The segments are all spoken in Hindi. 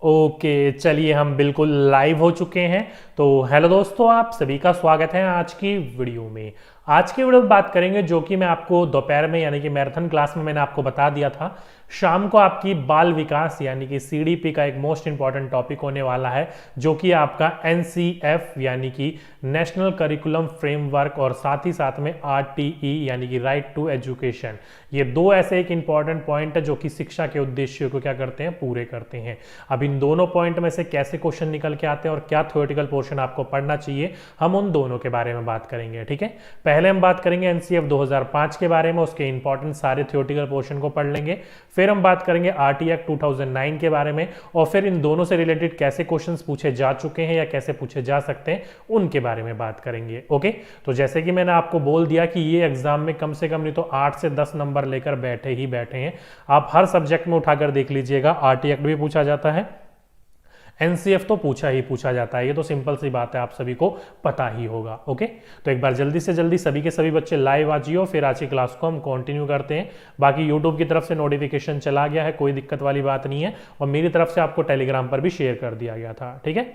ओके, चलिए हम बिल्कुल लाइव हो चुके हैं। तो हेलो दोस्तों, आप सभी का स्वागत है आज की वीडियो में। आज की वीडियो में बात करेंगे जो कि मैं आपको दोपहर में यानी कि मैराथन क्लास में मैंने आपको बता दिया था। शाम को आपकी बाल विकास यानी कि सीडीपी का एक मोस्ट इंपॉर्टेंट टॉपिक होने वाला है, जो कि आपका एनसीएफ यानी कि नेशनल करिकुलम फ्रेमवर्क और साथ ही साथ में आरटीई यानी कि राइट टू एजुकेशन। ये दो ऐसे एक इंपॉर्टेंट पॉइंट है जो कि शिक्षा के उद्देश्यों को क्या करते हैं, पूरे करते हैं। अब इन दोनों पॉइंट में से कैसे क्वेश्चन निकल के आते हैं और क्या थ्योरेटिकल पोर्शन आपको पढ़ना चाहिए, हम उन दोनों के बारे में बात करेंगे। ठीक है, पहले हम बात करेंगे एनसीएफ 2005 के बारे में, उसके इंपॉर्टेंट सारे थ्योरेटिकल पोर्शन को पढ़ लेंगे। फिर हम बात करेंगे आरटी एक्ट 2009 के बारे में, और फिर इन दोनों से रिलेटेड कैसे क्वेश्चंस पूछे जा चुके हैं या कैसे पूछे जा सकते हैं उनके बारे में बात करेंगे। ओके, तो जैसे कि मैंने आपको बोल दिया कि ये एग्जाम में कम से कम नहीं तो 8 से 10 नंबर लेकर बैठे ही बैठे हैं। आप हर सब्जेक्ट में उठाकर देख लीजिएगा, आरटी एक्ट भी पूछा जाता है, एनसीएफ तो पूछा ही पूछा जाता है। ये तो सिंपल सी बात है, आप सभी को पता ही होगा। ओके, तो एक बार जल्दी से जल्दी सभी के सभी बच्चे लाइव आ जाइए, फिर आज की क्लास को हम कंटिन्यू करते हैं। बाकी यूट्यूब की तरफ से नोटिफिकेशन चला गया है, कोई दिक्कत वाली बात नहीं है, और मेरी तरफ से आपको टेलीग्राम पर भी शेयर कर दिया गया था। ठीक है,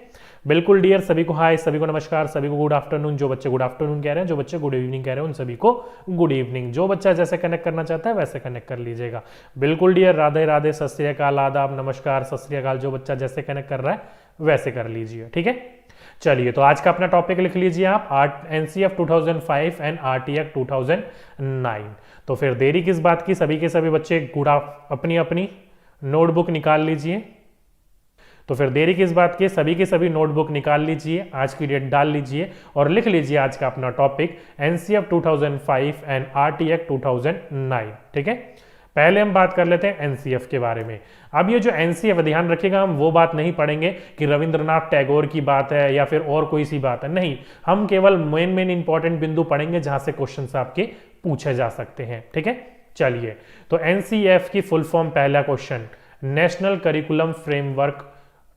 बिल्कुल डियर, सभी को हाय, सभी को नमस्कार, सभी को गुड आफ्टरनून। जो बच्चे गुड आफ्टरनून कह रहे हैं, जो बच्चे गुड इवनिंग कह रहे हैं, उन सभी को गुड इवनिंग। जो बच्चा जैसे कनेक्ट करना चाहता है वैसे कनेक्ट कर लीजिएगा। बिल्कुल डियर, राधे राधे, सत श्री अकाल, आदाब, नमस्कार, सत श्री अकाल। जो बच्चा जैसे कनेक्ट कर रहा है वैसे कर लीजिए। ठीक है, चलिए तो आज का अपना टॉपिक लिख लीजिए आप, एनसीएफ 2005 एंड आरटी एक्ट 2009। तो फिर देरी किस बात की, सभी के सभी बच्चे अपनी अपनी नोटबुक निकाल लीजिए। तो फिर देरी किस बात की, सभी के सभी नोटबुक निकाल लीजिए, आज की डेट डाल लीजिए और लिख लीजिए आज का अपना topic NCF 2005 and RT act 2009। ठीक है, पहले हम बात कर लेते हैं एनसीएफ के बारे में। अब ये जो एनसीएफ, ध्यान रखिएगा, हम वो बात नहीं पढ़ेंगे कि रविंद्रनाथ टैगोर की बात है या फिर और कोई सी बात है, नहीं। हम केवल मेन इंपॉर्टेंट बिंदु पढ़ेंगे जहां से क्वेश्चंस आपके पूछे जा सकते हैं। ठीक है, चलिए तो एनसीएफ की फुल फॉर्म, पहला क्वेश्चन, नेशनल करिकुलम फ्रेमवर्क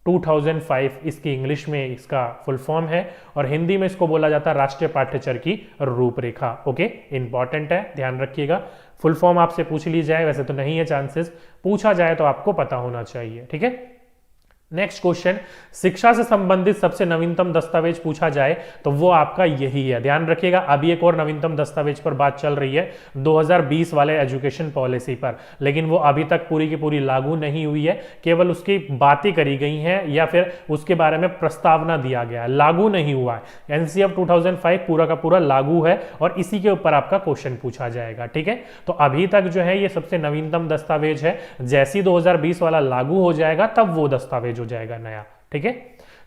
2005, इसकी इंग्लिश में इसका फुल फॉर्म है, और हिंदी में इसको बोला जाता है राष्ट्रीय पाठ्यचर्या की रूपरेखा। ओके, इंपॉर्टेंट है, ध्यान रखिएगा। फुल फॉर्म आपसे पूछ ली जाए, वैसे तो नहीं है चांसेस, पूछा जाए तो आपको पता होना चाहिए। ठीक है, नेक्स्ट क्वेश्चन, शिक्षा से संबंधित सबसे नवीनतम दस्तावेज पूछा जाए तो वो आपका यही है। ध्यान रखिएगा, अभी एक और नवीनतम दस्तावेज पर बात चल रही है 2020 वाले एजुकेशन पॉलिसी पर, लेकिन वो अभी तक पूरी की पूरी लागू नहीं हुई है, केवल उसकी बातें करी गई हैं या फिर उसके बारे में प्रस्तावना दिया गया है, लागू नहीं हुआ है। एनसीएफ 2005 पूरा का पूरा लागू है और इसी के ऊपर आपका क्वेश्चन पूछा जाएगा। ठीक है, तो अभी तक जो है ये सबसे नवीनतम दस्तावेज है, जैसी 2020 वाला लागू हो जाएगा तब वो दस्तावेज हो जाएगा नया। ठीक है,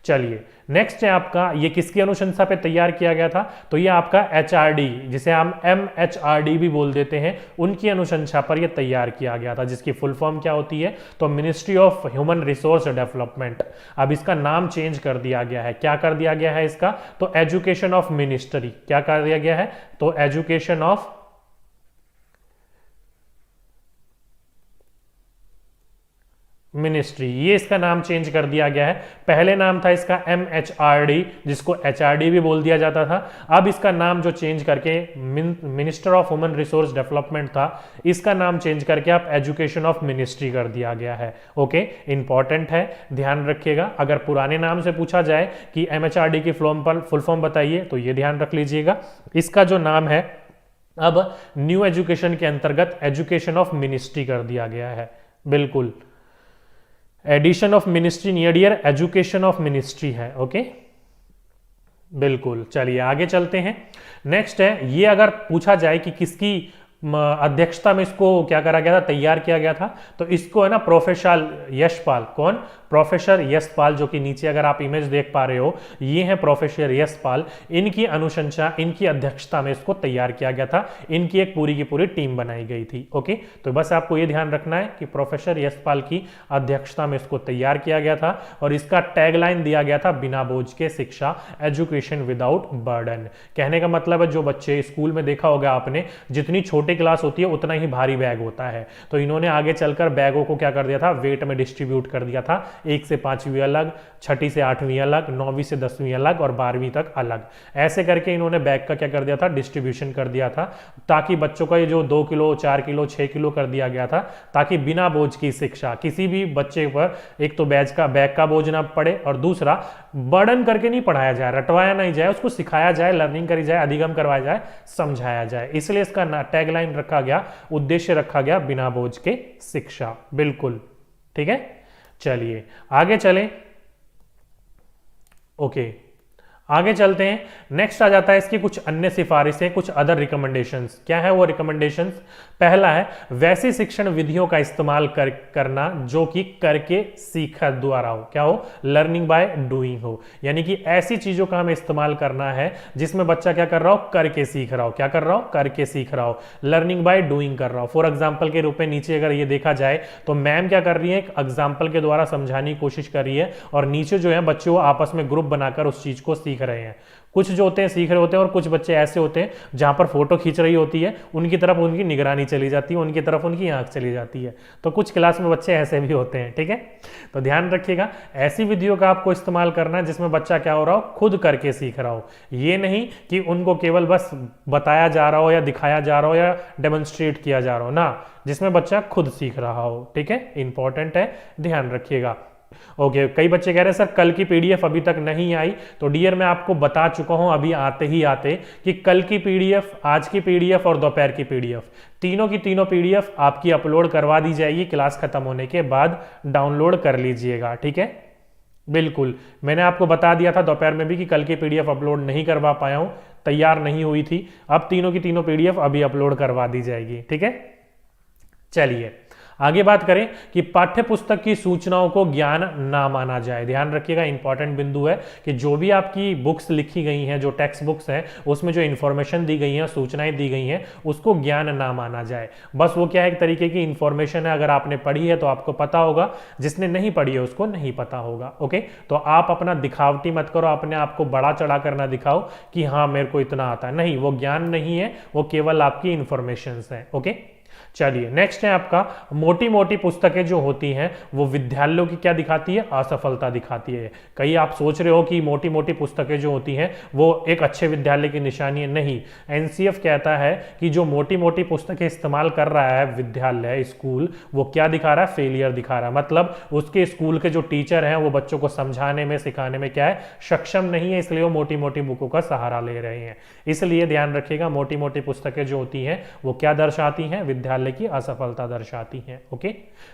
चलिए नेक्स्ट है आपका, ये किसकी अनुशंसा पे तैयार किया गया था, तो ये आपका एचआरडी, जिसे हम एमएचआरडी भी बोल देते हैं, उनकी अनुशंसा पर ये तैयार किया गया था, जिसकी फुल फॉर्म क्या होती है, तो ministry of human resource development. अब इसका नाम चेंज कर दिया गया है, क्या कर दिया गया है इसका, तो एजुकेशन ऑफ मिनिस्ट्री, क्या कर दिया गया है, तो एजुकेशन ऑफ मिनिस्ट्री, ये इसका नाम चेंज कर दिया गया है। पहले नाम था इसका एमएचआरडी, जिसको एचआरडी भी बोल दिया जाता था। अब इसका नाम जो चेंज करके minister of human resource development था, इसका नाम चेंज करके आप एजुकेशन ऑफ मिनिस्ट्री कर दिया गया है। ओके, इंपॉर्टेंट है, ध्यान रखिएगा। अगर पुराने नाम से पूछा जाए कि एमएचआरडी की फुल फॉर्म बताइए, तो ये ध्यान रख लीजिएगा, इसका जो नाम है अब न्यू एजुकेशन के अंतर्गत एजुकेशन ऑफ मिनिस्ट्री कर दिया गया है। बिल्कुल, addition of ministry near dear education of ministry है। ओके, बिल्कुल, चलिए आगे चलते हैं। नेक्स्ट है, ये अगर पूछा जाए कि किसकी अध्यक्षता में इसको क्या करा गया था, तैयार किया गया था, तो इसको है ना प्रोफेसर यशपाल, कौन, प्रोफेसर यशपाल, जो कि नीचे अगर आप इमेज देख पा रहे हो, ये है प्रोफेसर यशपाल, इनकी अनुशंसा, इनकी अध्यक्षता में इसको तैयार किया गया था, इनकी एक पूरी की पूरी टीम बनाई गई थी। ओके, तो बस आपको ये ध्यान रखना है कि प्रोफेसर यशपाल की अध्यक्षता में इसको तैयार किया गया था, और इसका टैगलाइन दिया गया था, बिना बोझ के शिक्षा, एजुकेशन विदाउट बर्डन। कहने का मतलब है, जो बच्चे स्कूल में देखा होगा आपने, जितनी छोटे छोटी क्लास होती है उतना ही भारी बैग होता है। तो इन्होंने आगे चलकर बैगों को क्या कर दिया था, वेट में डिस्ट्रीब्यूट कर दिया था। 1 से 5वीं अलग, 6ठी से 8वीं अलग, 9वीं से 10वीं अलग और 12वीं तक अलग। ऐसे करके इन्होंने बैग का क्या कर दिया था, डिस्ट्रीब्यूशन कर दिया था, ताकि बच्चों का ये जो 2 किलो 4 किलो 6 किलो कर दिया गया था, ताकि बिना बोझ की शिक्षा किसी भी बच्चे पर एक तो बैग का बोझ ना पड़े और दूसरा बर्डन करके नहीं पढ़ाया जाए, रटवाया नहीं जाए, उसको सिखाया जाए, लर्निंग करी जाए, अधिगम करवाया जाए, समझाया जाए। इसलिए इसका टैगलाइन रखा गया, उद्देश्य रखा गया, बिना बोझ के शिक्षा। बिल्कुल ठीक है, चलिए आगे चलें। ओके, आगे चलते हैं। नेक्स्ट आ जाता है इसकी कुछ अन्य सिफारिशें, कुछ अदर रिकमेंडेशंस। क्या है वो रिकमेंडेशंस? पहला है वैसी शिक्षण विधियों का इस्तेमाल करना जो कि करके सीखा द्वारा हो। क्या हो? लर्निंग बाय डूइंग हो। यानी कि ऐसी चीजों का हमें इस्तेमाल करना है जिसमें बच्चा क्या कर रहा हो, करके सीख रहा हो। क्या कर रहा हो? करके सीख रहा हो, लर्निंग बाय डूइंग कर रहा हो। फॉर एग्जाम्पल के रूप में नीचे अगर ये देखा जाए तो मैम क्या कर रही है, एक एग्जाम्पल के द्वारा समझाने की कोशिश कर रही है और नीचे जो है बच्चे वो आपस में ग्रुप बनाकर उस चीज को सीख रहे हैं। कुछ जो होते हैं सीख रहे होते हैं और कुछ बच्चे ऐसे होते हैं जहां पर फोटो खींच रही होती है, उनकी तरफ उनकी निगरानी चली जाती है, उनकी तरफ उनकी आंख चली जाती है। तो कुछ क्लास में बच्चे ऐसे भी होते हैं। ठीक है, तो ध्यान रखिएगा, ऐसी विधियों का आपको इस्तेमाल करना है जिसमें बच्चा क्या हो रहा हो, खुद करके सीख रहा हो। ये नहीं कि उनको केवल बस बताया जा रहा हो या दिखाया जा रहा हो या डेमोन्स्ट्रेट किया जा रहा हो ना, जिसमें बच्चा खुद सीख रहा हो। ठीक है, इंपॉर्टेंट है, ध्यान रखिएगा। ओके, कई बच्चे कह रहे हैं सर कल की पीडीएफ अभी तक नहीं आई। तो डियर मैं आपको बता चुका हूं अभी आते ही आते कि कल की पीडीएफ, आज की पीडीएफ और दोपहर की पीडीएफ, तीनों की तीनों पीडीएफ आपकी अपलोड करवा दी जाएगी। क्लास खत्म होने के बाद डाउनलोड कर लीजिएगा। ठीक है, बिल्कुल, मैंने आपको बता दिया था दोपहर में भी कि कल की पीडीएफ अपलोड नहीं करवा पाया हूं, तैयार नहीं हुई थी। अब तीनों की तीनों पीडीएफ अभी अपलोड करवा दी जाएगी। ठीक है, चलिए आगे बात करें कि पाठ्य पुस्तक की सूचनाओं को ज्ञान ना माना जाए। ध्यान रखिएगा, इंपॉर्टेंट बिंदु है कि जो भी आपकी बुक्स लिखी गई हैं, जो टेक्स्ट बुक्स हैं, उसमें जो इंफॉर्मेशन दी गई है, सूचनाएं दी गई हैं, उसको ज्ञान ना माना जाए। बस वो क्या है, एक तरीके की इंफॉर्मेशन है। अगर आपने पढ़ी है तो आपको पता होगा, जिसने नहीं पढ़ी है उसको नहीं पता होगा। ओके, तो आप अपना दिखावटी मत करो, अपने आप को बड़ा चढ़ा कर ना दिखाओ कि हाँ मेरे को इतना आता है। नहीं, वो ज्ञान नहीं है, वो केवल आपकी इंफॉर्मेशन है। ओके, चलिए नेक्स्ट है आपका, मोटी मोटी पुस्तकें जो होती हैं वो विद्यालयों की क्या दिखाती है, असफलता दिखाती है। कई आप सोच रहे हो कि मोटी मोटी पुस्तकें जो होती हैं वो एक अच्छे विद्यालय की निशानी है। नहीं, एनसीएफ कहता है कि जो मोटी मोटी पुस्तकें इस्तेमाल कर रहा है विद्यालय, स्कूल, वो क्या दिखा रहा है, फेलियर दिखा रहा है। मतलब उसके स्कूल के जो टीचर हैं वो बच्चों को समझाने में, सिखाने में क्या है, सक्षम नहीं है, इसलिए वो मोटी मोटी बुकों का सहारा ले रहे हैं। इसलिए ध्यान रखिएगा, मोटी मोटी पुस्तकें जो होती हैं वो क्या दर्शाती हैं, विद्यालय की असफलता दर्शाती हैं। ओके,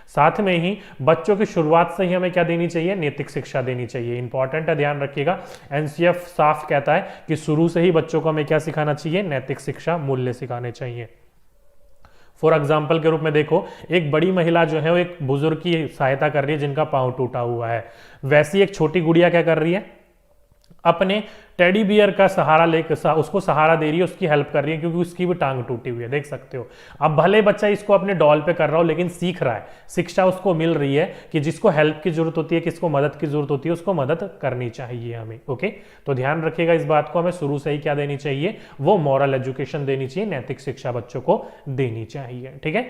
साथ में ही बच्चों की शुरुआत से ही हमें क्या देनी चाहिए, नैतिक शिक्षा देनी चाहिए। इंपॉर्टेंट है, ध्यान रखिएगा। एनसीएफ साफ कहता है कि शुरू से ही बच्चों को हमें क्या सिखाना चाहिए, नैतिक शिक्षा, मूल्य सिखाने चाहिए। फॉर एग्जाम्पल के रूप में देखो, एक बड़ी महिला जो है वो एक बुजुर्ग की सहायता कर रही है जिनका पांव टूटा हुआ है। वैसी एक छोटी गुड़िया क्या कर रही है, अपने टेडी बियर का सहारा लेकर उसको सहारा दे रही है, उसकी हेल्प कर रही है, क्योंकि उसकी भी टांग टूटी हुई है, देख सकते हो। अब भले बच्चा इसको अपने डॉल पे कर रहा हो, लेकिन सीख रहा है, शिक्षा उसको मिल रही है कि जिसको हेल्प की जरूरत होती है, किसको मदद की जरूरत होती है, उसको मदद करनी चाहिए हमें। ओके, तो ध्यान रखिएगा इस बात को, हमें शुरू से ही क्या देनी चाहिए, वो मॉरल एजुकेशन देनी चाहिए, नैतिक शिक्षा बच्चों को देनी चाहिए। ठीक है,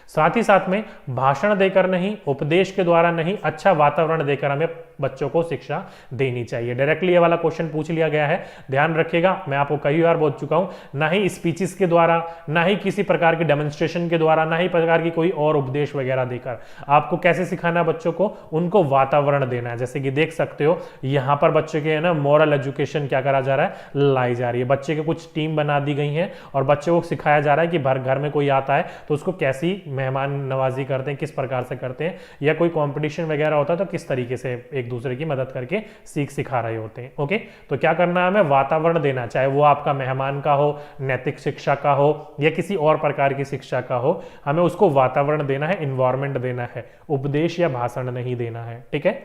साथ ही साथ में भाषण देकर नहीं, उपदेश के द्वारा नहीं, अच्छा वातावरण देकर हमें बच्चों को शिक्षा देनी चाहिए। डायरेक्टली ये वाला क्वेश्चन पूछ लिया गया है, ध्यान रखिएगा। मैं आपको कई बार बोल चुका हूं, ना ही स्पीचेस के द्वारा, ना ही किसी प्रकार की डेमोन्स्ट्रेशन के द्वारा, ना ही प्रकार की कोई और उपदेश वगैरह देकर। आपको कैसे सिखाना है बच्चों को, उनको वातावरण देना है। जैसे कि देख सकते हो यहां पर बच्चे के है ना, मॉरल एजुकेशन क्या करा जा रहा है, लाई जा रही है। बच्चे के कुछ टीम बना दी गई है और बच्चे को सिखाया जा रहा है कि घर में कोई आता है तो उसको कैसी मेहमान नवाजी करते हैं, किस प्रकार से करते हैं, या कोई कॉम्पिटिशन वगैरह होता है तो किस तरीके से एक दूसरे की मदद करके सिखा रहे होते हैं। ओके, तो क्या करना है, हमें वातावरण देना, चाहे वो आपका मेहमान का हो, नैतिक शिक्षा का हो, या किसी और प्रकार की शिक्षा का हो, हमें उसको वातावरण देना है, इन्वायरमेंट देना है, उपदेश या भाषण नहीं देना है। ठीक है,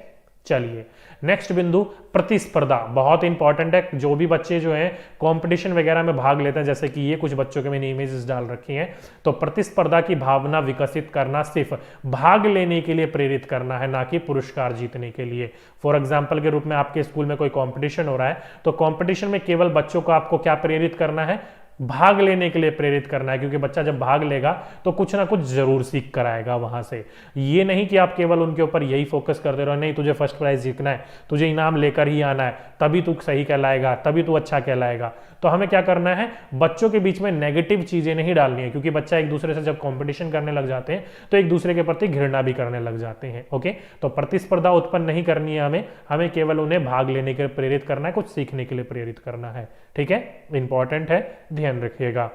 चलिए नेक्स्ट बिंदु, प्रतिस्पर्धा, बहुत इंपॉर्टेंट है। जो भी बच्चे जो हैं कंपटीशन वगैरह में भाग लेते हैं, जैसे कि ये कुछ बच्चों के मैंने इमेजेस डाल रखी हैं, तो प्रतिस्पर्धा की भावना विकसित करना सिर्फ भाग लेने के लिए प्रेरित करना है, ना कि पुरस्कार जीतने के लिए। फॉर एग्जाम्पल के रूप में आपके स्कूल में कोई कॉम्पिटिशन हो रहा है, तो कॉम्पिटिशन में केवल बच्चों को आपको क्या प्रेरित करना है, भाग लेने के लिए प्रेरित करना है, क्योंकि बच्चा जब भाग लेगा तो कुछ ना कुछ जरूर सीख कर आएगा वहां से। ये नहीं कि आप केवल उनके ऊपर यही फोकस करते रहो, नहीं तुझे फर्स्ट प्राइज जीतना है, तुझे इनाम लेकर ही आना है, तभी तू सही कहलाएगा, तभी तू अच्छा कहलाएगा। तो हमें क्या करना है, बच्चों के बीच में नेगेटिव चीजें नहीं डालनी है, क्योंकि बच्चा एक दूसरे से जब कंपटीशन करने लग जाते हैं तो एक दूसरे के प्रति घृणा भी करने लग जाते हैं। ओके, तो प्रतिस्पर्धा उत्पन्न नहीं करनी है हमें, हमें केवल उन्हें भाग लेने के लिए प्रेरित करना है, कुछ सीखने के लिए प्रेरित करना है। ठीक है, इंपॉर्टेंट है, ध्यान रखिएगा।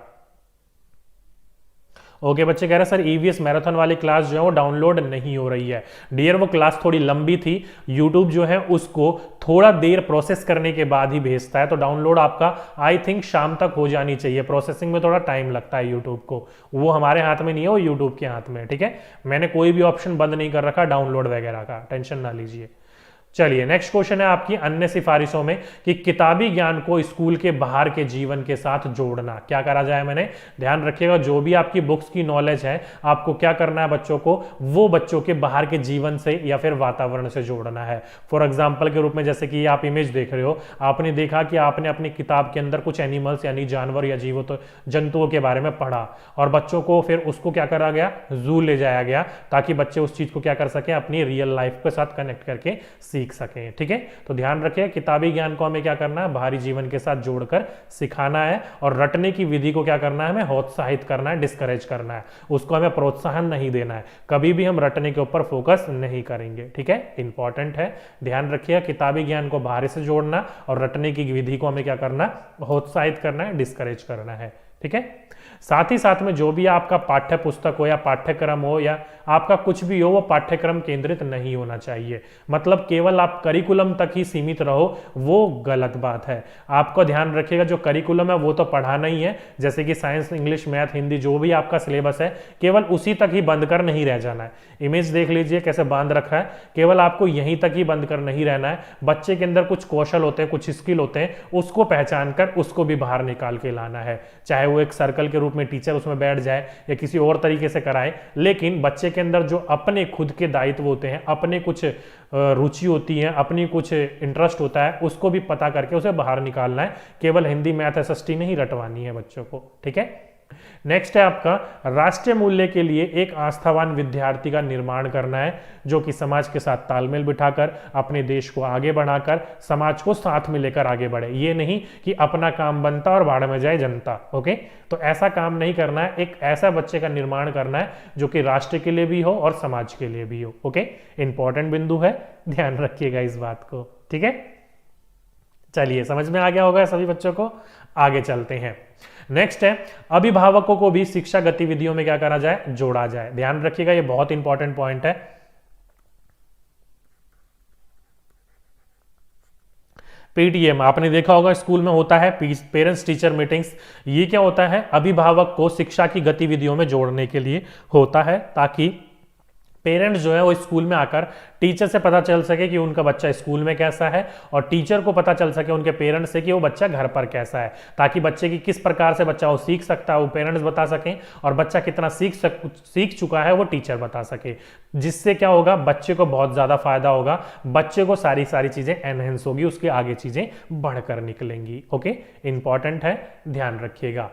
ओके बच्चे कह रहे हैं सर ईवीएस मैराथन वाली क्लास जो है वो डाउनलोड नहीं हो रही है। डियर वो क्लास थोड़ी लंबी थी, यूट्यूब जो है उसको थोड़ा देर प्रोसेस करने के बाद ही भेजता है, तो डाउनलोड आपका आई थिंक शाम तक हो जानी चाहिए। प्रोसेसिंग में थोड़ा टाइम लगता है यूट्यूब को, वो हमारे हाथ में नहीं है, वो यूट्यूब के हाथ में है। ठीक है, मैंने कोई भी ऑप्शन बंद नहीं कर रखा डाउनलोड वगैरह का, टेंशन ना लीजिए। चलिए नेक्स्ट क्वेश्चन है आपकी अन्य सिफारिशों में कि किताबी ज्ञान को स्कूल के बाहर के जीवन के साथ जोड़ना। क्या करा जाए, मैंने ध्यान रखिएगा जो भी आपकी बुक्स की नॉलेज है आपको क्या करना है बच्चों को, वो बच्चों के बाहर के जीवन से या फिर वातावरण से जोड़ना है। फॉर एग्जाम्पल के रूप में जैसे कि आप इमेज देख रहे हो, आपने देखा कि आपने अपनी किताब के अंदर कुछ एनिमल्स यानी जानवर या जीवों जंतुओं के बारे में पढ़ा, और बच्चों को फिर उसको क्या करा गया, जू ले जाया गया, ताकि बच्चे उस चीज को क्या कर सके, अपनी रियल लाइफ के साथ कनेक्ट करके सीख सकें। ठीक है, तो ध्यान रखिए किताबी ज्ञान को हमें क्या करना है, बाहरी जीवन के साथ जोड़कर सिखाना है, और रटने की विधि को क्या करना है, हमें हौत्साहित करना है, डिस्करेज करना है, उसको हमें प्रोत्साहन नहीं देना है। कभी भी हम रटने के ऊपर फोकस नहीं करेंगे। ठीक है, इंपॉर्टेंट है, ध्यान रखिए किताबी ज्ञान को बाहर से जोड़ना और रटने की विधि को हमें क्या करना, हौत्साहित करना है, डिस्करेज करना है। ठीक है, साथ ही साथ में जो भी आपका पाठ्य पुस्तक हो या पाठ्यक्रम हो या आपका कुछ भी हो, वो पाठ्यक्रम केंद्रित नहीं होना चाहिए। मतलब केवल आप करिकुलम तक ही सीमित रहो, वो गलत बात है। आपको ध्यान रखिएगा जो करिकुलम है वो तो पढ़ाना ही है, जैसे कि साइंस, इंग्लिश, मैथ, हिंदी, जो भी आपका सिलेबस है केवल उसी तक ही बंद कर नहीं रह जाना है। इमेज देख लीजिए कैसे बांध रखा है, केवल आपको यहीं तक ही बंद कर नहीं रहना है। बच्चे के अंदर कुछ कौशल होते हैं, कुछ स्किल होते हैं, उसको पहचान कर उसको भी बाहर निकाल के लाना है। चाहे वो एक सर्कल के रूप में टीचर उसमें बैठ जाए या किसी और तरीके से कराए, लेकिन बच्चे के अंदर जो अपने खुद के दायित्व होते हैं, अपने कुछ रुचि होती है, अपनी कुछ इंटरेस्ट होता है, उसको भी पता करके उसे बाहर निकालना है। केवल हिंदी, मैथ, एसएसटी नहीं रटवानी है बच्चों को। ठीक है, नेक्स्ट है आपका राष्ट्रीय मूल्य के लिए एक आस्थावान विद्यार्थी का निर्माण करना है, जो कि समाज के साथ तालमेल बिठाकर अपने देश को आगे बढ़ाकर समाज को साथ में लेकर आगे बढ़े। ये नहीं कि अपना काम बनता और भाड़ में जाए जनता। ओके, तो ऐसा काम नहीं करना है, एक ऐसा बच्चे का निर्माण करना है जो कि राष्ट्र के लिए भी हो और समाज के लिए भी हो। ओके, इंपॉर्टेंट बिंदु है, ध्यान रखिएगा इस बात को। ठीक है, चलिए समझ में आ गया होगा सभी बच्चों को, आगे चलते हैं। नेक्स्ट है अभिभावकों को भी शिक्षा गतिविधियों में क्या करा जाए, जोड़ा जाए। ध्यान रखिएगा ये बहुत इंपॉर्टेंट पॉइंट है। पीटीएम आपने देखा होगा स्कूल में होता है, पेरेंट्स टीचर मीटिंग्स। ये क्या होता है, अभिभावक को शिक्षा की गतिविधियों में जोड़ने के लिए होता है, ताकि पेरेंट्स जो है वो स्कूल में आकर टीचर से पता चल सके कि उनका बच्चा स्कूल में कैसा है, और टीचर को पता चल सके उनके पेरेंट्स से कि वो बच्चा घर पर कैसा है, ताकि बच्चे की किस प्रकार से बच्चा वो सीख सकता है वो पेरेंट्स बता सकें, और बच्चा कितना सीख चुका है वो टीचर बता सके। जिससे क्या होगा, बच्चे को बहुत ज़्यादा फायदा होगा, बच्चे को सारी चीज़ें एनहेंस होगी, उसकी आगे चीज़ें बढ़कर निकलेंगी। ओके, इंपॉर्टेंट है, ध्यान रखिएगा।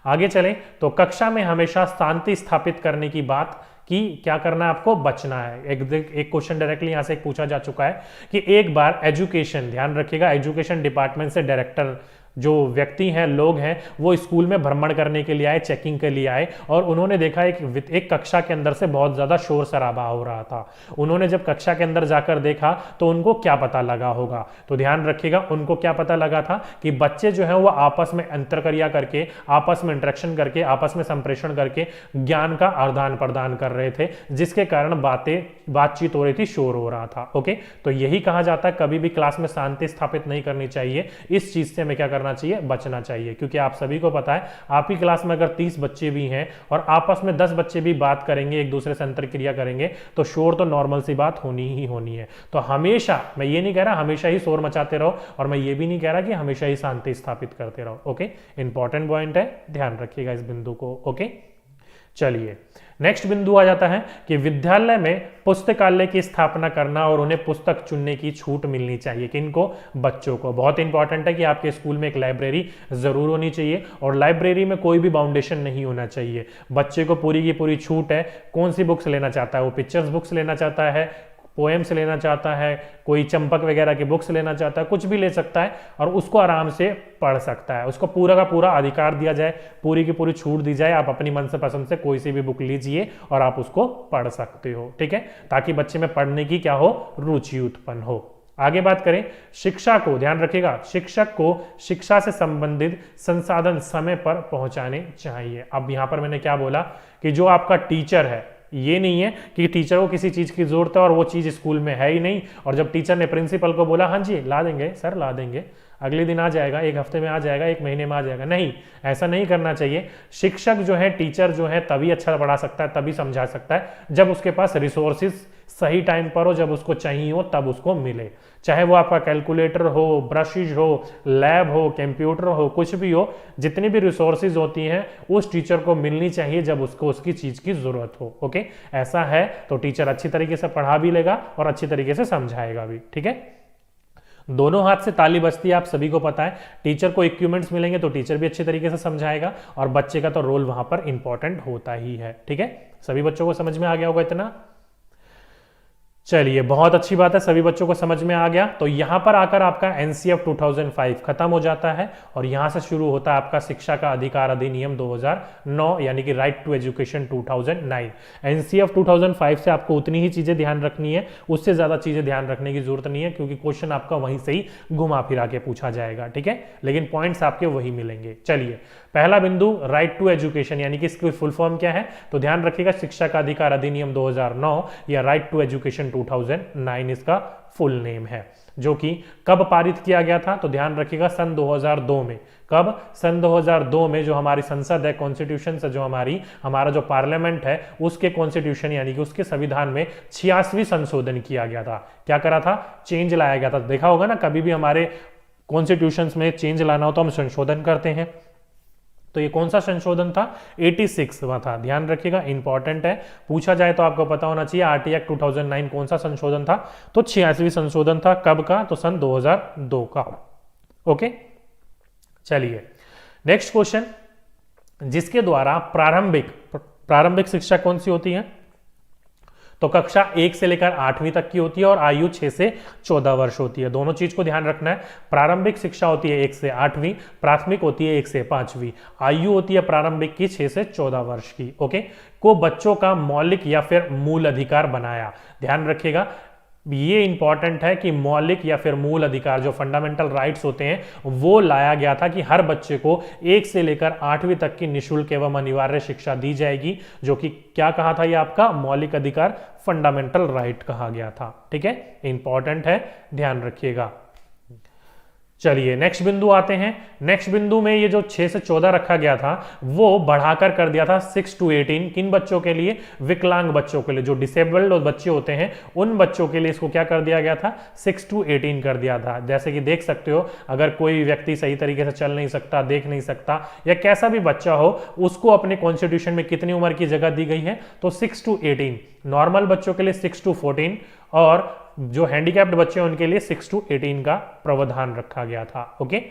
आगे चलें तो कक्षा में हमेशा शांति स्थापित करने की बात कि क्या करना है, आपको बचना है। एक क्वेश्चन डायरेक्टली यहां से पूछा जा चुका है कि एक बार एजुकेशन, ध्यान रखिएगा, एजुकेशन डिपार्टमेंट से डायरेक्टर जो व्यक्ति हैं, लोग हैं, वो स्कूल में भ्रमण करने के लिए आए, चेकिंग के लिए आए, और उन्होंने देखा एक कक्षा के अंदर से बहुत ज्यादा शोर शराबा हो रहा था। उन्होंने जब कक्षा के अंदर जाकर देखा तो उनको क्या पता लगा होगा, तो ध्यान रखिएगा उनको क्या पता लगा था कि बच्चे जो है वो आपस में अंतरक्रिया करके, आपस में इंटरेक्शन करके, आपस में संप्रेषण करके ज्ञान का आदान प्रदान कर रहे थे, जिसके कारण बातचीत हो रही थी, शोर हो रहा था। ओके, तो यही कहा जाता है कभी भी क्लास में शांति स्थापित नहीं करनी चाहिए, इस चीज से हमें क्या करना चाहिए, बचना चाहिए। क्योंकि आप सभी को पता है आपकी क्लास में अगर 30 बच्चे भी हैं और आपस में 10 बच्चे भी बात करेंगे, एक दूसरे से अंतरक्रिया करेंगे, तो शोर तो नॉर्मल सी बात होनी ही होनी है। तो हमेशा, मैं ये नहीं कह रहा हमेशा ही शोर मचाते रहो, और मैं ये भी नहीं कह रहा कि हमेशा ही शांति स्थापित करते रहो। ओके, इंपॉर्टेंट पॉइंट है, ध्यान रखिएगा इस बिंदु को। ओके, चलिए नेक्स्ट बिंदु आ जाता है कि विद्यालय में पुस्तकालय की स्थापना करना और उन्हें पुस्तक चुनने की छूट मिलनी चाहिए। किनको? बच्चों को। बहुत इंपॉर्टेंट है कि आपके स्कूल में एक लाइब्रेरी जरूर होनी चाहिए और लाइब्रेरी में कोई भी बाउंडेशन नहीं होना चाहिए। बच्चे को पूरी की पूरी छूट है, कौन सी बुक्स लेना चाहता है, वो पिक्चर्स बुक्स लेना चाहता है, पोएम्स लेना चाहता है, कोई चंपक वगैरह की बुक्स लेना चाहता है, कुछ भी ले सकता है और उसको आराम से पढ़ सकता है। उसको पूरा का पूरा अधिकार दिया जाए, पूरी की पूरी छूट दी जाए, आप अपनी मन से पसंद से कोई सी भी बुक लीजिए और आप उसको पढ़ सकते हो, ठीक है, ताकि बच्चे में पढ़ने की क्या हो, रुचि उत्पन्न हो। आगे बात करें, शिक्षा को ध्यान रखिएगा, शिक्षक को शिक्षा से संबंधित संसाधन समय पर पहुंचाने चाहिए। अब यहां पर मैंने क्या बोला कि जो आपका टीचर है, ये नहीं है कि टीचर को किसी चीज की जरूरत है और वो चीज स्कूल में है ही नहीं, और जब टीचर ने प्रिंसिपल को बोला हाँ जी ला देंगे सर, ला देंगे, अगले दिन आ जाएगा, एक हफ्ते में आ जाएगा, एक महीने में आ जाएगा, नहीं, ऐसा नहीं करना चाहिए। शिक्षक जो है, टीचर जो है, तभी अच्छा पढ़ा सकता है, तभी समझा सकता है जब उसके पास रिसोर्सेज सही टाइम पर हो, जब उसको चाहिए हो तब उसको मिले। चाहे वो आपका कैलकुलेटर हो, ब्रशेज हो, लैब हो, कंप्यूटर हो, कुछ भी हो, जितनी भी रिसोर्सेज होती हैं उस टीचर को मिलनी चाहिए जब उसको उसकी चीज की जरूरत हो। ओके, ऐसा है तो टीचर अच्छी तरीके से पढ़ा भी लेगा और अच्छी तरीके से समझाएगा भी, ठीक है। दोनों हाथ से ताली बजती है, आप सभी को पता है। टीचर को इक्विपमेंट्स मिलेंगे तो टीचर भी अच्छी तरीके से समझाएगा और बच्चे का तो रोल वहां पर इंपॉर्टेंट होता ही है, ठीक है। सभी बच्चों को समझ में आ गया होगा इतना। चलिए बहुत अच्छी बात है, सभी बच्चों को समझ में आ गया। तो यहां पर आकर आपका एनसीएफ 2005 खत्म हो जाता है और यहां से शुरू होता है आपका शिक्षा का अधिकार अधिनियम 2009 यानी कि राइट टू एजुकेशन 2009। एनसीएफ 2005 से आपको उतनी ही चीजें ध्यान रखनी है, उससे ज्यादा चीजें ध्यान रखने की जरूरत नहीं है, क्योंकि क्वेश्चन आपका वहीं से ही घुमा फिरा के पूछा जाएगा, ठीक है, लेकिन पॉइंट्स आपके वही मिलेंगे। चलिए पहला बिंदु राइट टू एजुकेशन यानी कि इसकी फुल फॉर्म क्या है, तो ध्यान रखिएगा शिक्षा का अधिकार अधिनियम 2009 या राइट टू एजुकेशन 2009 इसका फुल नेम है, जो कि कब पारित किया गया था, तो ध्यान रखिएगा सन 2002 में। कब? सन 2002 में जो हमारी संसद है, कॉन्स्टिट्यूशन से जो हमारा जो पार्लियामेंट है, उसके कॉन्स्टिट्यूशन यानी कि उसके संविधान में 86वीं संशोधन किया गया था। क्या करा था? चेंज लाया गया था। देखा होगा ना, कभी भी हमारे कॉन्स्टिट्यूशन में चेंज लाना हो तो हम संशोधन करते हैं, तो ये कौन सा संशोधन था? 86वां था। ध्यान रखिएगा, इंपॉर्टेंट है, पूछा जाए तो आपको पता होना चाहिए। आरटी एक्ट 2009 कौन सा संशोधन था? तो 86वीं संशोधन था। कब का? तो सन 2002 का। ओके, चलिए नेक्स्ट क्वेश्चन, जिसके द्वारा प्रारंभिक शिक्षा कौन सी होती है, तो कक्षा 1 से लेकर 8वीं तक की होती है और आयु 6 से 14 वर्ष होती है। दोनों चीज को ध्यान रखना है। प्रारंभिक शिक्षा होती है 1 से 8वीं, प्राथमिक होती है 1 से 5वीं, आयु होती है प्रारंभिक की 6 से 14 वर्ष की। ओके, को बच्चों का मौलिक या फिर मूल अधिकार बनाया। ध्यान रखिएगा, ये इंपॉर्टेंट है कि मौलिक या फिर मूल अधिकार जो फंडामेंटल राइट्स होते हैं वो लाया गया था कि हर बच्चे को 1 से लेकर 8वीं तक की निःशुल्क एवं अनिवार्य शिक्षा दी जाएगी, जो कि क्या कहा था, ये आपका मौलिक अधिकार फंडामेंटल राइट कहा गया था, ठीक है, इंपॉर्टेंट है, ध्यान रखिएगा। चलिए नेक्स्ट बिंदु आते हैं। नेक्स्ट बिंदु में ये जो 6 से 14 रखा गया था वो बढ़ाकर कर दिया था 6 to 18। किन बच्चों के लिए? विकलांग बच्चों के लिए, जो डिसेबल्ड बच्चे होते हैं उन बच्चों के लिए इसको क्या कर दिया गया था? 6 to 18 कर दिया था। जैसे कि देख सकते हो, अगर कोई व्यक्ति सही तरीके से चल नहीं सकता, देख नहीं सकता, या कैसा भी बच्चा हो, उसको अपने कॉन्स्टिट्यूशन में कितनी उम्र की जगह दी गई है? तो 6 to 18। नॉर्मल बच्चों के लिए 6 to 14 और जो हैंडीकैप्ड बच्चे हैं उनके लिए 6 to 18 का प्रावधान रखा गया था। ओके,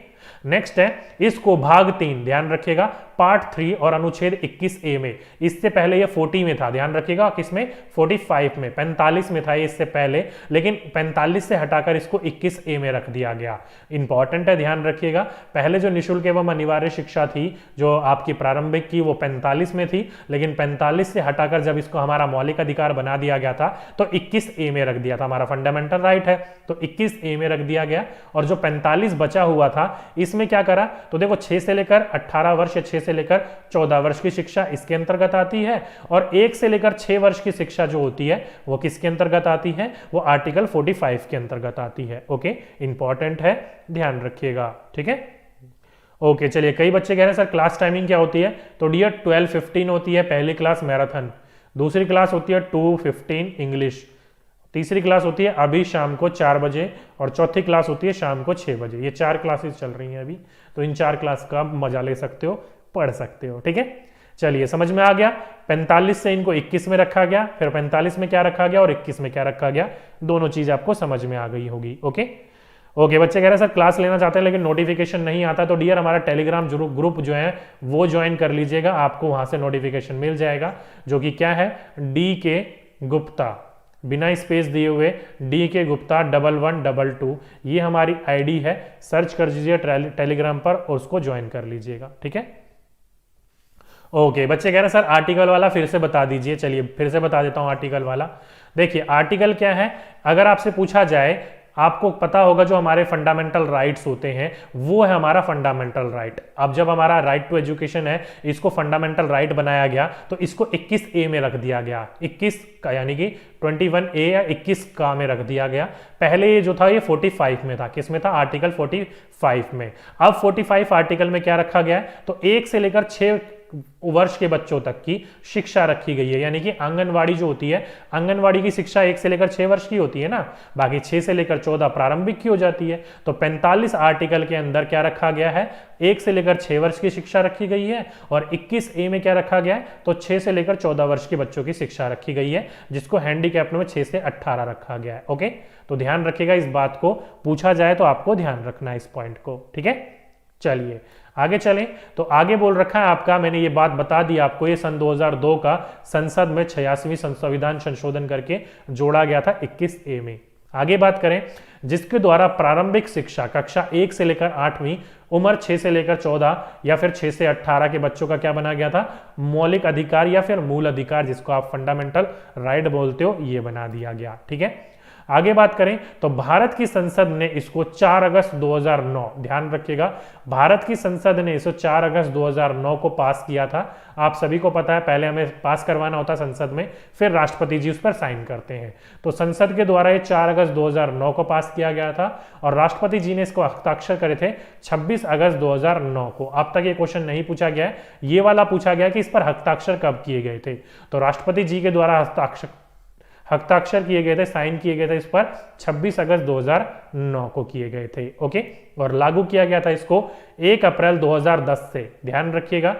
नेक्स्ट है, इसको भाग 3 ध्यान रखिएगा, पार्ट 3 और अनुच्छेद 21A में, इससे पहले ये 40 में था, ध्यान रखिएगा, किसमें? 45 में, 45 में था इससे पहले, लेकिन 45 से हटाकर इसको 21A में रख दिया गया। इंपॉर्टेंट है, ध्यान रखिएगा। पहले जो निःशुल्क एवं अनिवार्य शिक्षा थी जो आपकी प्रारंभिक की, वो 45 में थी, लेकिन 45 से हटाकर जब इसको हमारा मौलिक अधिकार बना दिया गया था तो 21A में रख दिया था। हमारा फंडामेंटल राइट है तो 21A में रख दिया गया। और जो 45 बचा हुआ था इसमें क्या करा, तो देखो 6 से लेकर 18 वर्ष या 6 से लेकर 14 वर्ष की शिक्षा इसके अंतर्गत आती है, और 1 से लेकर 6 वर्ष की शिक्षा जो होती है वो किसके अंतर्गत आती है? वो आर्टिकल 45 के अंतर्गत आती है। ओके, इंपॉर्टेंट है, ध्यान रखिएगा, ठीक है। ओके, चलिए कई बच्चे कह रहे हैं सर क्लास टाइमिंग क्या होती है, तो डियर 12:15 होती है पहली क्लास मैराथन, दूसरी क्लास होती है 2:15 इंग्लिश, तीसरी क्लास होती है अभी शाम को 4 बजे, और चौथी क्लास होती है शाम को 6 बजे। ये 4 क्लासेस चल रही हैं अभी, तो इन 4 क्लास का मजा ले सकते हो, पढ़ सकते हो, ठीक है। चलिए समझ में आ गया। 45 से इनको 21 में रखा गया, फिर 45 में क्या रखा गया और 21 में क्या रखा गया, दोनों चीज आपको समझ में आ गई होगी। ओके ओके बच्चे कह रहे हैं सर क्लास लेना चाहते हैं लेकिन नोटिफिकेशन नहीं आता, तो डियर हमारा टेलीग्राम ग्रुप जो है वो ज्वाइन कर लीजिएगा, आपको वहां से नोटिफिकेशन मिल जाएगा, जो कि क्या है डी के गुप्ता, बिना स्पेस दिए हुए डी के गुप्ता 1122, ये हमारी आईडी है, सर्च कर दीजिए टेलीग्राम पर और उसको ज्वाइन कर लीजिएगा। ठीक है ओके बच्चे कह रहे हैं सर आर्टिकल वाला फिर से बता दीजिए। चलिए फिर से बता देता हूं आर्टिकल वाला। देखिए आर्टिकल क्या है, अगर आपसे पूछा जाए, आपको पता होगा जो हमारे फंडामेंटल राइट्स होते हैं वो है हमारा फंडामेंटल राइट। अब जब हमारा राइट टू एजुकेशन है, इसको फंडामेंटल राइट बनाया गया तो इसको 21A में रख दिया गया, 21 का यानी कि 21A या 21 का में रख दिया गया। पहले ये जो था ये 45 में था, किस में था, आर्टिकल 45 में। अब 45 आर्टिकल में क्या रखा गया है, तो 1 से लेकर 6 वर्ष के बच्चों तक की शिक्षा रखी गई है, यानी कि आंगनवाड़ी जो होती है, आंगनवाड़ी की शिक्षा 1 से लेकर 6 वर्ष की होती है ना, बाकी 6 से लेकर 14 प्रारंभिक की हो जाती है। तो 45 आर्टिकल के अंदर क्या रखा गया है, 1 से लेकर 6 वर्ष की शिक्षा रखी गई है, और 21A में क्या रखा गया है, तो 6 से लेकर 14 वर्ष के बच्चों की शिक्षा रखी गई है, जिसको हैंडीकैप में 6 से 18 रखा गया है। ओके तो ध्यान रखिएगा इस बात को, पूछा जाए तो आपको ध्यान रखना है इस पॉइंट को। ठीक है चलिए आगे चलें, तो आगे बोल रखा है आपका, मैंने ये बात बता दी आपको, ये सन 2002 का संसद में 86वीं संविधान संशोधन करके जोड़ा गया था 21A में। आगे बात करें, जिसके द्वारा प्रारंभिक शिक्षा कक्षा 1 से लेकर 8वीं, उम्र 6 से लेकर 14 या फिर 6 से 18 के बच्चों का क्या बना गया था, मौलिक अधिकार या फिर मूल अधिकार, जिसको आप फंडामेंटल राइट बोलते हो, ये बना दिया गया। ठीक है आगे बात करें तो भारत की संसद ने इसको 4 अगस्त 2009, ध्यान रखिएगा, भारत की संसद ने इसको 4 अगस्त 2009 को पास किया था। आप सभी को पता है पहले हमें पास करवाना होता संसद में, फिर राष्ट्रपति जी उस पर साइन करते हैं। तो संसद के द्वारा ये 4 अगस्त 2009 को पास किया गया था और राष्ट्रपति जी ने इसको हस्ताक्षर करे थे 26 अगस्त 2009 को। अब तक ये क्वेश्चन नहीं पूछा गया है, ये वाला पूछा गया कि इस पर हस्ताक्षर कब किए गए थे, तो राष्ट्रपति जी के द्वारा हस्ताक्षर किए गए थे, साइन किए गए थे इस पर 26 अगस्त 2009 को किए गए थे। ओके और लागू किया गया था इसको 1 अप्रैल 2010 से। ध्यान रखिएगा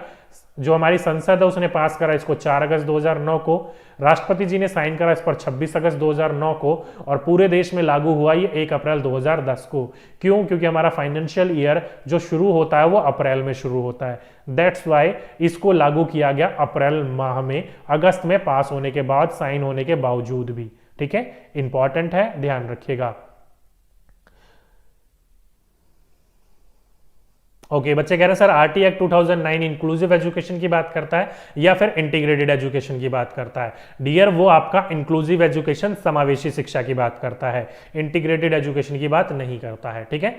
जो हमारी संसद है उसने पास करा इसको 4 अगस्त 2009 को, राष्ट्रपति जी ने साइन करा इस पर 26 अगस्त 2009 को, और पूरे देश में लागू हुआ ये 1 अप्रैल 2010 को। क्यों, क्योंकि हमारा फाइनेंशियल ईयर जो शुरू होता है वो अप्रैल में शुरू होता है, दैट्स वाई इसको लागू किया गया अप्रैल माह में, अगस्त में पास होने के बाद, साइन होने के बावजूद भी। ठीक है इंपॉर्टेंट है, ध्यान रखिएगा। ओके बच्चे कह रहे हैं sir RT act 2009 inclusive education की बात करता है या फिर इंटीग्रेटेड एजुकेशन की बात करता है। डियर वो आपका इंक्लूसिव एजुकेशन, समावेशी शिक्षा की बात करता है, इंटीग्रेटेड एजुकेशन की बात नहीं करता है। ठीक है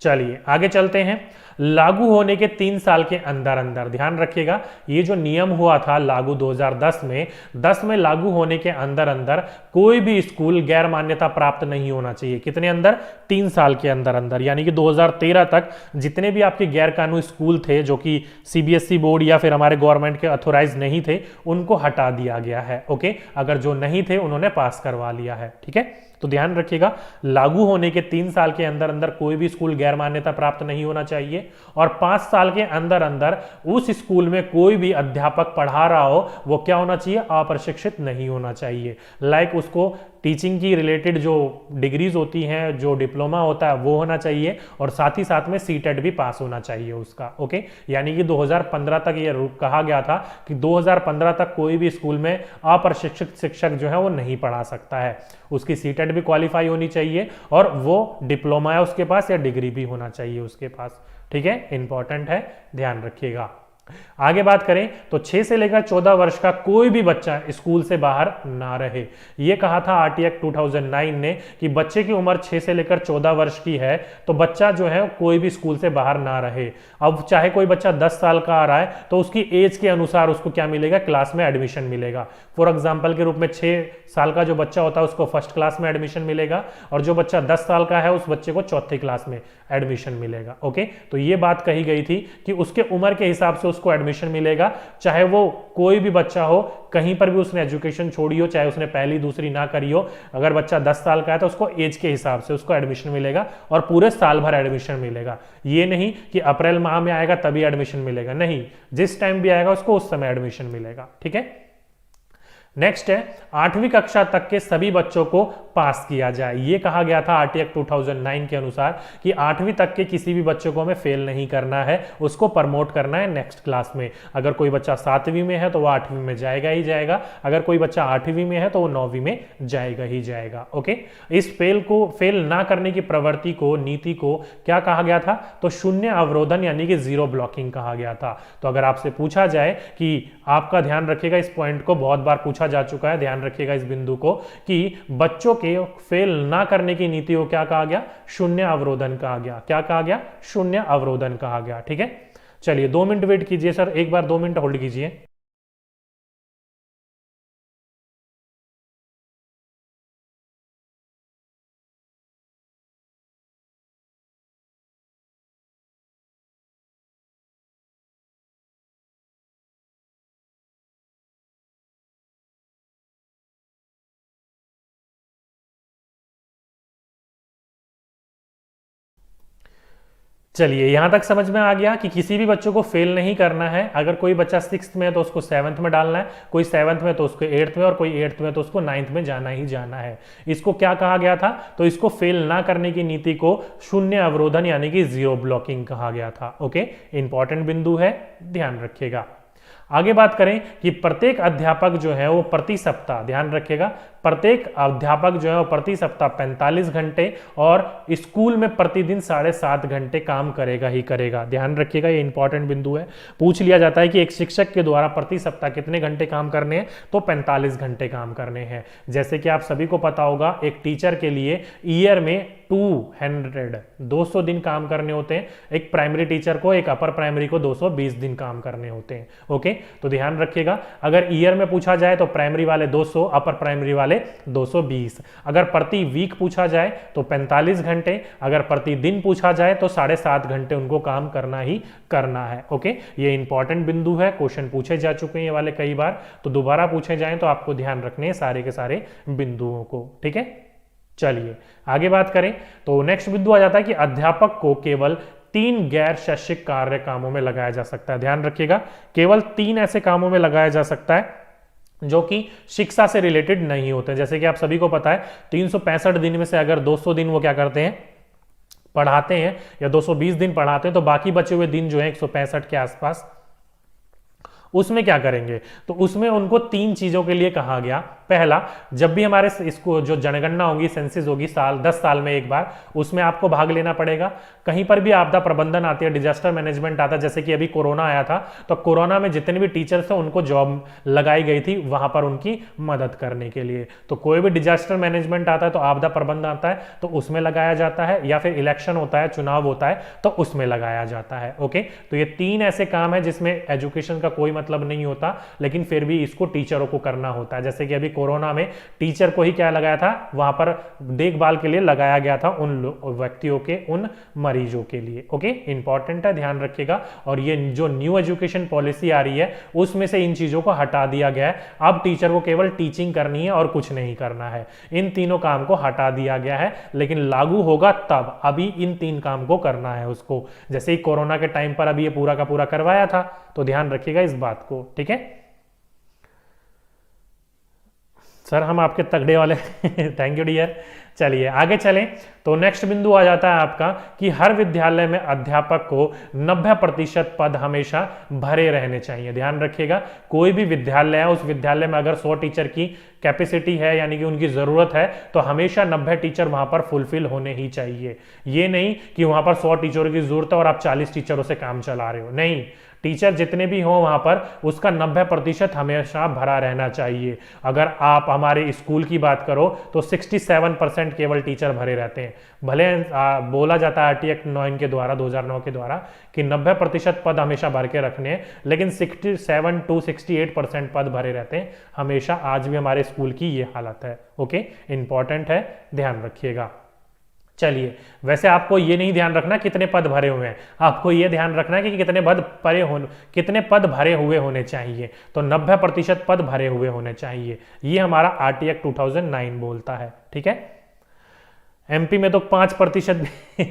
चलिए आगे चलते हैं। लागू होने के 3 साल के अंदर अंदर, ध्यान रखिएगा ये जो नियम हुआ था लागू 2010 में, 10 में लागू होने के अंदर अंदर कोई भी स्कूल गैर मान्यता प्राप्त नहीं होना चाहिए। कितने अंदर, 3 साल के अंदर अंदर, यानी कि 2013 तक जितने भी आपके गैर कानूनी स्कूल थे जो कि सीबीएसई बोर्ड या फिर हमारे गवर्नमेंट के अथोराइज नहीं थे, उनको हटा दिया गया है। ओके अगर जो नहीं थे उन्होंने पास करवा लिया है। ठीक है तो ध्यान रखिएगा लागू होने के 3 साल के अंदर अंदर कोई भी स्कूल गैर मान्यता प्राप्त नहीं होना चाहिए, और 5 साल के अंदर अंदर उस स्कूल में कोई भी अध्यापक पढ़ा रहा हो वो क्या होना चाहिए, अप्रशिक्षित नहीं होना चाहिए। लाइक उसको टीचिंग की रिलेटेड जो डिग्रीज होती हैं, जो डिप्लोमा होता है वो होना चाहिए, और साथ ही साथ में सीटेट भी पास होना चाहिए उसका। ओके यानी कि 2015 तक ये कहा गया था कि 2015 तक कोई भी स्कूल में अप्रशिक्षित शिक्षक जो है वो नहीं पढ़ा सकता है, उसकी सीटेट भी क्वालिफाई होनी चाहिए और वो डिप्लोमा है उसके पास या डिग्री भी होना चाहिए उसके पास। ठीक है इंपॉर्टेंट है, ध्यान रखिएगा। आगे बात करें तो 6 से लेकर 14 वर्ष का कोई भी बच्चा स्कूल से बाहर ना रहे। यह कहा था आरटी एक्ट 2009 ने कि बच्चे की उम्र 6 से लेकर 14 वर्ष की है तो बच्चा जो है कोई भी स्कूल से बाहर ना रहे। अब चाहे कोई बच्चा 10 साल का आ रहा है तो उसकी एज के अनुसार उसको क्या मिलेगा, क्लास में एडमिशन मिलेगा। फॉर एग्जाम्पल के रूप में 6 साल का जो बच्चा होता है उसको फर्स्ट क्लास में एडमिशन मिलेगा, और जो बच्चा 10 साल का है उस बच्चे को चौथी क्लास में एडमिशन मिलेगा। ओके तो ये बात कही गई थी कि उसके उम्र के हिसाब से उसको एडमिशन मिलेगा, चाहे वो कोई भी बच्चा हो, कहीं पर भी उसने एजुकेशन छोड़ी हो, चाहे उसने पहली दूसरी ना करी हो। अगर बच्चा 10 साल का है तो उसको एज के हिसाब से उसको एडमिशन मिलेगा और पूरे साल भर एडमिशन मिलेगा। ये नहीं कि अप्रैल माह में आएगा तभी एडमिशन मिलेगा, नहीं, जिस टाइम भी आएगा उसको उस समय एडमिशन मिलेगा। ठीक है, नेक्स्ट है 8वीं कक्षा तक के सभी बच्चों को पास किया जाए। ये कहा गया था आरटी एक्ट 2009 के अनुसार कि 8वीं तक के किसी भी बच्चों को हमें फेल नहीं करना है, उसको प्रमोट करना है नेक्स्ट क्लास में। अगर कोई बच्चा 7वीं में है तो वो 8वीं में जाएगा ही जाएगा, अगर कोई बच्चा 8वीं में है तो वो 9वीं में जाएगा ही जाएगा। ओके, इस फेल ना करने की प्रवृत्ति को, नीति को क्या कहा गया था? तो शून्य अवरोधन यानी कि जीरो ब्लॉकिंग कहा गया था। तो अगर आपसे पूछा जाए कि आपका ध्यान रखिएगा, इस पॉइंट को बहुत बार पूछा जा चुका है, ध्यान रखिएगा इस बिंदु को, कि बच्चों के फेल ना करने की नीति को क्या कहा गया? शून्य अवरोधन कहा गया। क्या कहा गया? शून्य अवरोधन कहा गया। ठीक है, चलिए 2 मिनट वेट कीजिए सर, एक बार 2 मिनट होल्ड कीजिए। चलिए यहां तक समझ में आ गया कि किसी भी बच्चों को फेल नहीं करना है। अगर कोई बच्चा 6th में है तो उसको 7th में डालना है, कोई 7th में तो उसको 8th में, और कोई 8th में तो उसको 9th में जाना ही जाना है। इसको क्या कहा गया था? तो इसको फेल ना करने की नीति को शून्य अवरोधन यानी कि जीरो ब्लॉकिंग कहा गया था। ओके, इंपॉर्टेंट बिंदु है, ध्यान रखिएगा। आगे बात करें कि प्रत्येक अध्यापक जो है वो प्रति सप्ताह, ध्यान रखिएगा, प्रत्येक अध्यापक जो है वो प्रति सप्ताह 45 घंटे और स्कूल में प्रतिदिन 7.5 घंटे काम करेगा ही करेगा। ध्यान रखिएगा, ये इंपॉर्टेंट बिंदु है। पूछ लिया जाता है कि एक शिक्षक के द्वारा प्रति सप्ताह कितने घंटे काम करने हैं? तो 45 घंटे काम करने हैं। जैसे कि आप सभी को पता होगा, एक टीचर के लिए ईयर में 200 दिन काम करने होते हैं। एक प्राइमरी टीचर को, एक अपर प्राइमरी को 220 दिन काम करने होते हैं। ओके, तो ध्यान रखिएगा, अगर ईयर में पूछा जाए तो प्राइमरी वाले 200, अपर प्राइमरी वाले 220। अगर प्रति वीक पूछा जाए तो 45 घंटे, अगर प्रति दिन पूछा जाए तो 7.5 घंटे उनको काम करना ही करना है। ओके, ये इंपॉर्टेंट बिंदु है, क्वेश्चन पूछे जा चुके हैं ये वाले कई बार, तो दोबारा पूछे जाए तो आपको ध्यान रखने हैं सारे के सारे बिंदुओं को। ठीक है, चलिए आगे बात करें तो नेक्स्ट बिंदु आ जाता है कि अध्यापक को केवल 3 गैर शैक्षिक कार्य कामों में लगाया जा सकता है। ध्यान रखिएगा, केवल 3 ऐसे कामों में लगाया जा सकता है जो कि शिक्षा से रिलेटेड नहीं होते। जैसे कि आप सभी को पता है 365 दिन में से अगर 200 दिन वो क्या करते हैं? पढ़ाते हैं, या 220 दिन पढ़ाते हैं, तो बाकी बचे हुए दिन जो है 165 के आसपास, उसमें क्या करेंगे? तो उसमें उनको 3 चीजों के लिए कहा गया। पहला, जब भी हमारे इसको जो जनगणना होगी, सेंसिस होगी, 10 साल में एक बार, उसमें आपको भाग लेना पड़ेगा। कहीं पर भी आपदा प्रबंधन आती है, डिजास्टर मैनेजमेंट आता है, जैसे कि अभी कोरोना आया था, तो कोरोना में जितने भी टीचर्स थे उनको जॉब लगाई गई थी वहां पर उनकी मदद करने के लिए। तो कोई भी डिजास्टर मैनेजमेंट आता है, तो आपदा प्रबंधन आता है तो उसमें लगाया जाता है, या फिर इलेक्शन होता है, चुनाव होता है, तो उसमें लगाया जाता है। ओके, तो ये 3 ऐसे काम है जिसमें एजुकेशन का कोई मतलब नहीं होता, लेकिन फिर भी इसको टीचरों को करना होता है। जैसे कि अभी कोरोना में टीचर को ही क्या लगाया था? वहां पर देखभाल के लिए लगाया गया था, उन व्यक्तियों के, उन मरीजों के लिए। ओके, इंपॉर्टेंट है, ध्यान रखिएगा। और ये जो न्यू एजुकेशन पॉलिसी आ रही है उसमें से इन चीजों को हटा दिया गया है। अब टीचर को केवल टीचिंग करनी है और कुछ नहीं करना है। इन तीनों काम को हटा दिया गया है, लेकिन लागू होगा तब, अभी इन 3 काम को करना है उसको। जैसे ही कोरोना के टाइम पर अभी ये पूरा का पूरा करवाया था, तो ध्यान रखिएगा इस बात को। ठीक है सर, हम आपके तगड़े वाले थैंक यू डियर। चलिए आगे चलें तो नेक्स्ट बिंदु आ जाता है आपका कि हर विद्यालय में अध्यापक को 90% पद हमेशा भरे रहने चाहिए। ध्यान रखिएगा, कोई भी विद्यालय है, उस विद्यालय में अगर 100 टीचर की कैपेसिटी है, यानी कि उनकी जरूरत है, तो हमेशा 90 टीचर वहां पर फुलफिल होने ही चाहिए। ये नहीं कि वहां पर 100 टीचरों की जरूरत है और आप 40 टीचरों से काम चला रहे हो, नहीं, टीचर जितने भी हो वहां पर उसका 90% हमेशा भरा रहना चाहिए। अगर आप हमारे स्कूल की बात करो तो 67% केवल टीचर भरे रहते हैं। भले बोला जाता है आरटी एक्ट 9 के द्वारा, 2009 के द्वारा, कि 90% पद हमेशा भर के रखने हैं, लेकिन 67 to 68% पद भरे रहते हैं हमेशा। आज भी हमारे स्कूल की ये हालत है। ओके, इंपॉर्टेंट है, ध्यान रखिएगा। चलिए, वैसे आपको ये नहीं ध्यान रखना कितने पद भरे हुए हैं, आपको ये ध्यान रखना है कि कितने पद भरे हुए होने चाहिए। तो 90% पद भरे हुए होने चाहिए, ये हमारा आरटी एक्ट 2009 बोलता है। ठीक है, एमपी में तो 5% भी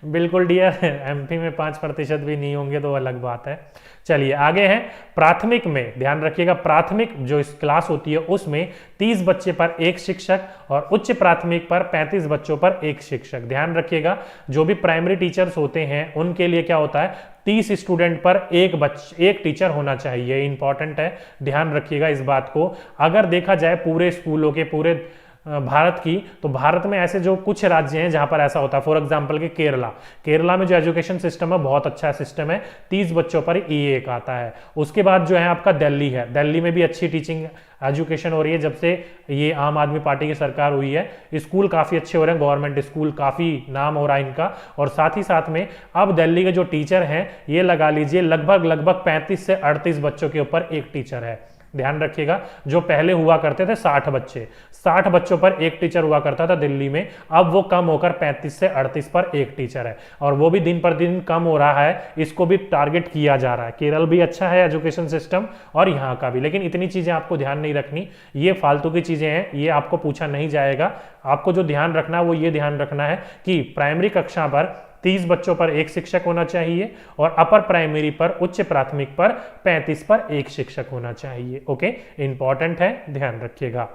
बिल्कुल डियर, एमपी में 5% भी नहीं होंगे तो अलग बात है। चलिए आगे हैं, प्राथमिक में ध्यान रखिएगा, प्राथमिक जो इस क्लास होती है उसमें 30 बच्चे पर एक शिक्षक और उच्च प्राथमिक पर 35 बच्चों पर एक शिक्षक। ध्यान रखिएगा, जो भी प्राइमरी टीचर्स होते हैं उनके लिए क्या होता है, 30 स्टूडेंट पर एक टीचर होना चाहिए। इंपॉर्टेंट है, ध्यान रखिएगा इस बात को। अगर देखा जाए पूरे स्कूलों के, पूरे भारत की, तो भारत में ऐसे जो कुछ राज्य हैं जहां पर ऐसा होता है, फॉर एग्जांपल के केरला में जो एजुकेशन सिस्टम है बहुत अच्छा सिस्टम है, 30 बच्चों पर एक आता है। उसके बाद जो है आपका दिल्ली है, दिल्ली में भी अच्छी टीचिंग एजुकेशन हो रही है जब से ये आम आदमी पार्टी की सरकार हुई है। स्कूल काफ़ी अच्छे हो रहे हैं, गवर्नमेंट स्कूल काफ़ी नाम हो रहा है इनका। और साथ ही साथ में अब दिल्ली के जो टीचर हैं ये लगा लीजिए लगभग 35 से 38 बच्चों के ऊपर एक टीचर है। ध्यान रखिएगा, जो पहले हुआ करते थे 60 बच्चों पर एक टीचर हुआ करता था दिल्ली में, अब वो कम होकर 35 से 38 पर एक टीचर है, और वो भी दिन पर दिन कम हो रहा है। इसको भी टारगेट किया जा रहा है। केरल भी अच्छा है एजुकेशन सिस्टम और यहाँ का भी, लेकिन इतनी चीजें आपको ध्यान नहीं रखनी, ये फालतू की चीजें हैं, ये आपको पूछा नहीं जाएगा। आपको जो ध्यान रखना है वो ये ध्यान रखना है कि प्राइमरी कक्षा पर 30 बच्चों पर एक शिक्षक होना चाहिए और अपर प्राइमरी पर, उच्च प्राथमिक पर 35 पर एक शिक्षक होना चाहिए। ओके, इंपॉर्टेंट है, ध्यान रखिएगा।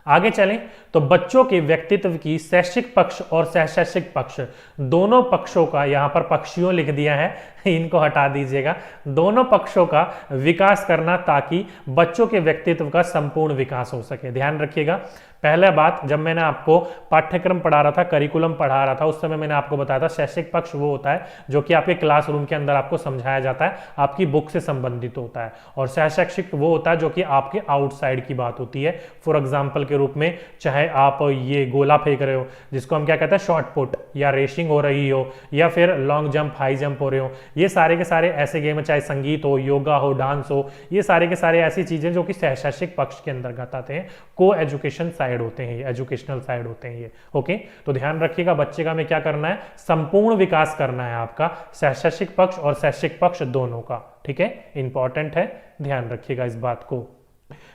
आगे चलें तो बच्चों के व्यक्तित्व की शैक्षिक पक्ष और शैक्षिक पक्ष, दोनों पक्षों का, यहां पर पक्षियों लिख दिया है, इनको हटा दीजिएगा, दोनों पक्षों का विकास करना ताकि बच्चों के व्यक्तित्व का संपूर्ण विकास हो सके। ध्यान रखिएगा, पहला बात, जब मैंने आपको पाठ्यक्रम पढ़ा रहा था, करिकुलम पढ़ा रहा था, उस समय मैंने आपको बताया था शैक्षिक पक्ष वो होता है जो कि आपके क्लासरूम के अंदर आपको समझाया जाता है, आपकी बुक से संबंधित होता है, और शैक्षिक वो होता है जो कि आपके आउटसाइड की बात होती है। फॉर एग्जाम्पल के रूप में, चाहे आप ये गोला फेंक रहे हो जिसको हम क्या कहते हैं शॉर्ट पुट, या रेसिंग हो रही हो, या फिर लॉन्ग जंप, हाई जंप हो रहे हो, ये सारे के सारे ऐसे गेम, चाहे संगीत हो, योगा हो, डांस हो, ये सारे के सारे ऐसी चीजें जो कि शैक्षिक पक्ष के अंतर्गत आते हैं, को एजुकेशन साइड होते हैं, ये एजुकेशनल साइड होते हैं ये। ओके, तो ध्यान रखिएगा, बच्चे का हमें क्या करना है, संपूर्ण विकास करना है आपका, शैक्षिक पक्ष और शैक्षिक पक्ष दोनों का। ठीक है, इंपॉर्टेंट है, ध्यान रखिएगा इस बात को।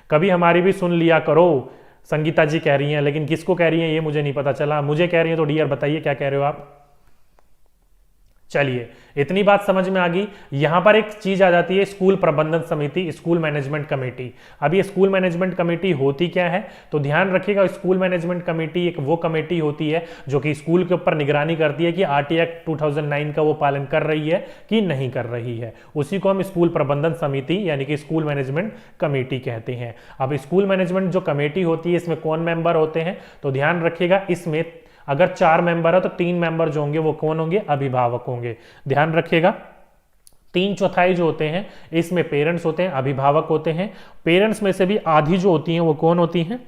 कभी हमारी भी सुन लिया करो, संगीता जी कह रही हैं, लेकिन किसको कह रही हैं ये मुझे नहीं पता चला, मुझे कह रही हैं तो डियर बताइए क्या कह रहे हो आप। चलिए, इतनी बात समझ में आ गई। यहां पर एक चीज आ जाती है, स्कूल प्रबंधन समिति, स्कूल मैनेजमेंट कमेटी। अब ये स्कूल मैनेजमेंट कमेटी होती क्या है, तो ध्यान रखिएगा, स्कूल मैनेजमेंट कमेटी एक वो कमेटी होती है जो कि स्कूल के ऊपर निगरानी करती है कि आरटी एक्ट 2009 का वो पालन कर रही है कि नहीं कर रही है। उसी को हम स्कूल प्रबंधन समिति यानी कि स्कूल मैनेजमेंट कमेटी कहते हैं। अब स्कूल मैनेजमेंट जो कमेटी होती है, इसमें कौन मेंबर होते हैं, तो ध्यान रखिएगा, इसमें अगर 4 मेंबर है तो 3 मेंबर जो होंगे वो कौन होंगे, अभिभावक होंगे। ध्यान रखिएगा, 3/4 जो होते हैं इसमें पेरेंट्स होते हैं, अभिभावक होते हैं। पेरेंट्स में से भी आधी जो होती हैं वो कौन होती हैं,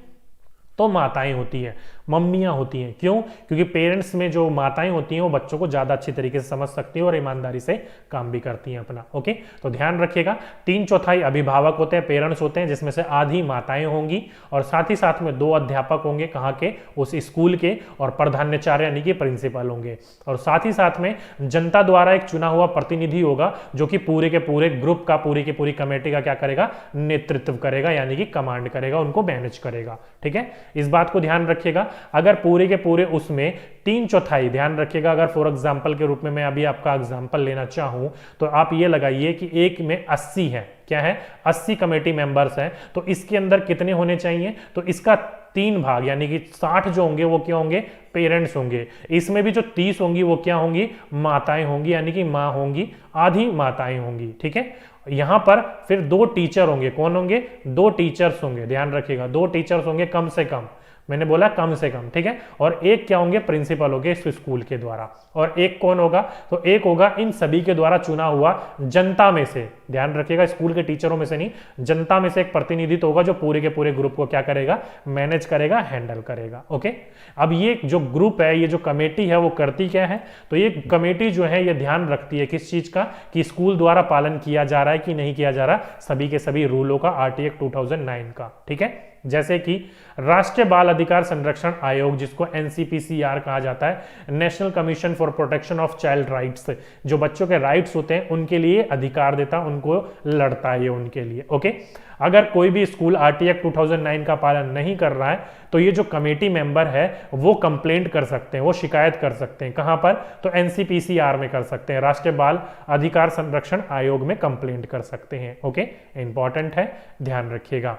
तो माताएं होती हैं, मम्मियां होती हैं। क्यों, क्योंकि पेरेंट्स में जो माताएं होती हैं वो बच्चों को ज्यादा अच्छी तरीके से समझ सकती हैं और ईमानदारी से काम भी करती हैं अपना। ओके, तो ध्यान रखिएगा, 3/4 अभिभावक होते हैं, पेरेंट्स होते हैं, जिसमें से आधी माताएं होंगी, और साथ ही साथ में 2 अध्यापक होंगे, कहाँ के, उस स्कूल के, और प्रधानाचार्य यानी कि प्रिंसिपल होंगे, और साथ ही साथ में जनता द्वारा एक चुना हुआ प्रतिनिधि होगा जो कि पूरे के पूरे ग्रुप का, पूरी की पूरी कमेटी का क्या करेगा, नेतृत्व करेगा, यानी कि कमांड करेगा, उनको मैनेज करेगा। ठीक है, इस बात को ध्यान रखिएगा। अगर पूरे के पूरे उसमें 3/4, ध्यान रखिएगा, अगर फॉर एग्जांपल के रूप में मैं अभी आपका एग्जांपल लेना चाहूं तो आप ये लगाइए कि एक में 80 है, क्या है, 80 कमेटी मेंबर्स हैं, तो इसके अंदर कितने होने चाहिए, तो इसका 3 भाग यानी कि 60 जो होंगे वो क्या होंगे, पेरेंट्स होंगे। इसमें भी जो 30 होंगी वो क्या होंगी, माताएं होंगी, यानी कि मां होंगी, आधी माताएं होंगी। ठीक है, यहां पर फिर 2 टीचर होंगे, कौन होंगे, 2 टीचर्स होंगे, ध्यान रखिएगा, 2 टीचर्स होंगे कम से कम, मैंने बोला कम से कम। ठीक है, और एक क्या होंगे, प्रिंसिपल होंगे इस स्कूल के द्वारा, और एक कौन होगा, तो एक होगा इन सभी के द्वारा चुना हुआ जनता में से, ध्यान रखिएगा, स्कूल के टीचरों में से नहीं, जनता में से एक प्रतिनिधित्व होगा जो पूरे के पूरे ग्रुप को क्या करेगा, मैनेज करेगा, हैंडल करेगा। ओके, अब ये जो ग्रुप है, ये जो कमेटी है वो करती क्या है, तो ये कमेटी जो है ये ध्यान रखती है किस चीज का, कि स्कूल द्वारा पालन किया जा रहा है कि नहीं किया जा रहा, सभी के सभी रूलों का, आरटी एक्ट 2009 का। ठीक है, जैसे कि राष्ट्रीय बाल अधिकार संरक्षण आयोग, जिसको एनसीपीसीआर कहा जाता है, national commission for protection of child rights, जो बच्चों के राइट्स होते हैं उनके लिए अधिकार देता है, उनको लड़ता है ये उनके लिए। ओके, अगर कोई भी स्कूल आरटी एक्ट 2009 का पालन नहीं कर रहा है तो ये जो कमेटी मेंबर है वो कंप्लेंट कर सकते हैं, वो शिकायत कर सकते हैं। कहां पर? तो एनसीपीसीआर में कर सकते हैं, राष्ट्रीय बाल अधिकार संरक्षण आयोग में कंप्लेंट कर सकते हैं। ओके, इंपॉर्टेंट है, ध्यान रखिएगा।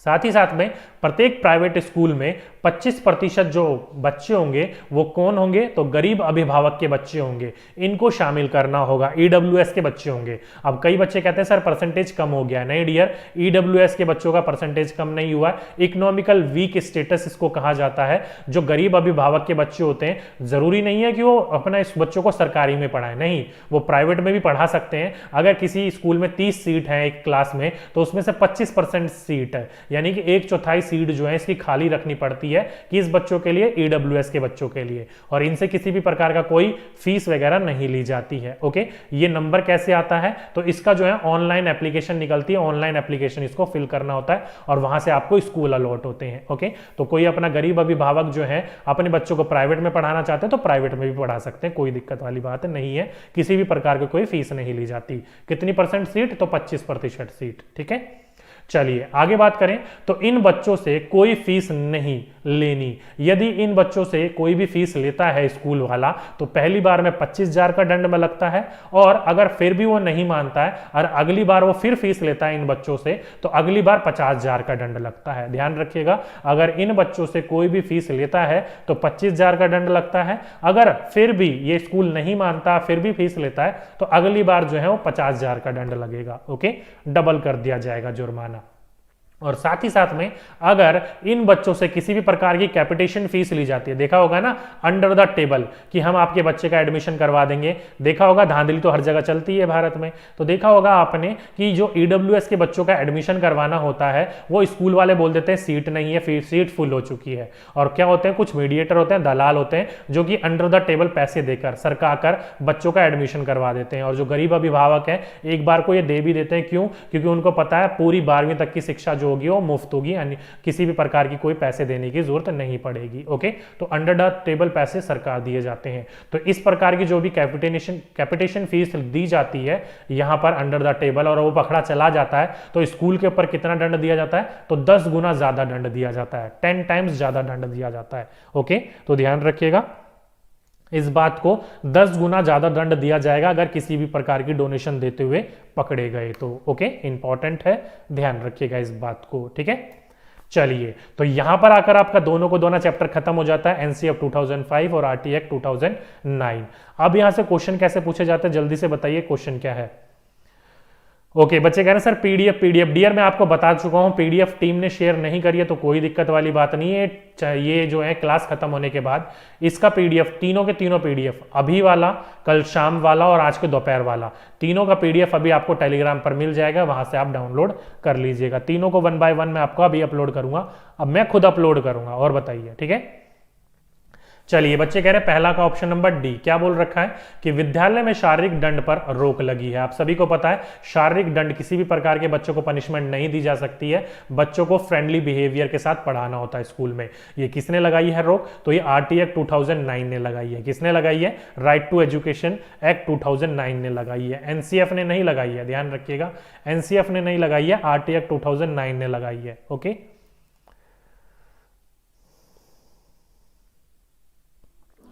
साथ ही साथ में प्रत्येक प्राइवेट स्कूल में 25% जो बच्चे होंगे वो कौन होंगे? तो गरीब अभिभावक के बच्चे होंगे, इनको शामिल करना होगा। ईडब्ल्यूएस के बच्चे होंगे। अब कई बच्चे कहते हैं सर परसेंटेज कम हो गया। नहीं डियर, ईडब्ल्यूएस के बच्चों का परसेंटेज कम नहीं हुआ। इकोनॉमिकल वीक स्टेटस इसको कहा जाता है। जो गरीब अभिभावक के बच्चे होते हैं, जरूरी नहीं है कि वो अपना इस बच्चों को सरकारी में पढ़ाए, नहीं, वो प्राइवेट में भी पढ़ा सकते हैं। अगर किसी स्कूल में 30 सीट है एक क्लास में, तो उसमें से 25% सीट है, यानी कि 1/4 सीट जो है इसकी खाली रखनी पड़ती है कि इस बच्चों के लिए, ईडब्ल्यूएस के बच्चों के लिए, और इनसे किसी भी प्रकार का कोई फीस वगैरह नहीं ली जाती है। ओके, ये नंबर कैसे आता है? तो इसका जो है ऑनलाइन एप्लीकेशन निकलती है, ऑनलाइन एप्लीकेशन इसको फिल करना होता है और वहां से आपको स्कूल अलॉट होते हैं। ओके, तो कोई अपना गरीब अभिभावक जो है अपने बच्चों को प्राइवेट में पढ़ाना चाहते हैं तो प्राइवेट में भी पढ़ा सकते हैं, कोई दिक्कत वाली बात नहीं है। किसी भी प्रकार की कोई फीस नहीं ली जाती। कितनी परसेंट सीट? तो 25% सीट। ठीक है, चलिए आगे बात करें। तो इन बच्चों से कोई फीस नहीं लेनी। यदि इन बच्चों से कोई भी फीस लेता है स्कूल वाला तो पहली बार में 25,000 का दंड में लगता है, और अगर फिर भी वो नहीं मानता है और अगली बार वो फिर फीस लेता है इन बच्चों से तो अगली बार 50,000 का दंड लगता है। ध्यान रखिएगा, अगर इन बच्चों से कोई भी फीस लेता है तो 25,000 का दंड लगता है। अगर फिर भी ये स्कूल नहीं मानता, फिर भी फीस लेता है तो अगली बार जो है वो 50,000 का दंड लगेगा। ओके, डबल कर दिया जाएगा जुर्माना। और साथ ही साथ में अगर इन बच्चों से किसी भी प्रकार की कैपिटेशन फीस ली जाती है, देखा होगा ना अंडर द टेबल कि हम आपके बच्चे का एडमिशन करवा देंगे, देखा होगा, धांधली तो हर जगह चलती है भारत में, तो देखा होगा आपने कि जो ईडब्ल्यूएस के बच्चों का एडमिशन करवाना होता है वो स्कूल वाले बोल देते हैं सीट नहीं है, फिर सीट फुल हो चुकी है। और क्या होते हैं, कुछ मीडिएटर होते हैं, दलाल होते हैं, जो कि अंडर द टेबल पैसे देकर सरकाकर बच्चों का एडमिशन करवा देते हैं। और जो गरीब अभिभावक है एक बार को ये दे भी देते हैं, क्यों? क्योंकि उनको पता है पूरी 12वीं तक की शिक्षा जो होगी वो मुफ्त होगी, यानी किसी भी प्रकार की कोई पैसे देने की जरूरत नहीं पड़ेगी। ओके, तो अंडर द टेबल पैसे सरकार दिए जाते हैं। तो इस प्रकार की जो भी कैपिटेशन फीस दी जाती है यहां पर अंडर द टेबल, और वो पकड़ा चला जाता है तो स्कूल के ऊपर कितना दंड दिया जाता है? तो 10 गुना ज्यादा दंड दिया जाता है, 10 टाइम्स ज्यादा दंड दिया जाता है। ओके, तो ध्यान रखिएगा इस बात को, 10 गुना ज्यादा दंड दिया जाएगा अगर किसी भी प्रकार की डोनेशन देते हुए पकड़े गए तो। ओके, इंपॉर्टेंट है, ध्यान रखिएगा इस बात को। ठीक है, चलिए तो यहां पर आकर आपका दोनों को दोनों चैप्टर खत्म हो जाता है, एनसीएफ 2005 और आरटी एक्ट 2009। अब यहां से क्वेश्चन कैसे पूछे जाते हैं, जल्दी से बताइए क्वेश्चन क्या है। ओके, बच्चे कह रहे हैं सर पीडीएफ डियर मैं आपको बता चुका हूं, पीडीएफ टीम ने शेयर नहीं करी है तो कोई दिक्कत वाली बात नहीं है। ये जो है क्लास खत्म होने के बाद इसका पीडीएफ, तीनों के तीनों पीडीएफ, अभी वाला, कल शाम वाला और आज के दोपहर वाला, तीनों का पीडीएफ अभी आपको टेलीग्राम पर मिल जाएगा, वहां से आप डाउनलोड कर लीजिएगा। तीनों को 1 बाय 1 मैं आपको अभी अपलोड करूंगा, अब मैं खुद अपलोड करूंगा। और बताइए, ठीक है। चलिए बच्चे कह रहे हैं पहला का ऑप्शन नंबर डी, क्या बोल रखा है कि विद्यालय में शारीरिक दंड पर रोक लगी है। आप सभी को पता है शारीरिक दंड, किसी भी प्रकार के बच्चों को पनिशमेंट नहीं दी जा सकती है, बच्चों को फ्रेंडली बिहेवियर के साथ पढ़ाना होता है स्कूल में। ये किसने लगाई है रोक? तो ये आरटी एक्ट 2009 ने लगाई है। किसने लगाई है? राइट टू एजुकेशन एक्ट 2009 ने लगाई है, एनसीएफ ने नहीं लगाई है, ध्यान रखिएगा, एनसीएफ ने नहीं लगाई है, आरटी एक्ट 2009 ने लगाई है। ओके,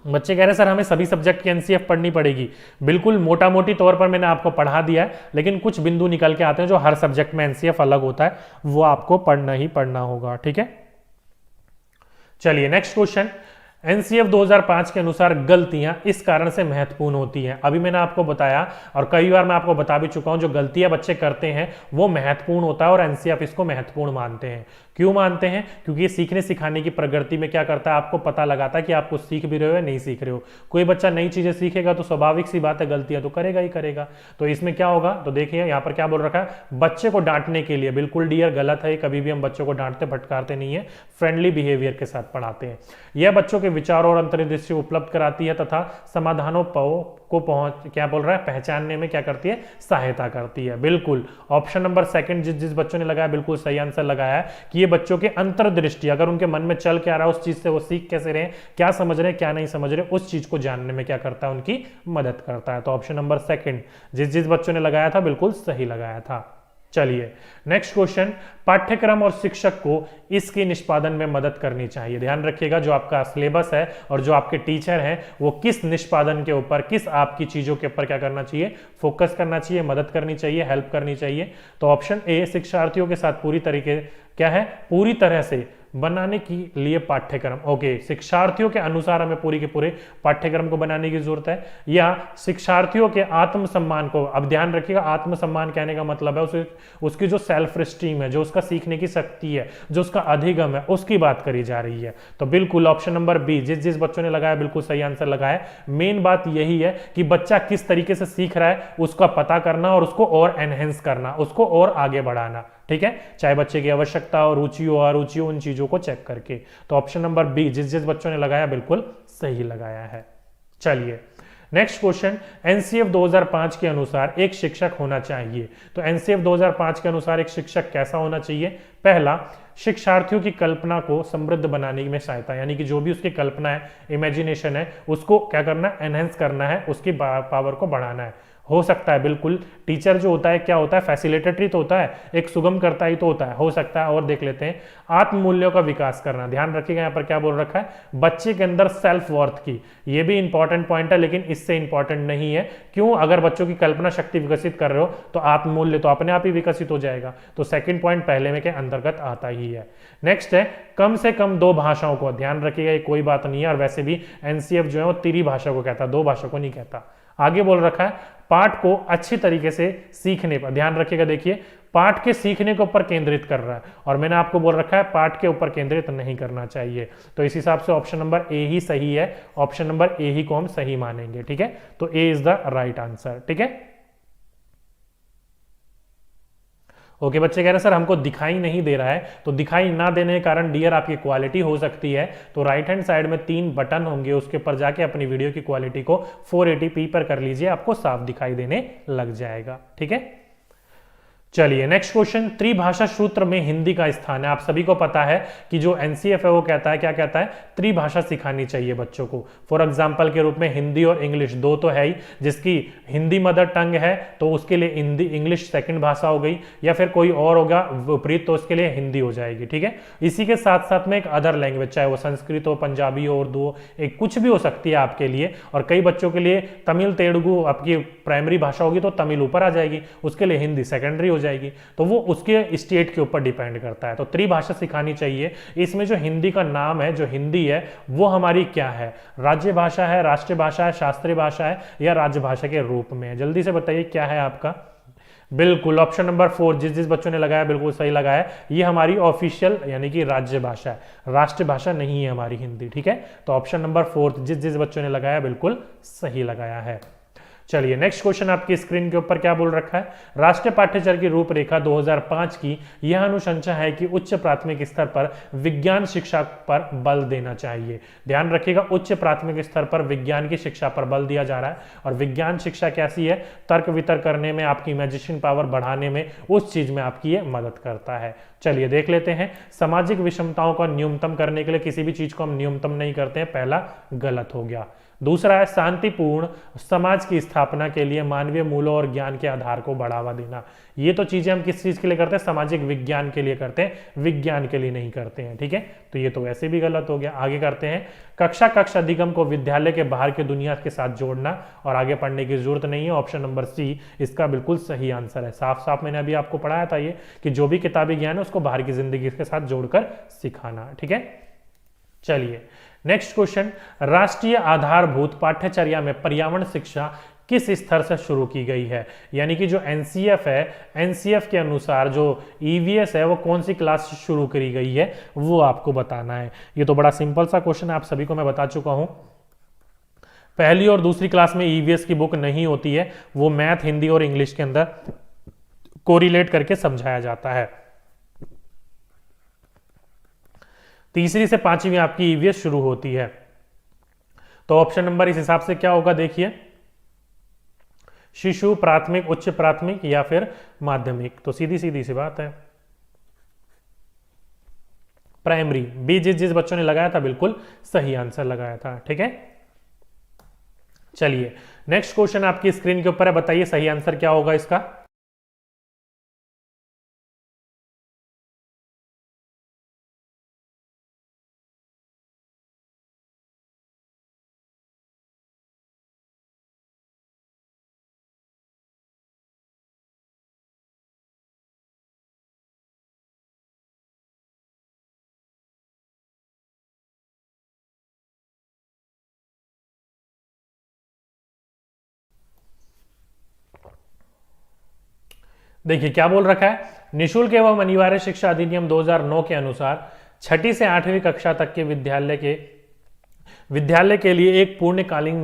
बच्चे कह रहे हैं सर हमें सभी सब्जेक्ट की एनसीएफ पढ़नी पड़ेगी। बिल्कुल मोटा मोटी तौर पर मैंने आपको पढ़ा दिया है, लेकिन कुछ बिंदु निकल के आते हैं जो हर सब्जेक्ट में एनसीएफ अलग होता है, वो आपको पढ़ना ही पढ़ना होगा। ठीक है, चलिए नेक्स्ट क्वेश्चन। एनसीएफ 2005 के अनुसार गलतियां इस कारण से महत्वपूर्ण होती हैं। अभी मैंने आपको बताया और कई बार मैं आपको बता भी चुका हूं, जो गलतियां बच्चे करते हैं वो महत्वपूर्ण होता है और एनसीएफ इसको महत्वपूर्ण मानते हैं। क्यों मानते हैं? क्योंकि ये सीखने सिखाने की प्रगति में क्या करता है, आपको पता लगाता है कि आप कुछ सीख भी रहे हो या नहीं सीख रहे हो। कोई बच्चा नई चीजें सीखेगा तो स्वाभाविक सी बात है गलतियां तो करेगा ही करेगा। तो इसमें क्या होगा, तो देखिए यहाँ पर क्या बोल रखा है, बच्चे को डांटने के लिए, बिल्कुल डियर गलत है, कभी भी हम बच्चों को डांटते फटकारते नहीं है, फ्रेंडली बिहेवियर के साथ पढ़ाते हैं। यह बच्चों के विचारों और अंतर्दृष्टि उपलब्ध कराती है तथा समाधानों को क्या बोल रहा है, पहचानने में क्या करती है, सहायता करती है। बिल्कुल ऑप्शन नंबर सेकंड जिस बच्चों ने लगाया बिल्कुल सही आंसर लगाया है कि ये बच्चों के अंतर्दृष्टि, अगर उनके मन में चल क्या रहा है उस चीज से वो सीख कैसे रहे, क्या समझ रहे क्या नहीं समझ रहे, उस चीज को जानने में क्या करता है, उनकी मदद करता है। तो ऑप्शन नंबर सेकंड जिस बच्चों ने लगाया था बिल्कुल सही लगाया था। चलिए नेक्स्ट क्वेश्चन, पाठ्यक्रम और शिक्षक को इसके निष्पादन में मदद करनी चाहिए। ध्यान रखिएगा जो आपका सिलेबस है और जो आपके टीचर हैं वो किस निष्पादन के ऊपर, किस आपकी चीजों के ऊपर क्या करना चाहिए, फोकस करना चाहिए, मदद करनी चाहिए, हेल्प करनी चाहिए। तो ऑप्शन ए, शिक्षार्थियों के साथ पूरी तरीके क्या है, पूरी तरह से बनाने के लिए पाठ्यक्रम। ओके, शिक्षार्थियों के अनुसार हमें पूरी के पूरे पाठ्यक्रम को बनाने की जरूरत है, या शिक्षार्थियों के आत्मसम्मान को। अब ध्यान रखिएगा आत्मसम्मान कहने का मतलब है उसकी जो सेल्फ स्टीम है, जो उसका सीखने की शक्ति है, जो उसका अधिगम है, उसकी बात करी जा रही है। तो बिल्कुल ऑप्शन नंबर बी जिस बच्चों ने लगाया बिल्कुल सही आंसर लगाया। मेन बात यही है कि बच्चा किस तरीके से सीख रहा है उसका पता करना और उसको और एनहेंस करना, उसको और आगे बढ़ाना। ठीक है, चाहे बच्चे की आवश्यकता हो, रुचि हो, अरुचि हो, उन चीजों को चेक करके। तो ऑप्शन नंबर बी जिस बच्चों ने लगाया बिल्कुल सही लगाया है। चलिए नेक्स्ट क्वेश्चन, एनसीएफ 2005 के अनुसार एक शिक्षक होना चाहिए। तो एनसीएफ 2005 के अनुसार एक शिक्षक कैसा होना चाहिए? पहला, शिक्षार्थियों की कल्पना को समृद्ध बनाने में सहायता, यानी कि जो भी उसकी कल्पना है, इमेजिनेशन है, उसको क्या करना है, एनहेंस करना है, उसकी पावर को बढ़ाना है। हो सकता है बिल्कुल टीचर जो होता है क्या होता है, फैसिलिटेटरी तो होता है, एक सुगम करता ही तो होता है, हो सकता है। और देख लेते हैं, आत्म मूल्यों का विकास करना। ध्यान रखिएगा यहाँ पर क्या बोल रखा है, बच्चे के अंदर सेल्फ वर्थ की। ये भी इंपॉर्टेंट पॉइंट है लेकिन इससे इंपॉर्टेंट नहीं है। क्यों? अगर बच्चों की कल्पना शक्ति विकसित कर रहे हो तो आत्म मूल्य तो अपने आप ही विकसित हो जाएगा। तो सेकंड पॉइंट पहले में के अंतर्गत आता ही है। नेक्स्ट है, कम से कम 2 भाषाओं को। ध्यान रखिएगा ये कोई बात नहीं है, और वैसे भी एनसीएफ जो है वो 3 भाषा को कहता है, 2 भाषा को नहीं कहता। आगे बोल रखा है, पाठ को अच्छी तरीके से सीखने पर। ध्यान रखिएगा, देखिए पाठ के सीखने के ऊपर केंद्रित कर रहा है, और मैंने आपको बोल रखा है पाठ के ऊपर केंद्रित नहीं करना चाहिए। तो इस हिसाब से ऑप्शन नंबर ए ही सही है, ऑप्शन नंबर ए ही को हम सही मानेंगे। ठीक है, तो ए इज द राइट आंसर। ठीक है, ओके बच्चे कह रहे हैं सर हमको दिखाई नहीं दे रहा है। तो दिखाई ना देने के कारण डियर आपकी क्वालिटी हो सकती है। तो राइट हैंड साइड में 3 बटन होंगे, उसके ऊपर जाके अपनी वीडियो की क्वालिटी को 480p पर कर लीजिए, आपको साफ दिखाई देने लग जाएगा। ठीक है, चलिए नेक्स्ट क्वेश्चन, त्रिभाषा सूत्र में हिंदी का स्थान है। आप सभी को पता है कि जो एनसीएफ है वो कहता है, क्या कहता है, त्रिभाषा सिखानी चाहिए बच्चों को। फॉर एग्जांपल के रूप में हिंदी और इंग्लिश 2 तो है ही, जिसकी हिंदी मदर टंग है तो उसके लिए हिंदी इंग्लिश सेकंड भाषा हो गई, या फिर कोई और होगा विपरीत तो उसके लिए हिंदी हो जाएगी। ठीक है, इसी के साथ साथ में एक अदर लैंग्वेज, चाहे वो संस्कृत हो, पंजाबी हो, उर्दू हो, एक कुछ भी हो सकती है आपके लिए। और कई बच्चों के लिए तमिल तेलुगु आपकी प्राइमरी भाषा होगी तो तमिल ऊपर आ जाएगी, उसके लिए हिंदी सेकेंडरी हो जाएगी। तो वो उसके स्टेट के ऊपर डिपेंड करता है। तो त्रिभाषा सिखानी चाहिए। इसमें जो हिंदी का नाम है, जो हिंदी है वो हमारी क्या है, राज्य भाषा है, राष्ट्रीय भाषा है, शास्त्रीय भाषा है, या राजभाषा के रूप में है? जल्दी से बताइए क्या है आपका। बिल्कुल ऑप्शन नंबर 4 जिस बच्चों ने लगाया बिल्कुल सही लगाया। ये हमारी ऑफिशियल यानी कि राज्य भाषा है, राष्ट्रीय भाषा नहीं है हमारी हिंदी। ठीक है, तो ऑप्शन नंबर 4 जिस बच्चों ने लगाया बिल्कुल सही लगाया है। चलिए नेक्स्ट क्वेश्चन आपकी स्क्रीन के ऊपर क्या बोल रखा है, राष्ट्रीय पाठ्यचर्या की रूपरेखा 2005 की यह अनुशंसा है कि उच्च प्राथमिक स्तर पर विज्ञान शिक्षा पर बल देना चाहिए। ध्यान रखिएगा, उच्च प्राथमिक स्तर पर विज्ञान की शिक्षा पर बल दिया जा रहा है। और विज्ञान शिक्षा कैसी है, तर्क वितर्क करने में, आपकी इमेजिनेशन पावर बढ़ाने में, उस चीज में आपकी ये मदद करता है। चलिए देख लेते हैं, सामाजिक विषमताओं का न्यूनतम करने के लिए किसी भी चीज को हम न्यूनतम नहीं करते हैं, पहला गलत हो गया। दूसरा है शांतिपूर्ण समाज की स्थापना के लिए मानवीय मूल्यों और ज्ञान के आधार को बढ़ावा देना। ये तो चीजें हम किस चीज के लिए करते हैं, सामाजिक विज्ञान के लिए करते हैं, विज्ञान के लिए नहीं करते हैं। ठीक है, तो ये तो वैसे भी गलत हो गया। आगे करते हैं, कक्षा अधिगम को विद्यालय के बाहर की दुनिया के साथ जोड़ना, और आगे पढ़ने की जरूरत नहीं है। ऑप्शन नंबर सी इसका बिल्कुल सही आंसर है। साफ साफ मैंने अभी आपको पढ़ाया था ये कि जो भी किताबी ज्ञान है उसको बाहर की जिंदगी के साथ जोड़कर सिखाना। ठीक है, चलिए नेक्स्ट क्वेश्चन, राष्ट्रीय आधारभूत पाठ्यचर्या में पर्यावरण शिक्षा किस स्तर से शुरू की गई है? यानी कि जो एनसीएफ है, एनसीएफ के अनुसार जो ईवीएस है वो कौन सी क्लास से शुरू करी गई है वो आपको बताना है। ये तो बड़ा सिंपल सा क्वेश्चन है, आप सभी को मैं बता चुका हूं। पहली और दूसरी क्लास में ईवीएस की बुक नहीं होती है, वो मैथ, हिंदी और इंग्लिश के अंदर कोरिलेट करके समझाया जाता है। तीसरी से 5वीं आपकी ईवीएस शुरू होती है। तो ऑप्शन नंबर इस हिसाब से क्या होगा, देखिए शिशु, प्राथमिक, उच्च प्राथमिक या फिर माध्यमिक? तो सीधी सीधी सी बात है, प्राइमरी। बी जिस जिस बच्चों ने लगाया था बिल्कुल सही आंसर लगाया था। ठीक है, चलिए नेक्स्ट क्वेश्चन आपकी स्क्रीन के ऊपर है, बताइए सही आंसर क्या होगा इसका। देखिए क्या बोल रखा है, निशुल्क एवं अनिवार्य शिक्षा अधिनियम 2009 के अनुसार छठी से 8वीं कक्षा तक के विद्यालय के लिए एक पूर्णकालीन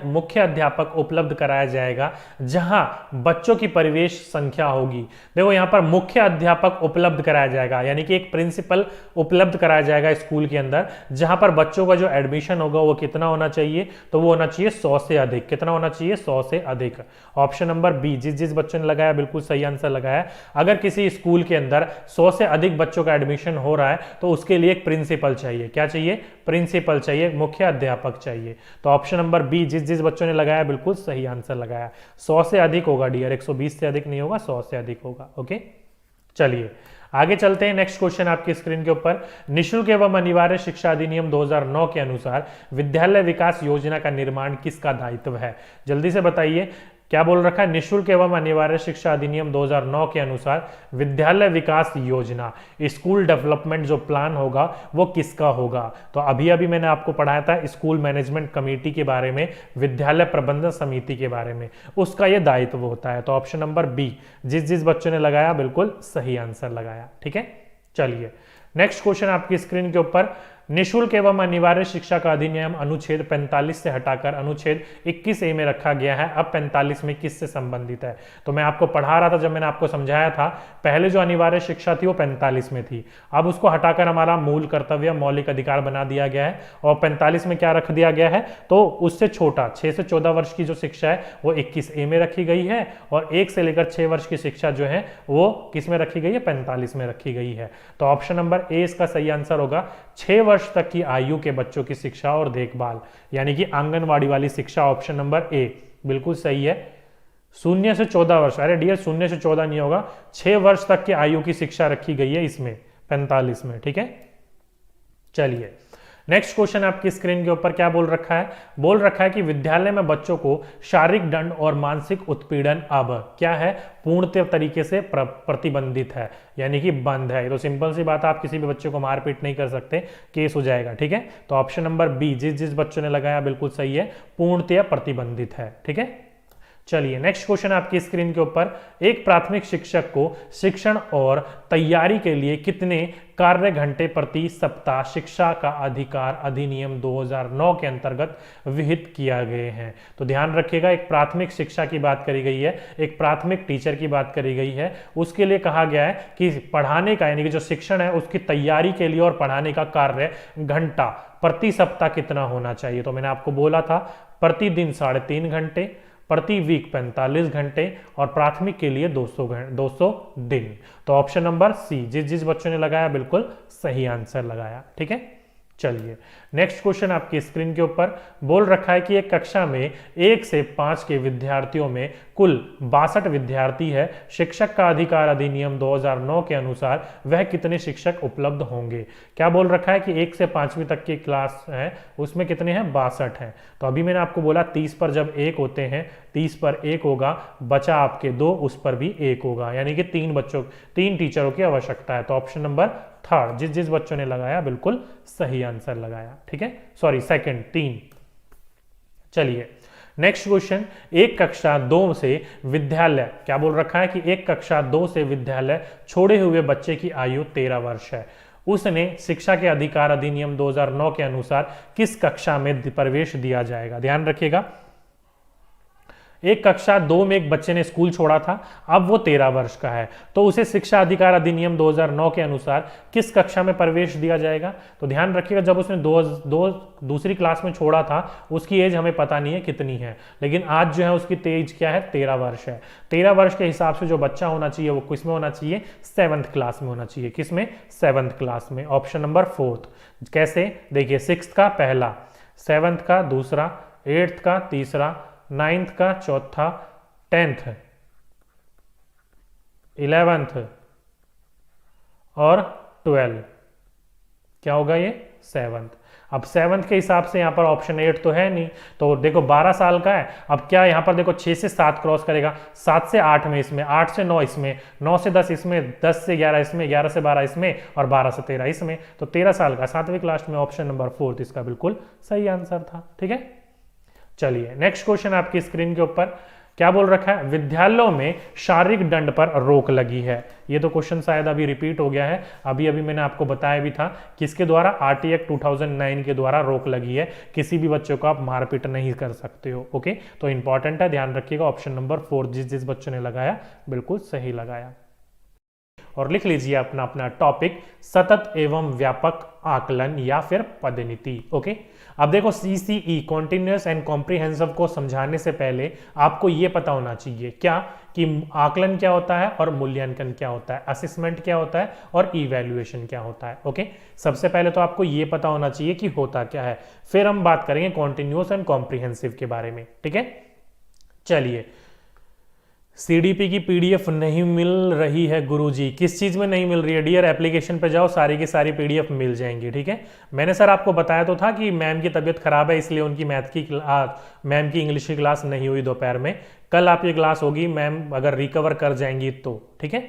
मुख्य अध्यापक उपलब्ध कराया जाएगा, जहां बच्चों की परिवेश संख्या होगी। देखो यहां पर मुख्य अध्यापक उपलब्ध कराया जाएगा, यानी कि एक प्रिंसिपल उपलब्ध कराया जाएगा स्कूल के अंदर, जहां पर बच्चों का जो एडमिशन होगा वो कितना होना चाहिए, तो वो होना चाहिए 100 से अधिक। कितना होना चाहिए? 100 से अधिक। ऑप्शन नंबर बी, जिस जिस बच्चों ने लगाया बिल्कुल सही आंसर लगाया। अगर किसी स्कूल के अंदर 100 से अधिक बच्चों का एडमिशन हो रहा है तो उसके लिए एक प्रिंसिपल चाहिए। क्या चाहिए? प्रिंसिपल चाहिए, मुख्य अध्यापक चाहिए। तो ऑप्शन नंबर बी, जिस जिस बच्चों ने लगाया बिल्कुल सही आंसर लगाया। 100 से अधिक होगा डियर, 120 से अधिक नहीं होगा, 100 से अधिक होगा। ओके, चलिए आगे चलते हैं। नेक्स्ट क्वेश्चन आपकी स्क्रीन के ऊपर, निःशुल्क एवं अनिवार्य शिक्षा अधिनियम 2009 के अनुसार विद्यालय विकास योजना का निर्माण किसका दायित्व है? जल्दी से बताइए क्या बोल रखा है, निःशुल्क एवं अनिवार्य शिक्षा अधिनियम 2009 के अनुसार विद्यालय विकास योजना, स्कूल डेवलपमेंट जो प्लान होगा वो किसका होगा? तो अभी अभी मैंने आपको पढ़ाया था स्कूल मैनेजमेंट कमेटी के बारे में, विद्यालय प्रबंधन समिति के बारे में, उसका ये दायित्व होता है। तो ऑप्शन नंबर बी, जिस जिस बच्चों ने लगाया बिल्कुल सही आंसर लगाया। ठीक है, चलिए नेक्स्ट क्वेश्चन आपकी स्क्रीन के ऊपर, निःशुल्क एवं अनिवार्य शिक्षा का अधिनियम अनुच्छेद 45 से हटाकर अनुच्छेद 21A में रखा गया है। अब 45 में किससे संबंधित है? तो मैं आपको पढ़ा रहा था, जब मैंने आपको समझाया था, पहले जो अनिवार्य शिक्षा थी वो 45 में थी, अब उसको हटाकर हमारा मूल कर्तव्य मौलिक अधिकार बना दिया गया है और 45 में क्या रख दिया गया है, तो उससे छोटा 6 से 14 वर्ष की जो शिक्षा है वो 21A में रखी गई है और 1 से लेकर 6 वर्ष की शिक्षा जो है वो किस में रखी गई है? 45 में रखी गई है। तो ऑप्शन नंबर ए इसका सही आंसर होगा। 6 वर्ष तक की आयु के बच्चों की शिक्षा और देखभाल, यानी कि आंगनवाड़ी वाली शिक्षा, ऑप्शन नंबर ए बिल्कुल सही है। 0 से 14 वर्ष, अरे डियर 0 से 14 नहीं होगा, 6 वर्ष तक की आयु की शिक्षा रखी गई है इसमें 45 में। ठीक है, चलिए नेक्स्ट क्वेश्चन आपकी स्क्रीन के ऊपर क्या बोल रखा है, बोल रखा है कि विद्यालय में बच्चों को शारीरिक दंड और मानसिक उत्पीड़न अब क्या है? पूर्णतः तरीके से प्रतिबंधित है, यानी कि बंद है। तो सिंपल सी बात है, आप किसी भी बच्चे को मारपीट नहीं कर सकते, केस हो जाएगा। ठीक है, तो ऑप्शन नंबर बी, जिस जिस बच्चों ने लगाया बिल्कुल सही है, पूर्णतः प्रतिबंधित है। ठीक है, चलिए नेक्स्ट क्वेश्चन आपकी स्क्रीन के ऊपर, एक प्राथमिक शिक्षक को शिक्षण और तैयारी के लिए कितने कार्य घंटे प्रति सप्ताह शिक्षा का अधिकार अधिनियम 2009 के अंतर्गत विहित किया गए हैं? तो ध्यान रखिएगा, एक प्राथमिक शिक्षा की बात करी गई है, एक प्राथमिक टीचर की बात करी गई है, उसके लिए कहा गया है कि पढ़ाने का, यानी कि जो शिक्षण है उसकी तैयारी के लिए और पढ़ाने का कार्य घंटा प्रति सप्ताह कितना होना चाहिए? तो मैंने आपको बोला था प्रतिदिन 3.5 घंटे, प्रति वीक 45 घंटे और प्राथमिक के लिए 200 दिन। तो ऑप्शन नंबर सी, जिस जिस बच्चों ने लगाया बिल्कुल सही आंसर लगाया। ठीक है, चलिए नेक्स्ट क्वेश्चन आपकी स्क्रीन के ऊपर, बोल रखा है कि एक कक्षा में 1 से 5 के विद्यार्थियों में कुल 62 विद्यार्थी है, शिक्षक का अधिकार अधिनियम 2009 के अनुसार वह कितने शिक्षक उपलब्ध होंगे? क्या बोल रखा है कि 1 से 5वीं तक की क्लास है उसमें कितने हैं? 62 हैं। तो अभी मैंने आपको बोला 30 पर जब 1 होते हैं, 30 पर 1 होगा, बचा आपके 2, उस पर भी 1 होगा, यानी कि 3 टीचरों की आवश्यकता है। तो ऑप्शन नंबर थर्ड, जिस जिस बच्चों ने लगाया बिल्कुल सही आंसर लगाया। ठीक है, सॉरी सेकंड 3। चलिए नेक्स्ट क्वेश्चन, एक कक्षा 2 से विद्यालय, क्या बोल रखा है कि एक कक्षा 2 से विद्यालय छोड़े हुए बच्चे की आयु 13 वर्ष है, उसने शिक्षा के अधिकार अधिनियम 2009 के अनुसार किस कक्षा में प्रवेश दिया जाएगा? ध्यान रखिएगा, एक कक्षा 2 में एक बच्चे ने स्कूल छोड़ा था, अब वो 13 वर्ष का है, तो उसे शिक्षा अधिकार अधिनियम 2009 के अनुसार किस कक्षा में प्रवेश दिया जाएगा? तो ध्यान रखिएगा, जब उसने दूसरी क्लास में छोड़ा था उसकी एज हमें पता नहीं है कितनी है, लेकिन आज जो है उसकी एज क्या है? 13 वर्ष है। 13 वर्ष के हिसाब से जो बच्चा होना चाहिए वो किस में होना चाहिए? 7th क्लास में होना चाहिए। किस में? 7th क्लास में। Option number 4। कैसे? देखिए, 6th का पहला, 7th का दूसरा, 8th का तीसरा, 9th का चौथा, 10th, 11th और 12, क्या होगा ये? 7th। अब 7th के हिसाब से यहाँ पर ऑप्शन 8 तो है नहीं, तो देखो 12 साल का है। अब क्या यहाँ पर देखो 6 से 7 क्रॉस करेगा, 7 से 8 में इसमें, 8 से 9 इसमें, 9 से 10 इसमें, 10 से 11 इसमें, 11 से 12 इसमें और 12 से 13 इसमें, तो 13 साल का 7वीं क्लास में। ऑप्शन नंबर 4 इसका बिल्कुल सही आंसर था। ठीक है, चलिए नेक्स्ट क्वेश्चन आपकी स्क्रीन के ऊपर क्या बोल रखा है? विद्यालयों में शारीरिक दंड पर रोक लगी है। ये तो क्वेश्चन शायद अभी रिपीट हो गया है, अभी मैंने आपको बताया भी था, किसके द्वारा? आरटी एक्ट 2009 के द्वारा रोक लगी है, किसी भी बच्चों को आप मारपीट नहीं कर सकते हो। ओके, तो इंपॉर्टेंट है, ध्यान रखिएगा। ऑप्शन नंबर 4 जिस बच्चों ने लगाया बिल्कुल सही लगाया। और लिख लीजिए अपना अपना टॉपिक, सतत एवं व्यापक आकलन या फिर पदोन्नति। ओके, अब देखो सीसीई कॉन्टिन्यूअस एंड कॉम्प्रिहेंसिव को समझाने से पहले आपको यह पता होना चाहिए क्या कि आकलन क्या होता है और मूल्यांकन क्या होता है, असेसमेंट क्या होता है और इवैल्यूएशन क्या होता है। ओके, सबसे पहले तो आपको यह पता होना चाहिए कि होता क्या है, फिर हम बात करेंगे कॉन्टिन्यूअस एंड कॉम्प्रिहेंसिव के बारे में। ठीक है, चलिए। सीडीपी की पीडीएफ नहीं मिल रही है गुरुजी, किस चीज में नहीं मिल रही है? डियर, एप्लीकेशन पे जाओ, सारी की सारी पीडीएफ मिल जाएंगी। ठीक है, मैंने सर आपको बताया तो था कि मैम की तबीयत खराब है, इसलिए उनकी मैम की इंग्लिश की क्लास नहीं हुई दोपहर में। कल आपकी क्लास होगी, मैम अगर रिकवर कर जाएंगी तो। ठीक है,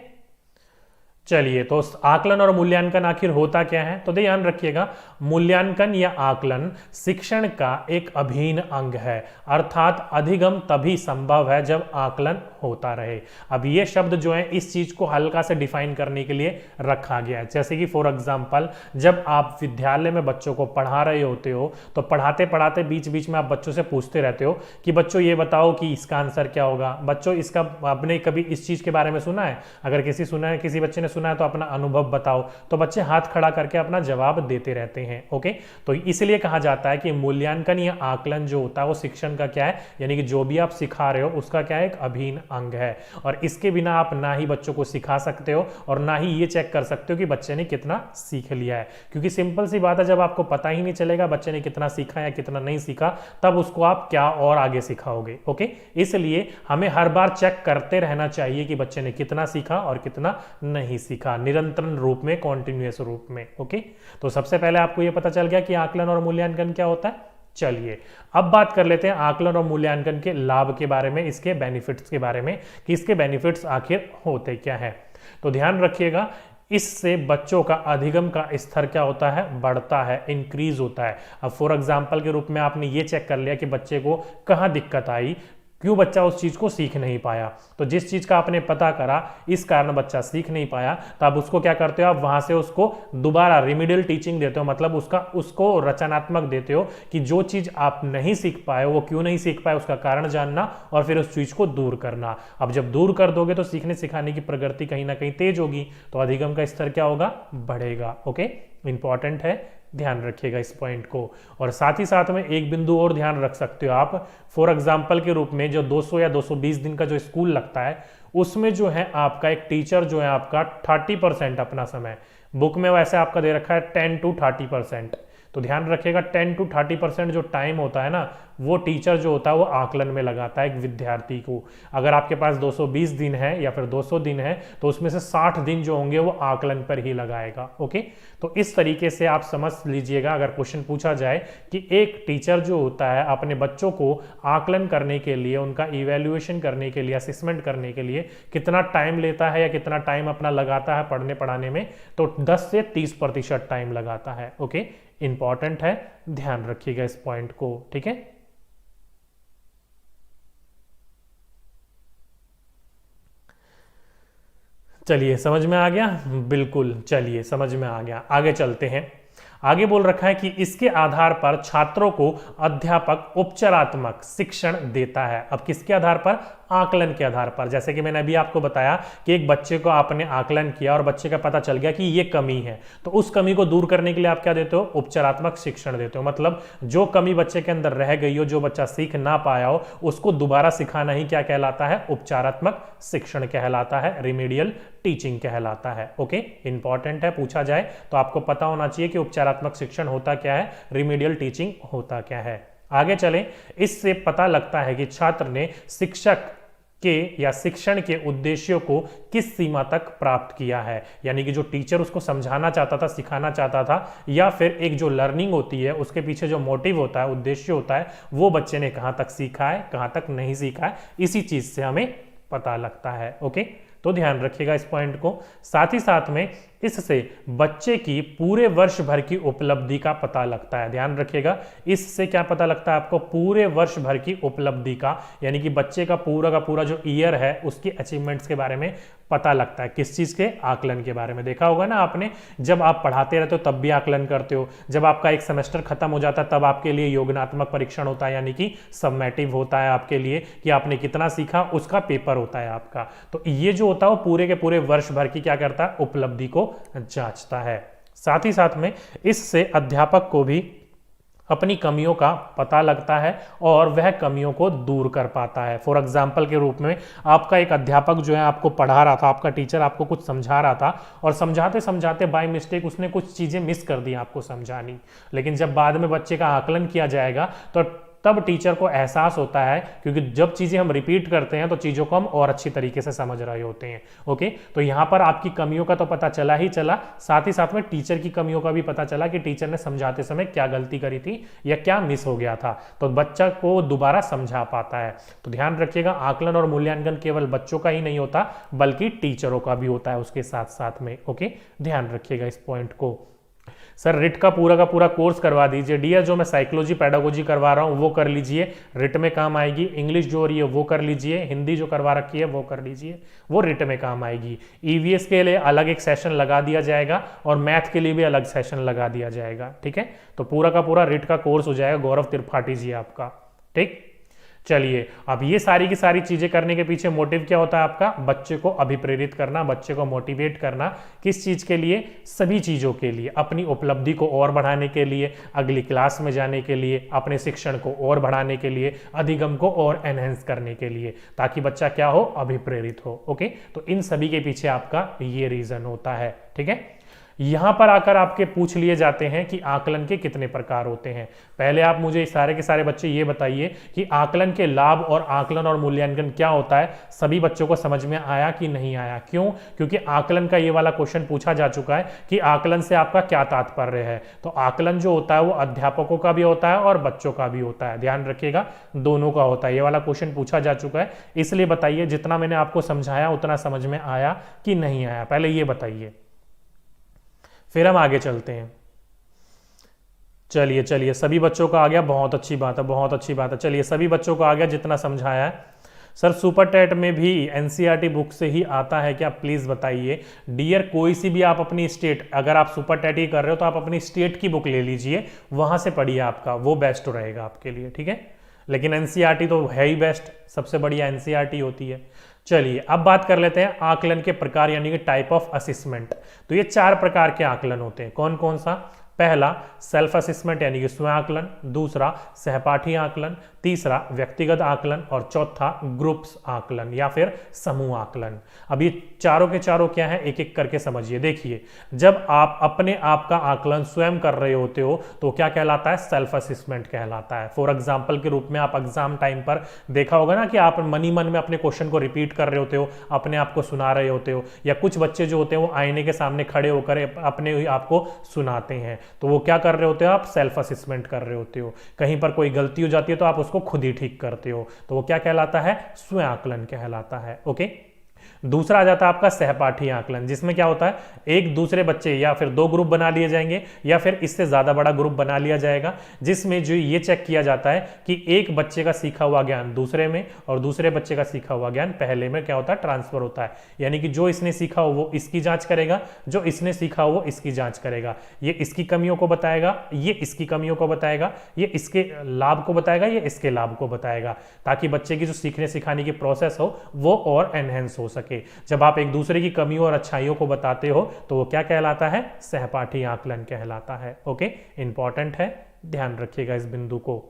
चलिए, तो आकलन और मूल्यांकन आखिर होता क्या है? तो ध्यान रखिएगा, मूल्यांकन या आकलन शिक्षण का एक अभिन्न अंग है, अर्थात अधिगम तभी संभव है जब आकलन होता रहे। अब ये शब्द जो है इस चीज को हल्का से डिफाइन करने के लिए रखा गया है। जैसे कि फॉर एग्जांपल, जब आप विद्यालय में बच्चों को पढ़ा रहे होते हो तो पढ़ाते पढ़ाते बीच बीच में आप बच्चों से पूछते रहते हो कि बच्चों ये बताओ कि इसका आंसर क्या होगा। बच्चों, इसका आपने कभी इस चीज के बारे में सुना है? अगर किसी बच्चे ने सुना है तो अपना अनुभव बताओ, तो बच्चे हाथ खड़ा करके अपना जवाब देते रहते हैं। ओके, तो इसलिए कहा जाता है कि मूल्यांकन या आकलन जो होता है वो शिक्षण का क्या है, यानी कि जो भी आप सिखा रहे हो उसका क्या है? एक अभिन्न अंग है, और इसके बिना आप ना ही बच्चों को सिखा सकते हो और ना ही ये चेक कर सकते हो कि बच्चे ने कितना सीख लिया है। क्योंकि सिंपल सी बात है, जब आपको पता ही नहीं चलेगा बच्चे ने कितना सीखा या कितना नहीं सीखा, तब उसको आप क्या और आगे सिखाओगे। ओके, इसलिए हमें हर बार चेक करते रहना चाहिए कि बच्चे ने कितना सीखा और कितना नहीं सीखा, निरंतर रूप में, कॉन्टिन्यूअस रूप में। ओके, तो सबसे पहले आपको यह पता चल गया कि आकलन और मूल्यांकन क्या होता है। चलिए, अब बात कर लेते हैं आकलन और मूल्यांकन के लाभ के बारे में, इसके बेनिफिट्स के बारे में कि इसके बेनिफिट्स आखिर होते क्या है। तो ध्यान रखिएगा, इससे बच्चों का अधिगम का स्तर क्या होता है? बढ़ता है, इंक्रीज होता है। अब फॉर एग्जांपल के रूप में आपने ये चेक कर लिया कि बच्चे को कहाँ दिक्कत आई, क्यों बच्चा उस चीज को सीख नहीं पाया, तो जिस चीज का आपने पता करा इस कारण बच्चा सीख नहीं पाया, तो आप उसको क्या करते हो? आप वहां से उसको दोबारा रिमीडियल टीचिंग देते हो, मतलब उसको रचनात्मक देते हो कि जो चीज आप नहीं सीख पाए वो क्यों नहीं सीख पाए, उसका कारण जानना और फिर उस चीज को दूर करना। अब जब दूर कर दोगे तो सीखने सिखाने की प्रगति कहीं ना कहीं तेज होगी, तो अधिगम का स्तर क्या होगा? बढ़ेगा। ओके, इंपॉर्टेंट है, ध्यान रखिएगा इस पॉइंट को। और साथ ही साथ में एक बिंदु और ध्यान रख सकते हो आप, फॉर एग्जांपल के रूप में जो 200 या 220 दिन का जो स्कूल लगता है उसमें जो है आपका एक टीचर जो है आपका 30% अपना समय, बुक में वैसे आपका दे रखा है 10 to 30%, तो ध्यान रखिएगा 10 to 30% जो टाइम होता है ना, वो टीचर जो होता है वो आकलन में लगाता है एक विद्यार्थी को। अगर आपके पास 220 दिन है या फिर 200 दिन है तो उसमें से 60 दिन जो होंगे वो आकलन पर ही लगाएगा। ओके, तो इस तरीके से आप समझ लीजिएगा, अगर क्वेश्चन पूछा जाए कि एक टीचर जो होता है अपने बच्चों को आकलन करने के लिए, उनका इवैल्यूएशन करने के लिए, असेसमेंट करने के लिए कितना टाइम लेता है या कितना टाइम अपना लगाता है पढ़ने पढ़ाने में, तो 10 से 30% टाइम लगाता है। ओके, इंपॉर्टेंट है, ध्यान रखिएगा इस पॉइंट को। ठीक है, चलिए समझ में आ गया? बिल्कुल, चलिए समझ में आ गया, आगे चलते हैं। आगे बोल रखा है कि इसके आधार पर छात्रों को अध्यापक उपचारात्मक शिक्षण देता है। अब किसके आधार पर? आकलन के आधार पर। जैसे कि मैंने अभी आपको बताया कि एक बच्चे को आपने आकलन किया और बच्चे का पता चल गया कि ये कमी है, तो उस कमी को दूर करने के लिए आप क्या देते हो? उपचारात्मक शिक्षण देते हो। मतलब जो कमी बच्चे के अंदर रह गई हो, जो बच्चा सीख ना पाया हो, उसको दोबारा सिखाना ही क्या कहलाता है? उपचारात्मक शिक्षण कहलाता है, रिमीडियल टीचिंग कहलाता है। ओके, इंपॉर्टेंट है, पूछा जाए तो आपको पता होना चाहिए कि उपचारात्मक शिक्षण होता क्या है, रिमीडियल टीचिंग होता क्या है। आगे चलें, इससे पता लगता है कि छात्र ने शिक्षक के या शिक्षण के उद्देश्यों को किस सीमा तक प्राप्त किया है, यानी कि जो टीचर उसको समझाना चाहता था, सिखाना चाहता था, या फिर एक जो लर्निंग होती है उसके पीछे जो मोटिव होता है, उद्देश्य होता है, वो बच्चे ने कहां तक सीखा है, कहां तक नहीं सीखा है, इसी चीज से हमें पता लगता है। ओके, तो ध्यान रखिएगा इस पॉइंट को। साथ ही साथ में इससे बच्चे की पूरे वर्ष भर की उपलब्धि का पता लगता है। ध्यान रखिएगा, इससे क्या पता लगता है आपको? पूरे वर्ष भर की उपलब्धि का, यानी कि बच्चे का पूरा जो ईयर है उसकी अचीवमेंट्स के बारे में पता लगता है। किस चीज के? आकलन के बारे में। देखा होगा ना आपने, जब आप पढ़ाते रहते हो तब भी आकलन करते हो, जब आपका एक सेमेस्टर खत्म हो जाता है तब आपके लिए योजनात्मक परीक्षण होता है, यानी कि सबमेटिव होता है आपके लिए कि आपने कितना सीखा, उसका पेपर होता है आपका। तो ये जो होता है वो पूरे के पूरे वर्ष भर की क्या करता है? उपलब्धि को जांचता है। साथ ही साथ में इससे अध्यापक को भी अपनी कमियों का पता लगता है और वह कमियों को दूर कर पाता है। फॉर एग्जाम्पल के रूप में आपका एक अध्यापक जो है आपको पढ़ा रहा था, आपका टीचर आपको कुछ समझा रहा था और समझाते समझाते बाय मिस्टेक उसने कुछ चीजें मिस कर दी आपको समझानी, लेकिन जब बाद में बच्चे का आकलन किया जाएगा तो तब टीचर को एहसास होता है, क्योंकि जब चीजें हम रिपीट करते हैं तो चीजों को हम और अच्छी तरीके से समझ रहे होते हैं। ओके, तो यहां पर आपकी कमियों का तो पता चला ही चला, साथ ही साथ में टीचर की कमियों का भी पता चला कि टीचर ने समझाते समय क्या गलती करी थी या क्या मिस हो गया था, तो बच्चा को दोबारा समझा पाता है। तो ध्यान रखिएगा, आकलन और मूल्यांकन केवल बच्चों का ही नहीं होता बल्कि टीचरों का भी होता है उसके साथ साथ में। ओके, ध्यान रखिएगा इस पॉइंट को। सर रिट का पूरा कोर्स करवा दीजिए। डियर, जो मैं साइकोलॉजी पेडागोजी करवा रहा हूँ वो कर लीजिए, रिट में काम आएगी। इंग्लिश जो हो रही है वो कर लीजिए, हिंदी जो करवा रखी है वो कर लीजिए, वो रिट में काम आएगी। ईवीएस के लिए अलग एक सेशन लगा दिया जाएगा और मैथ के लिए भी अलग सेशन लगा दिया जाएगा। ठीक है, तो पूरा का पूरा रिट का कोर्स हो जाएगा गौरव त्रिपाठी जी आपका। ठीक, चलिए, अब ये सारी की सारी चीजें करने के पीछे मोटिव क्या होता है आपका? बच्चे को अभिप्रेरित करना, बच्चे को मोटिवेट करना। किस चीज के लिए? सभी चीजों के लिए, अपनी उपलब्धि को और बढ़ाने के लिए, अगली क्लास में जाने के लिए, अपने शिक्षण को और बढ़ाने के लिए, अधिगम को और एनहेंस करने के लिए, ताकि बच्चा क्या हो? अभिप्रेरित हो। ओके, तो इन सभी के पीछे आपका ये रीजन होता है। ठीक है, यहां पर आकर आपके पूछ लिए जाते हैं कि आकलन के कितने प्रकार होते हैं। पहले आप मुझे सारे के सारे बच्चे ये बताइए कि आकलन के लाभ और आकलन और मूल्यांकन क्या होता है। सभी बच्चों को समझ में आया कि नहीं आया? क्यों? क्योंकि आकलन का ये वाला क्वेश्चन पूछा जा चुका है कि आकलन से आपका क्या तात्पर्य है। तो आकलन जो होता है वो अध्यापकों का भी होता है और बच्चों का भी होता है। ध्यान रखिएगा, दोनों का होता है। ये वाला क्वेश्चन पूछा जा चुका है, इसलिए बताइए जितना मैंने आपको समझाया उतना समझ में आया कि नहीं आया, पहले ये बताइए, फिर हम आगे चलते हैं। चलिए सभी बच्चों का आ गया, बहुत अच्छी बात है, बहुत अच्छी बात है। चलिए, सभी बच्चों को आ गया जितना समझाया है। सर सुपर टेट में भी एनसीईआरटी बुक से ही आता है क्या? प्लीज बताइए। डियर, कोई सी भी आप अपनी स्टेट, अगर आप सुपर टेट ही कर रहे हो तो आप अपनी स्टेट की बुक ले लीजिए, वहां से पढ़िए, आपका वो बेस्ट रहेगा आपके लिए। ठीक है, लेकिन एनसीईआरटी तो है ही बेस्ट, सबसे बढ़िया एनसीईआरटी होती है। चलिए, अब बात कर लेते हैं आकलन के प्रकार, यानी कि टाइप ऑफ असेसमेंट। तो ये 4 प्रकार के आकलन होते हैं। कौन कौन सा? पहला सेल्फ असेसमेंट यानी कि स्वयं आकलन, दूसरा सहपाठी आकलन, तीसरा व्यक्तिगत आकलन और चौथा ग्रुप्स आकलन या फिर समूह आकलन। अब ये चारों के चारों क्या है, एक एक करके समझिए। देखिए, जब आप अपने आप का आकलन स्वयं कर रहे होते हो तो क्या कहलाता है? सेल्फ असेसमेंट कहलाता है। फॉर एग्जाम्पल के रूप में आप एग्जाम टाइम पर देखा होगा ना कि आप मनी मन में अपने क्वेश्चन को रिपीट कर रहे होते हो, अपने आप को सुना रहे होते हो, या कुछ बच्चे जो होते हैं वो आईने के सामने खड़े होकर अपने आप को सुनाते हैं, तो वो क्या कर रहे होते हो? आप सेल्फ असेसमेंट कर रहे होते हो। कहीं पर कोई गलती हो जाती है तो आप उसको खुद ही ठीक करते हो, तो वो क्या कहलाता है? स्वयं आकलन कहलाता है। ओके, दूसरा आ जाता है आपका सहपाठी आकलन, जिसमें क्या होता है एक दूसरे बच्चे या फिर दो ग्रुप बना लिए जाएंगे या फिर इससे ज्यादा बड़ा ग्रुप बना लिया जाएगा, जिसमें जो ये चेक किया जाता है कि एक बच्चे का सीखा हुआ ज्ञान दूसरे में और दूसरे बच्चे का सीखा हुआ ज्ञान पहले में क्या होता है ट्रांसफर होता है। यानी कि जो इसने सीखा हो वो इसकी जांच करेगा, जो इसने सीखा हो वो इसकी जांच करेगा, ये इसकी कमियों को बताएगा, ये इसकी कमियों को बताएगा, ये इसके लाभ को बताएगा, ये इसके लाभ को बताएगा, ताकि बच्चे की जो सीखने सिखाने की प्रोसेस हो वो और एनहेंस हो सके। जब आप एक दूसरे की कमियों और अच्छाइयों को बताते हो तो वो क्या कहलाता है, सहपाठी आकलन कहलाता है। ओके, इंपॉर्टेंट है, ध्यान रखिएगा इस बिंदु को।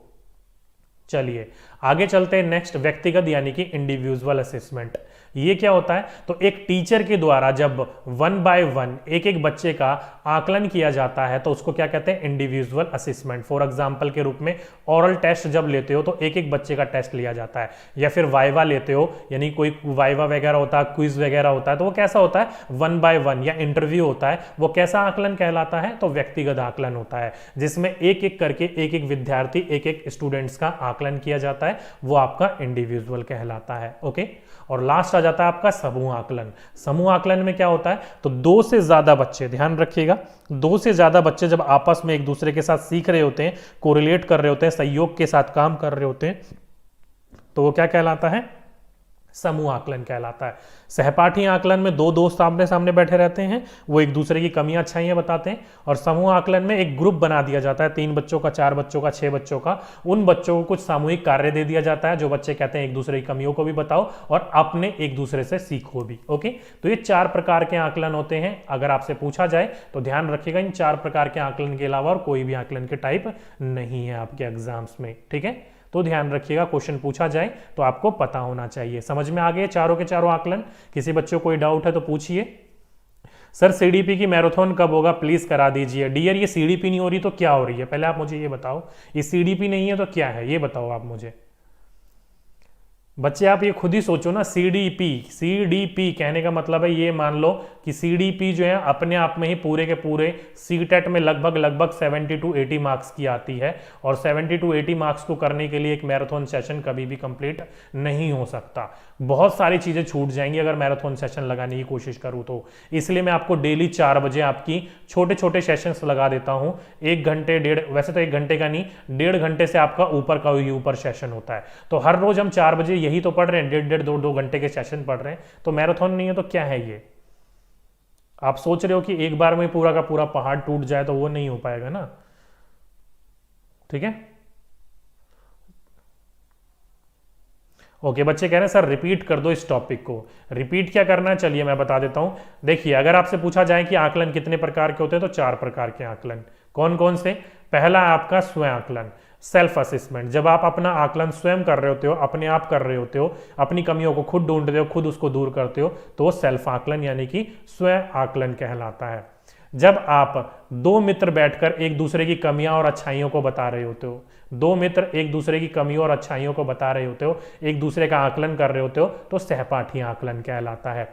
चलिए आगे चलते हैं नेक्स्ट, व्यक्तिगत यानी कि इंडिविजुअल असेसमेंट। ये क्या होता है, तो एक टीचर के द्वारा जब 1 बाय 1 एक एक बच्चे का आकलन किया जाता है तो उसको क्या कहते हैं, इंडिविजुअल असेसमेंट। फॉर एग्जांपल के रूप में ओरल टेस्ट जब लेते हो तो एक एक बच्चे का टेस्ट लिया जाता है, या फिर वाइवा लेते हो, यानी कोई वाइवा वगैरह होता है, क्विज वगैरह होता है, तो वो कैसा होता है 1 बाय 1, या इंटरव्यू होता है, वो कैसा आकलन कहलाता है, तो व्यक्तिगत आकलन होता है, जिसमें एक एक करके एक एक विद्यार्थी एक एक स्टूडेंट्स का आकलन किया जाता है, वो आपका इंडिविजुअल कहलाता है। ओके, और लास्ट आ जाता है आपका समूह आकलन। समूह आकलन में क्या होता है, तो दो से ज्यादा बच्चे, ध्यान रखिएगा, दो से ज्यादा बच्चे जब आपस में एक दूसरे के साथ सीख रहे होते हैं, कोरिलेट कर रहे होते हैं, सहयोग के साथ काम कर रहे होते हैं, तो वो क्या कहलाता है, समूह आकलन कहलाता है। सहपाठी आकलन में दो दोस्त आमने सामने बैठे रहते हैं, वो एक दूसरे की कमियां अच्छाइयां बताते हैं, और समूह आकलन में एक ग्रुप बना दिया जाता है, 3 बच्चों का, 4 बच्चों का, 6 बच्चों का। उन बच्चों को कुछ सामूहिक कार्य दे दिया जाता है, जो बच्चे कहते हैं एक दूसरे की कमियों को भी बताओ और अपने एक दूसरे से सीखो भी। ओके, तो ये 4 प्रकार के आकलन होते हैं। अगर आपसे पूछा जाए तो ध्यान रखिएगा, इन 4 प्रकार के आकलन के अलावा और कोई भी आकलन के टाइप नहीं है आपके एग्जाम्स में। ठीक है, तो ध्यान रखिएगा, क्वेश्चन पूछा जाए तो आपको पता होना चाहिए। समझ में आ गए चारों के चारों आकलन? किसी बच्चों को कोई डाउट है तो पूछिए। सर सीडीपी की मैराथन कब होगा, प्लीज करा दीजिए। डियर ये सीडीपी नहीं हो रही तो क्या हो रही है, पहले आप मुझे ये बताओ। ये सीडीपी नहीं है तो क्या है, ये बताओ आप मुझे। बच्चे आप ये खुद ही सोचो ना, सीडीपी कहने का मतलब है, ये मान लो कि सीडीपी जो है अपने आप में ही पूरे के पूरे सीटेट में लगभग 70 to 80 मार्क्स की आती है, और 70 to 80 मार्क्स को करने के लिए एक मैराथन सेशन कभी भी कंप्लीट नहीं हो सकता। बहुत सारी चीजें छूट जाएंगी अगर मैराथन सेशन लगाने की कोशिश करूं तो। इसलिए मैं आपको डेली 4 बजे आपकी छोटे छोटे सेशंस लगा देता हूं, 1 घंटे, वैसे तो 1 घंटे का नहीं, 1.5 घंटे से आपका ऊपर का ऊपर सेशन होता है। तो हर रोज हम 4 बजे यही तो पढ़ रहे हैं, 1.5 2 घंटे के सेशन पढ़ रहे हैं, तो मैराथन नहीं है तो क्या है ये। आप सोच रहे हो कि एक बार में पूरा का पूरा पहाड़ टूट जाए, तो वो नहीं हो पाएगा ना। ठीक है, ओके, बच्चे कह रहे हैं सर रिपीट कर दो इस टॉपिक को। रिपीट क्या करना है, चलिए मैं बता देता हूं। देखिए, अगर आपसे पूछा जाए कि आकलन कितने प्रकार के होते हैं, तो 4 प्रकार के आकलन। कौन कौन से? पहला है आपका स्वयं आकलन, सेल्फ असेसमेंट। जब आप अपना आकलन स्वयं कर रहे होते हो, अपने आप कर रहे होते हो, अपनी कमियों को खुद ढूंढते हो, खुद उसको दूर करते हो, तो वो सेल्फ आकलन यानी कि स्वयं आकलन कहलाता है। जब आप 2 मित्र बैठकर एक दूसरे की कमियां और अच्छाइयों को बता रहे होते हो, 2 मित्र एक दूसरे की कमियों और अच्छाइयों को बता रहे होते हो, एक दूसरे का आकलन कर रहे होते हो, तो सहपाठी आकलन कहलाता है।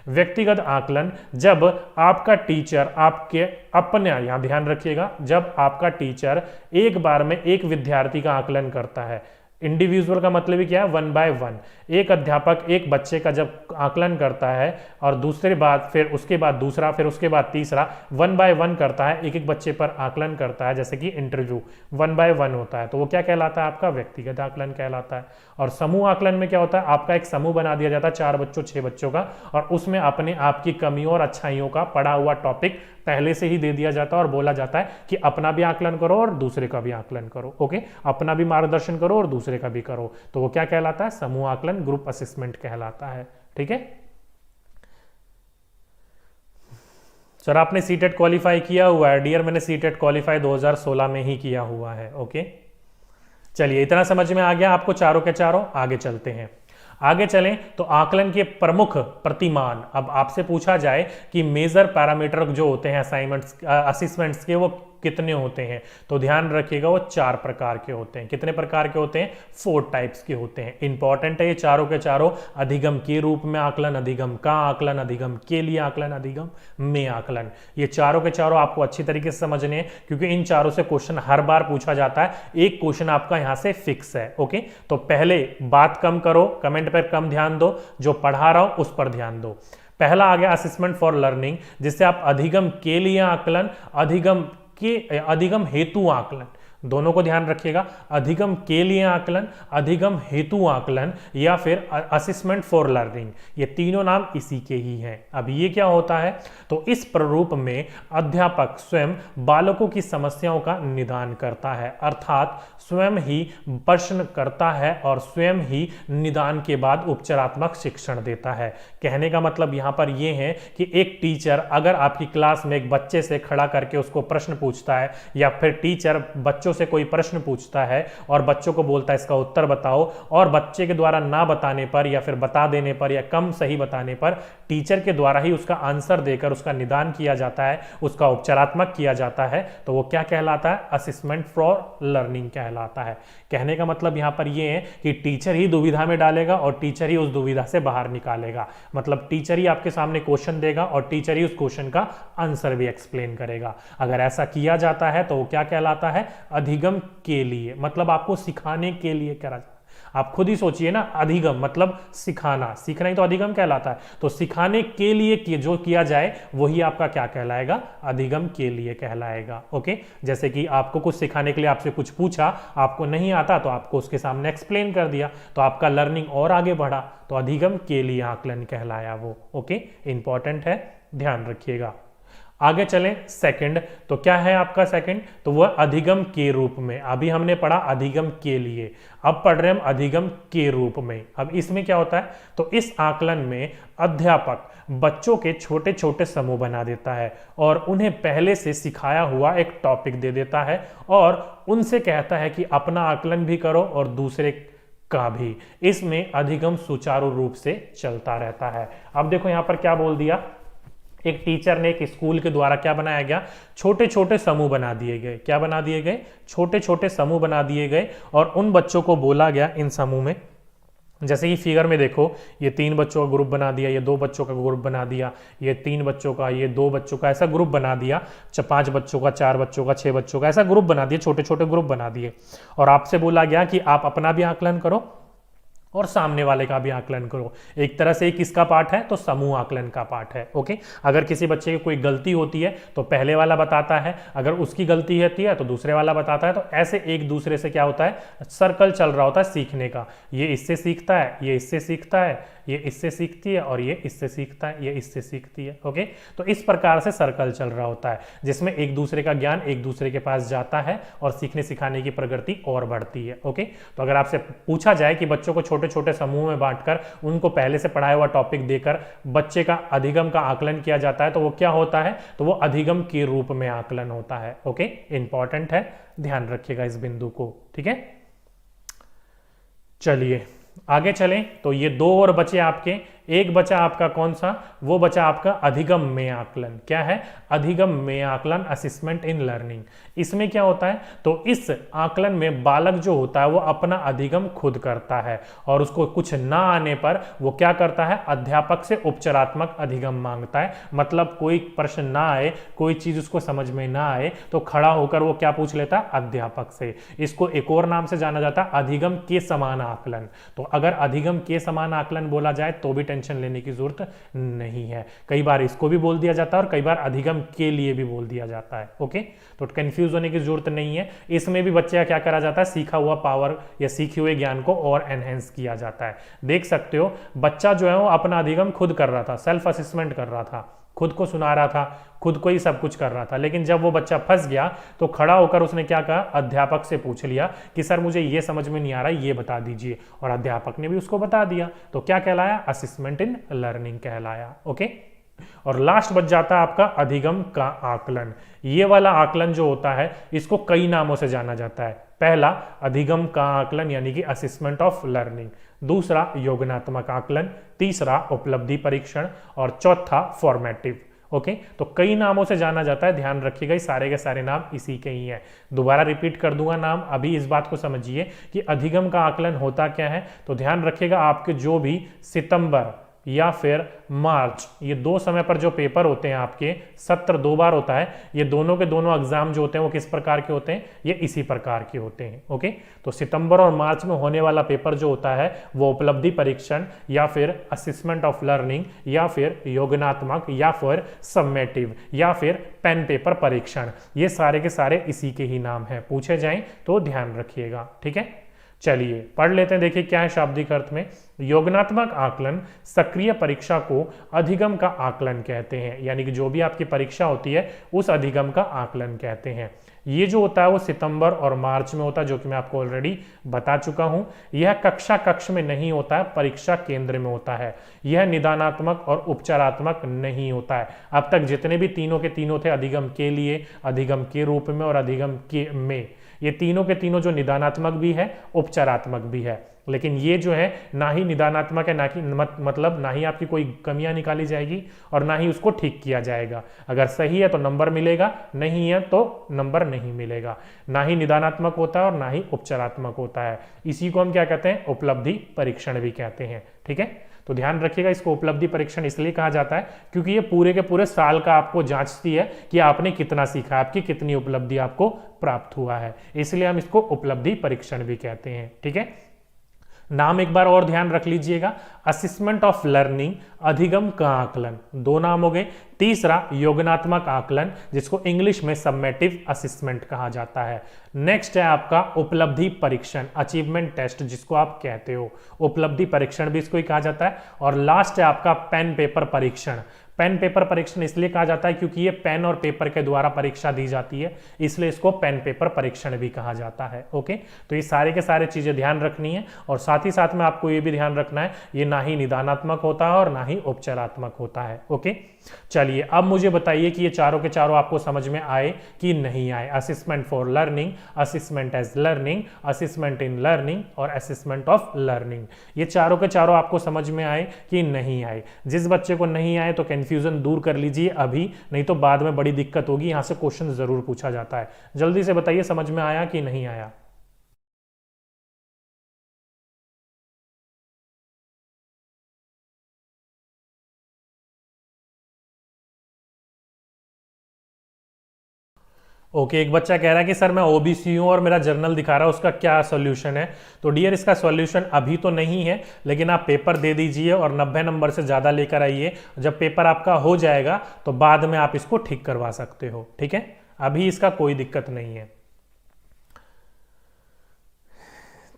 व्यक्तिगत आकलन, जब आपका टीचर आपके अपने, यहां ध्यान रखिएगा, जब आपका टीचर एक बार में एक विद्यार्थी का आकलन करता है। इंडिविजुअल का मतलब ही क्या है, 1 बाय 1। एक अध्यापक एक बच्चे का जब आकलन करता है और दूसरे बाद फिर उसके बाद दूसरा, फिर उसके बाद तीसरा, 1 बाय 1 करता है, एक एक बच्चे पर आकलन करता है, जैसे कि इंटरव्यू 1 बाय 1 होता है, तो वो क्या कहलाता है, आपका व्यक्तिगत आकलन कहलाता है। और समूह आकलन में क्या होता है, आपका एक समूह बना दिया जाता है 4 बच्चों 6 बच्चों का, और उसमें अपने आपकी कमियों और अच्छाइयों का पढ़ा हुआ टॉपिक पहले से ही दे दिया जाता है और बोला जाता है कि अपना भी आकलन करो और दूसरे का भी आकलन करो। ओके, अपना भी मार्गदर्शन करो और दूसरे का भी करो, तो वो क्या कहलाता है, समूह आकलन, ग्रुप असेसमेंट कहलाता है। ठीक है सर, आपने सीटेट क्वालिफाई किया हुआ है? डियर मैंने सीटेट क्वालिफाई 2016 में ही किया हुआ है। ओके, चलिए इतना समझ में आ गया आपको चारों के चारों। आगे चलते हैं। आगे चलें तो आकलन के प्रमुख प्रतिमान। अब आपसे पूछा जाए कि मेजर पैरामीटर जो होते हैं असाइनमेंट्स असेसमेंट्स के, वो कितने होते हैं, तो ध्यान रखिएगा वो 4 प्रकार के होते हैं। कितने प्रकार के होते हैं? 4 टाइप्स के होते हैं। इंपॉर्टेंट है ये चारों के चारों। अधिगम के रूप में आकलन, अधिगम का आकलन, अधिगम के लिए आकलन, अधिगम में आकलन, ये चारों के चारों आपको अच्छी तरीके से समझने हैं, क्योंकि इन चारों से क्वेश्चन हर बार पूछा जाता है। एक क्वेश्चन आपका यहां से फिक्स है। ओके, तो पहले बात कम करो, कमेंट पर कम ध्यान दो, जो पढ़ा रहा हो उस पर ध्यान दो। पहला आ गया असेसमेंट फॉर लर्निंग, जिससे आप अधिगम के लिए आकलन, अधिगम हेतु आकलन, दोनों को ध्यान रखिएगा। अधिगम के लिए आकलन, अधिगम हेतु आकलन, या फिर असेसमेंट फॉर लर्निंग, ये तीनों नाम इसी के ही हैं। अब ये क्या होता है? तो इस प्रारूप में अध्यापक स्वयं बालकों की समस्याओं का निदान करता है, अर्थात स्वयं ही प्रश्न करता है और स्वयं ही निदान के बाद उपचारात्मक शिक्षण देता है। कहने का मतलब यहां पर यह है कि एक टीचर अगर आपकी क्लास में एक बच्चे से खड़ा करके उसको प्रश्न पूछता है, या फिर टीचर बच्चों से कोई प्रश्न पूछता है और बच्चों को बोलता है इसका उत्तर बताओ, और बच्चे के द्वारा ना बताने पर या फिर बता देने पर या कम सही बताने पर टीचर के द्वारा ही उसका आंसर देकर उसका निदान किया जाता है, उसका उपचारात्मक किया जाता है, तो वो क्या कहलाता है? असेसमेंट फॉर लर्निंग कहलाता है। कहने का मतलब यहां पर यह है कि टीचर ही दुविधा में डालेगा और टीचर ही उस दुविधा से बाहर निकालेगा। मतलब टीचर ही आपके सामने क्वेश्चन देगा और टीचर ही उस क्वेश्चन का आंसर भी एक्सप्लेन करेगा। अगर ऐसा किया जाता है तो वो क्या कहलाता है? अधिगम के लिए, मतलब आपको सिखाने के लिए करा जाता है। आप खुद ही सोचिए ना, अधिगम मतलब सिखाना, सीखना ही तो अधिगम कहलाता है। तो सिखाने के लिए जो किया जाए वही आपका क्या कहलाएगा? अधिगम के लिए कहलाएगा। ओके, जैसे कि आपको कुछ सिखाने के लिए आपसे कुछ पूछा, आपको नहीं आता तो आपको उसके सामने एक्सप्लेन कर दिया, तो आपका लर्निंग और आगे बढ़ा, तो अधिगम के लिए आकलन कहलाया वो। ओके, इंपॉर्टेंट है, ध्यान रखिएगा। आगे चलें सेकंड, तो क्या है आपका सेकंड? तो वह अधिगम के रूप में। अभी हमने पढ़ा अधिगम के लिए, अब पढ़ रहे हम अधिगम के रूप में। अब इसमें क्या होता है? तो इस आकलन में अध्यापक बच्चों के छोटे छोटे समूह बना देता है और उन्हें पहले से सिखाया हुआ एक टॉपिक दे देता है और उनसे कहता है कि अपना आकलन भी करो और दूसरे का भी। इसमें अधिगम सुचारू रूप से चलता रहता है। अब देखो यहां पर क्या बोल दिया, एक टीचर ने एक स्कूल के द्वारा क्या बनाया गया? छोटे छोटे समूह बना दिए गए। क्या बना दिए गए? छोटे छोटे समूह बना दिए गए और उन बच्चों को बोला गया इन समूह में, जैसे कि फिगर में देखो, ये 3 बच्चों का ग्रुप बना दिया, ये 2 बच्चों का ग्रुप बना दिया, ये 3 बच्चों का, ये 2 बच्चों का, ऐसा ग्रुप बना दिया, 5 बच्चों का, 4 बच्चों का, 6 बच्चों का, ऐसा ग्रुप बना दिए, छोटे छोटे ग्रुप बना दिए। और आपसे बोला गया कि आप अपना भी आकलन करो और सामने वाले का भी आकलन करो। एक तरह से किसका पार्ट है? तो समूह आकलन का पार्ट है। ओके, अगर किसी बच्चे की कोई गलती होती है तो पहले वाला बताता है, अगर उसकी गलती होती है तो दूसरे वाला बताता है। तो ऐसे एक दूसरे से क्या होता है? सर्कल चल रहा होता है सीखने का। ये इससे सीखता है, ये इससे सीखता है, ये इससे सीखती है और ये इससे सीखता है, ये इससे सीखती है। ओके, तो इस प्रकार से सर्कल चल रहा होता है जिसमें एक दूसरे का ज्ञान एक दूसरे के पास जाता है और सीखने सिखाने की प्रगति और बढ़ती है। ओके, तो अगर आपसे पूछा जाए कि बच्चों को छोटे छोटे समूह में बांटकर उनको पहले से पढ़ाया हुआ टॉपिक देकर बच्चे का अधिगम का आकलन किया जाता है, तो वो क्या होता है? तो वो अधिगम के रूप में आकलन होता है। ओके, इंपॉर्टेंट है, ध्यान रखिएगा इस बिंदु को। ठीक है, चलिए आगे चलें। तो ये 2 और बचे आपके। एक बचा आपका कौन सा? वो बचा आपका अधिगम में आकलन। क्या है? अधिगम में आकलन, असेसमेंट इन लर्निंग। इसमें क्या होता है? तो इस आकलन में बालक जो होता है वो अपना अधिगम खुद करता है और उसको कुछ ना आने पर वो क्या करता है? अध्यापक से उपचारात्मक अधिगम मांगता है। मतलब कोई प्रश्न ना आए, कोई चीज उसको समझ में ना आए तो खड़ा होकर वो क्या पूछ लेता है? अध्यापक से। इसको एक और नाम से जाना जाता है, अधिगम के समान आकलन। तो अगर अधिगम के समान आकलन बोला जाए तो भी टेंशन लेने की जरूरत नहीं है। कई बार इसको भी बोल दिया जाता है और कई बार अधिगम के लिए भी बोल दिया जाता है। ओके, तो कंफ्यूज होने की जरूरत नहीं है। इसमें भी बच्चे का क्या करा जाता है? सीखा हुआ पावर या सीखे हुए ज्ञान को और एनहेंस किया जाता है। देख सकते हो बच्चा जो है वो अपना अधिगम खुद कर रहा था, सेल्फ असेसमेंट कर रहा था, खुद को सुना रहा था, खुद को ही सब कुछ कर रहा था। लेकिन जब वो बच्चा फंस गया तो खड़ा होकर उसने क्या कहा? अध्यापक से पूछ लिया कि सर मुझे ये समझ में नहीं आ रहा, ये बता दीजिए, और अध्यापक ने भी उसको बता दिया। तो क्या कहलाया? असेसमेंट इन लर्निंग कहलाया। ओके, और लास्ट बच जाता है आपका अधिगम का आकलन। ये वाला आकलन जो होता है इसको कई नामों से जाना जाता है। पहला अधिगम का आकलन यानी कि असेसमेंट ऑफ लर्निंग, दूसरा योजनात्मक आकलन, तीसरा उपलब्धि परीक्षण और चौथा फॉर्मेटिव। ओके, तो कई नामों से जाना जाता है, ध्यान रखिएगा ये सारे के सारे नाम इसी के ही हैं। दोबारा रिपीट कर दूंगा नाम, अभी इस बात को समझिए कि अधिगम का आकलन होता क्या है। तो ध्यान रखिएगा आपके जो भी सितंबर या फिर मार्च, ये 2 समय पर जो पेपर होते हैं आपके, सत्र 2 बार होता है, ये दोनों के दोनों एग्जाम जो होते हैं वो किस प्रकार के होते हैं, ये इसी प्रकार के होते हैं। ओके, तो सितंबर और मार्च में होने वाला पेपर जो होता है वो उपलब्धि परीक्षण या फिर असेसमेंट ऑफ लर्निंग या फिर योजनात्मक या फिर समेटिव या फिर पेन पेपर परीक्षण, ये सारे के सारे इसी के ही नाम हैं, पूछे जाएं तो ध्यान रखिएगा। ठीक है, चलिए पढ़ लेते हैं। देखिए क्या है शाब्दिक अर्थ में, योजनात्मक आकलन सक्रिय परीक्षा को अधिगम का आकलन कहते हैं, यानी कि जो भी आपकी परीक्षा होती है उस अधिगम का आकलन कहते हैं। ये जो होता है वो सितंबर और मार्च में होता है, जो कि मैं आपको ऑलरेडी बता चुका हूं। यह कक्षा कक्ष में नहीं होता है, परीक्षा केंद्र में होता है। यह निदानात्मक और उपचारात्मक नहीं होता है। अब तक जितने भी तीनों के तीनों थे, अधिगम के लिए, अधिगम के रूप में और अधिगम के में, ये तीनों के तीनों जो निदानात्मक भी है उपचारात्मक भी है, लेकिन ये जो है ना ही निदानात्मक है, ना कि मतलब ना ही आपकी कोई कमियां निकाली जाएगी और ना ही उसको ठीक किया जाएगा। अगर सही है तो नंबर मिलेगा, नहीं है तो नंबर नहीं मिलेगा। ना ही निदानात्मक होता है और ना ही उपचारात्मक होता है। इसी को हम क्या कहते हैं, उपलब्धि परीक्षण भी कहते हैं। ठीक है, तो ध्यान रखिएगा इसको उपलब्धि परीक्षण इसलिए कहा जाता है क्योंकि ये पूरे के पूरे साल का आपको जांचती है कि आपने कितना सीखा, आपकी कितनी उपलब्धि आपको प्राप्त हुआ है, इसलिए हम इसको उपलब्धि परीक्षण भी कहते हैं। ठीक है, नाम एक बार और ध्यान रख लीजिएगा, असेसमेंट ऑफ लर्निंग, अधिगम का आकलन, 2 नाम हो गए। तीसरा योजनात्मक आकलन, जिसको इंग्लिश में समेटिव असेसमेंट कहा जाता है। नेक्स्ट है आपका उपलब्धि परीक्षण, अचीवमेंट टेस्ट जिसको आप कहते हो, उपलब्धि परीक्षण भी इसको ही कहा जाता है। और लास्ट है आपका पेन पेपर परीक्षण। पेन पेपर परीक्षण इसलिए कहा जाता है क्योंकि ये पेन और पेपर के द्वारा परीक्षा दी जाती है, इसलिए इसको पेन पेपर परीक्षण भी कहा जाता है। ओके, तो ये सारे के सारे चीजें ध्यान रखनी है और साथ ही साथ में आपको ये भी ध्यान रखना है ये ना ही निदानात्मक होता है और ना ही उपचारात्मक होता है। ओके, चलिए अब मुझे बताइए कि ये चारों के चारों आपको समझ में आए कि नहीं आए। Assessment for learning, assessment as learning, assessment in learning और असेसमेंट ऑफ लर्निंग, ये चारों के चारों आपको समझ में आए कि नहीं आए। जिस बच्चे को नहीं आए तो कंफ्यूजन दूर कर लीजिए अभी, नहीं तो बाद में बड़ी दिक्कत होगी। यहां से क्वेश्चन जरूर पूछा जाता है। जल्दी से बताइए समझ में आया कि नहीं आया। ओके, एक बच्चा कह रहा है कि सर मैं ओबीसी हूं और मेरा जर्नल दिखा रहा है, उसका क्या सॉल्यूशन है। तो डियर इसका सॉल्यूशन अभी तो नहीं है, लेकिन आप पेपर दे दीजिए और 90 नंबर से ज़्यादा लेकर आइए। जब पेपर आपका हो जाएगा तो बाद में आप इसको ठीक करवा सकते हो। ठीक है, अभी इसका कोई दिक्कत नहीं है।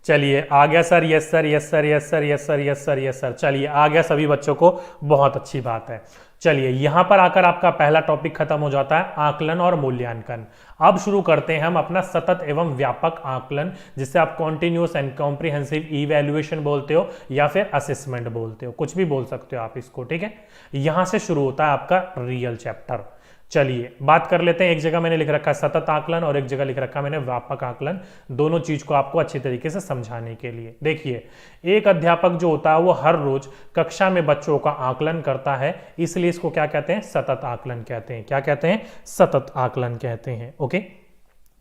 चलिए आ गया sir, yes sir, yes sir, yes sir, yes sir, yes sir, yes sir. चलिए आ गया सभी बच्चों को, बहुत अच्छी बात है। चलिए यहां पर आकर आपका पहला टॉपिक खत्म हो जाता है, आकलन और मूल्यांकन। अब शुरू करते हैं हम अपना सतत एवं व्यापक आकलन, जिसे आप कॉन्टिन्यूअस एंड कॉम्प्रिहेंसिव इवैल्यूएशन बोलते हो या फिर असेसमेंट बोलते हो, कुछ भी बोल सकते हो आप इसको। ठीक है, यहां से शुरू होता है आपका रियल चैप्टर। चलिए बात कर लेते हैं। एक जगह मैंने लिख रखा है सतत आकलन और एक जगह लिख रखा है मैंने व्यापक आकलन, दोनों चीज को आपको अच्छी तरीके से समझाने के लिए। देखिए, एक अध्यापक जो होता है वो हर रोज कक्षा में बच्चों का आकलन करता है, इसलिए इसको क्या कहते हैं, सतत आकलन कहते हैं। क्या कहते हैं, सतत आकलन कहते हैं। ओके,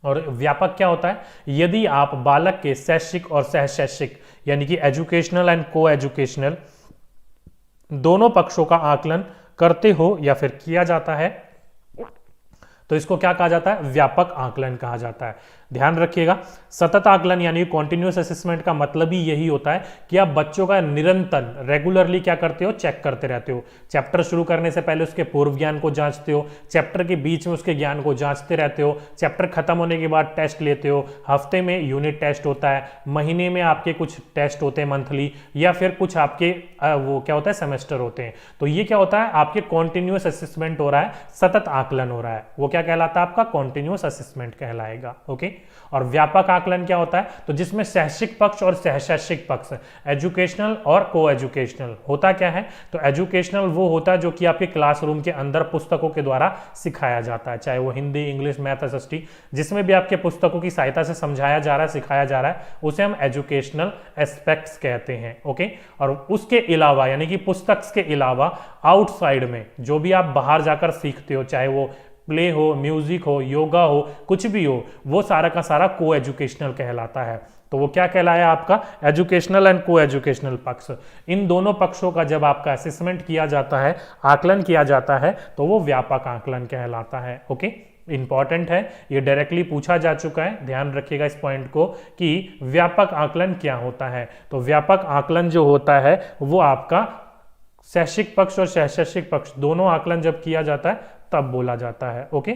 और व्यापक क्या होता है, यदि आप बालक के शैक्षिक और सहशैक्षिक यानी कि एजुकेशनल एंड को एजुकेशनल दोनों पक्षों का आकलन करते हो या फिर किया जाता है तो इसको क्या कहा जाता है, व्यापक आकलन कहा जाता है। ध्यान रखिएगा, सतत आकलन यानी कॉन्टिन्यूअस असेसमेंट का मतलब ही यही होता है कि आप बच्चों का निरंतर रेगुलरली क्या करते हो, चेक करते रहते हो। चैप्टर शुरू करने से पहले उसके पूर्व ज्ञान को जांचते हो, चैप्टर के बीच में उसके ज्ञान को जांचते रहते हो, चैप्टर खत्म होने के बाद टेस्ट लेते हो। हफ्ते में यूनिट टेस्ट होता है, महीने में आपके कुछ टेस्ट होते हैं मंथली, या फिर कुछ आपके वो क्या होता है, सेमेस्टर होते हैं। तो ये क्या होता है, आपके कॉन्टिन्यूअस असेसमेंट हो रहा है, सतत आकलन हो रहा है, वो क्या कहलाता है, आपका कॉन्टिन्यूअस असेसमेंट कहलाएगा। ओके, और व्यापक आकलन क्या होता है, तो जिसमें शैक्षिक पक्ष और सहशैक्षिक पक्ष, एजुकेशनल और को एजुकेशनल। होता क्या है, तो एजुकेशनल वो होता है जो कि आपके क्लासरूम के अंदर पुस्तकों के द्वारा सिखाया जाता है, चाहे वो हिंदी, इंग्लिश, मैथ, एसएसटी, जिसमें भी आपके पुस्तकों की सहायता से समझाया जा रहा है, सिखाया जा रहा है, उसे हम एजुकेशनल एस्पेक्ट्स कहते हैं। ओके, और उसके अलावा यानी कि पुस्तक के अलावा आउटसाइड में जो भी आप बाहर जाकर सीखते हो, चाहे वो प्ले हो, म्यूजिक हो, योगा हो, कुछ भी हो, वो सारा का सारा को एजुकेशनल कहलाता है। तो वो क्या कहलाया आपका, एजुकेशनल एंड को एजुकेशनल पक्ष। इन दोनों पक्षों का जब आपका असेसमेंट किया जाता है, आकलन किया जाता है, तो वो व्यापक आकलन कहलाता है। ओके, इंपॉर्टेंट है, ये डायरेक्टली पूछा जा चुका है, ध्यान रखिएगा इस पॉइंट को कि व्यापक आकलन क्या होता है। तो व्यापक आकलन जो होता है वो आपका शैक्षिक पक्ष और सहशैक्षिक पक्ष दोनों आकलन जब किया जाता है तब बोला जाता है। ओके,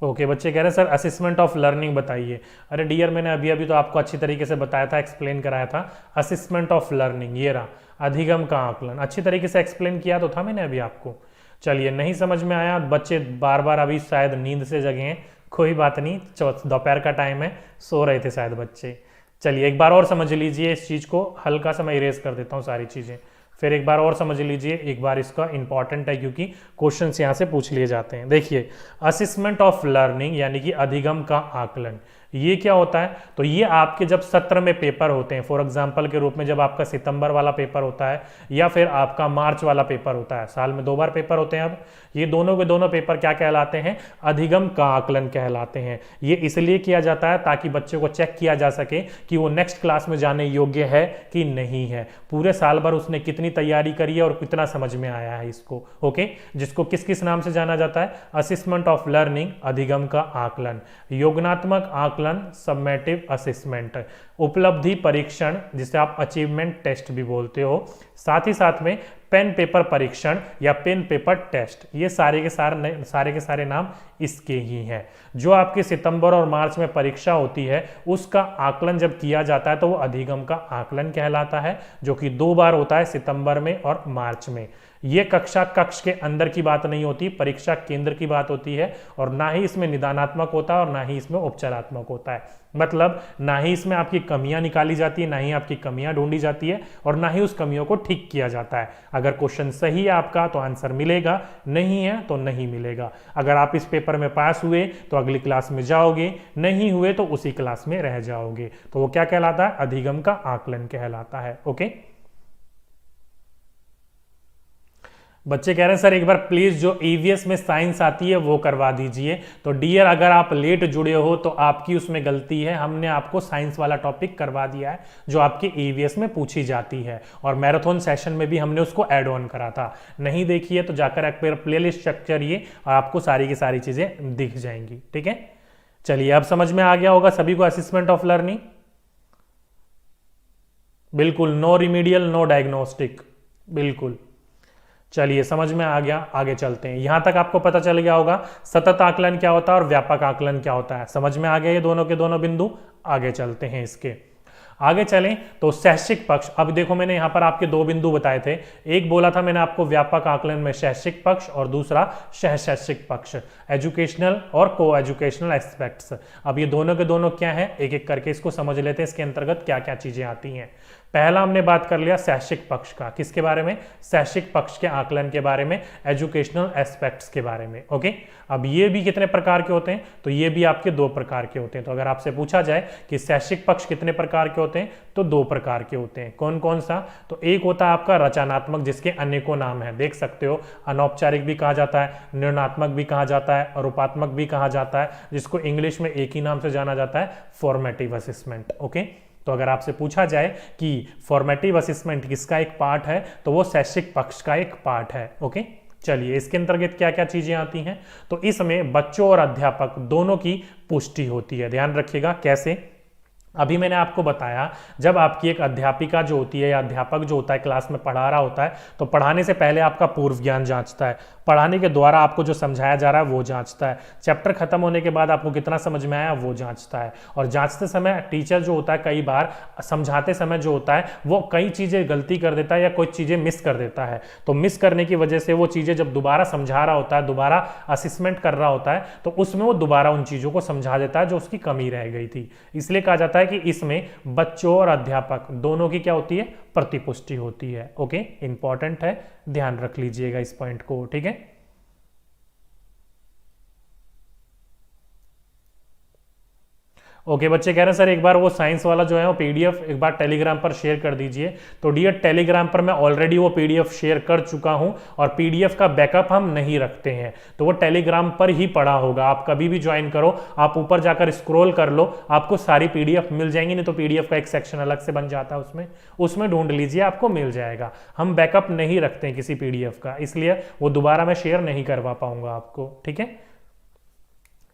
ओके बच्चे कह रहे हैं सर असेसमेंट ऑफ लर्निंग बताइए। अरे डियर, मैंने अभी अभी तो आपको अच्छी तरीके से बताया था, एक्सप्लेन कराया था। असेसमेंट ऑफ लर्निंग ये रहा, अधिगम का आकलन, अच्छी तरीके से एक्सप्लेन किया तो था मैंने अभी आपको। चलिए, नहीं समझ में आया, बच्चे बार बार अभी शायद नींद से जगे हैं, कोई बात नहीं, दोपहर का टाइम है, सो रहे थे शायद बच्चे। चलिए एक बार और समझ लीजिए इस चीज़ को, हल्का सा मैं इरेज कर देता हूँ सारी चीज़ें, फिर एक बार और समझ लीजिए, एक बार इसका इंपॉर्टेंट है क्योंकि क्वेश्चंस यहाँ से पूछ लिए जाते हैं। देखिए, असेसमेंट ऑफ लर्निंग यानी कि अधिगम का आकलन, ये क्या होता है, तो ये आपके जब सत्र में पेपर होते हैं, फॉर एग्जांपल के रूप में जब आपका सितंबर वाला पेपर होता है या फिर आपका मार्च वाला पेपर होता है, साल में 2 बार पेपर होते हैं। अब ये दोनों के दोनों पेपर क्या कहलाते हैं, अधिगम का आकलन कहलाते हैं। ये इसलिए किया जाता है ताकि बच्चों को चेक किया जा सके कि वो नेक्स्ट क्लास में जाने योग्य है कि नहीं है, पूरे साल भर उसने कितनी तैयारी करी है और कितना समझ में आया है इसको। ओके, जिसको किस किस नाम से जाना जाता है, असेसमेंट ऑफ लर्निंग, अधिगम का आकलन, योगात्मक आकलन, सबमेटिव असेसमेंट, उपलब्धि परीक्षण जिसे आप अचीवमेंट टेस्ट भी बोलते हो, साथ ही साथ में पेन पेपर परीक्षण या पेन पेपर टेस्ट, ये सारे के सारे नाम इसके ही हैं। जो आपके सितंबर और मार्च में परीक्षा होती है उसका आकलन जब किया जाता है तो वो अधिगम का आकलन कहलाता है, जो कि 2 बार होता है, सितंबर में और मार्च में। ये कक्ष के अंदर की बात नहीं होती, परीक्षा केंद्र की बात होती है, और ना ही इसमें निदानात्मक होता है और ना ही इसमें उपचारात्मक होता है। मतलब ना ही इसमें आपकी कमियां निकाली जाती है, ना ही आपकी कमियां ढूंढी जाती है, और ना ही उस कमियों को ठीक किया जाता है। अगर क्वेश्चन सही है आपका तो आंसर मिलेगा, नहीं है तो नहीं मिलेगा। अगर आप इस पेपर में पास हुए तो अगली क्लास में जाओगे, नहीं हुए तो उसी क्लास में रह जाओगे। तो वो क्या कहलाता है, अधिगम का आकलन कहलाता है। ओके, बच्चे कह रहे हैं सर एक बार प्लीज जो ईवीएस में साइंस आती है वो करवा दीजिए। तो डियर, अगर आप लेट जुड़े हो तो आपकी उसमें गलती है, हमने आपको साइंस वाला टॉपिक करवा दिया है जो आपकी ईवीएस में पूछी जाती है, और मैराथन सेशन में भी हमने उसको ऐड ऑन करा था। नहीं देखिए तो जाकर एक बार प्लेलिस्ट चेक करिए और आपको सारी की सारी चीजें दिख जाएंगी। ठीक है, चलिए अब समझ में आ गया होगा सभी को असेसमेंट ऑफ लर्निंग। बिल्कुल, नो रिमीडियल नो डायग्नोस्टिक, बिल्कुल। चलिए समझ में आ गया, आगे चलते हैं। यहां तक आपको पता चल गया होगा सतत आकलन क्या होता है और व्यापक आकलन क्या होता है, समझ में आ गया ये दोनों के दोनों बिंदु। आगे चलते हैं, इसके आगे चलें तो शैक्षिक पक्ष। अब देखो, मैंने यहां पर आपके 2 बिंदु बताए थे, एक बोला था मैंने आपको व्यापक आकलन में शैक्षिक पक्ष और दूसरा सहशैक्षिक पक्ष, एजुकेशनल और को एजुकेशनल एस्पेक्ट्स। अब ये दोनों के दोनों क्या है, एक एक करके इसको समझ लेते हैं, इसके अंतर्गत क्या क्या चीजें आती हैं। पहला हमने बात कर लिया शैक्षिक पक्ष का, किसके बारे में, शैक्षिक पक्ष के आकलन के बारे में, एजुकेशनल एस्पेक्ट्स के बारे में। ओके, अब ये भी कितने प्रकार के होते हैं, तो ये भी आपके 2 प्रकार के होते हैं। तो अगर आपसे पूछा जाए कि शैक्षिक पक्ष कितने प्रकार के होते हैं, तो 2 प्रकार के होते हैं। कौन कौन सा, तो एक होता है आपका रचनात्मक, जिसके अनेकों नाम हैं, देख सकते हो, अनौपचारिक भी कहा जाता है, निर्णयात्मक भी कहा जाता है, और रूपात्मक भी कहा जाता है, जिसको इंग्लिश में एक ही नाम से जाना जाता है, फॉर्मेटिव असेसमेंट। ओके, तो अगर आपसे पूछा जाए कि फॉर्मेटिव असेसमेंट किसका एक पार्ट है, तो वो शैक्षिक पक्ष का एक पार्ट है। ओके, चलिए इसके अंतर्गत क्या क्या चीजें आती हैं, तो इसमें बच्चों और अध्यापक दोनों की पुष्टि होती है। ध्यान रखिएगा कैसे, अभी मैंने आपको बताया, जब आपकी एक अध्यापिका जो होती है या अध्यापक जो होता है क्लास में पढ़ा रहा होता है, तो पढ़ाने से पहले आपका पूर्व ज्ञान जांचता है, पढ़ाने के द्वारा आपको जो समझाया जा रहा है वो जांचता है, चैप्टर खत्म होने के बाद आपको कितना समझ में आया वो जांचता है। और जांचते समय टीचर जो होता है कई बार समझाते समय जो होता है वो कई चीज़ें गलती कर देता है या कुछ चीज़ें मिस कर देता है, तो मिस करने की वजह से वो चीज़ें जब दोबारा समझा रहा होता है, दोबारा असिस्मेंट कर रहा होता है, तो उसमें वो दोबारा उन चीज़ों को समझा देता है जो उसकी कमी रह गई थी। इसलिए कहा जाता है कि इसमें बच्चों और अध्यापक दोनों की क्या होती है, प्रतिपुष्टि होती है। ओके, इंपॉर्टेंट है, ध्यान रख लीजिएगा इस पॉइंट को। ठीक है, ओके बच्चे कह रहे हैं सर एक बार वो साइंस वाला जो है वो पीडीएफ एक बार टेलीग्राम पर शेयर कर दीजिए। तो डियर टेलीग्राम पर मैं ऑलरेडी वो पीडीएफ शेयर कर चुका हूं और पीडीएफ का बैकअप हम नहीं रखते हैं, तो वो टेलीग्राम पर ही पड़ा होगा। आप कभी भी ज्वाइन करो, आप ऊपर जाकर स्क्रॉल कर लो, आपको सारी पीडीएफ मिल जाएंगी। नहीं तो पीडीएफ का एक सेक्शन अलग से बन जाता है, उसमें ढूंढ लीजिए, आपको मिल जाएगा। हम बैकअप नहीं रखते हैं किसी पीडीएफ का, इसलिए वो दोबारा मैं शेयर नहीं करवा पाऊंगा आपको। ठीक है,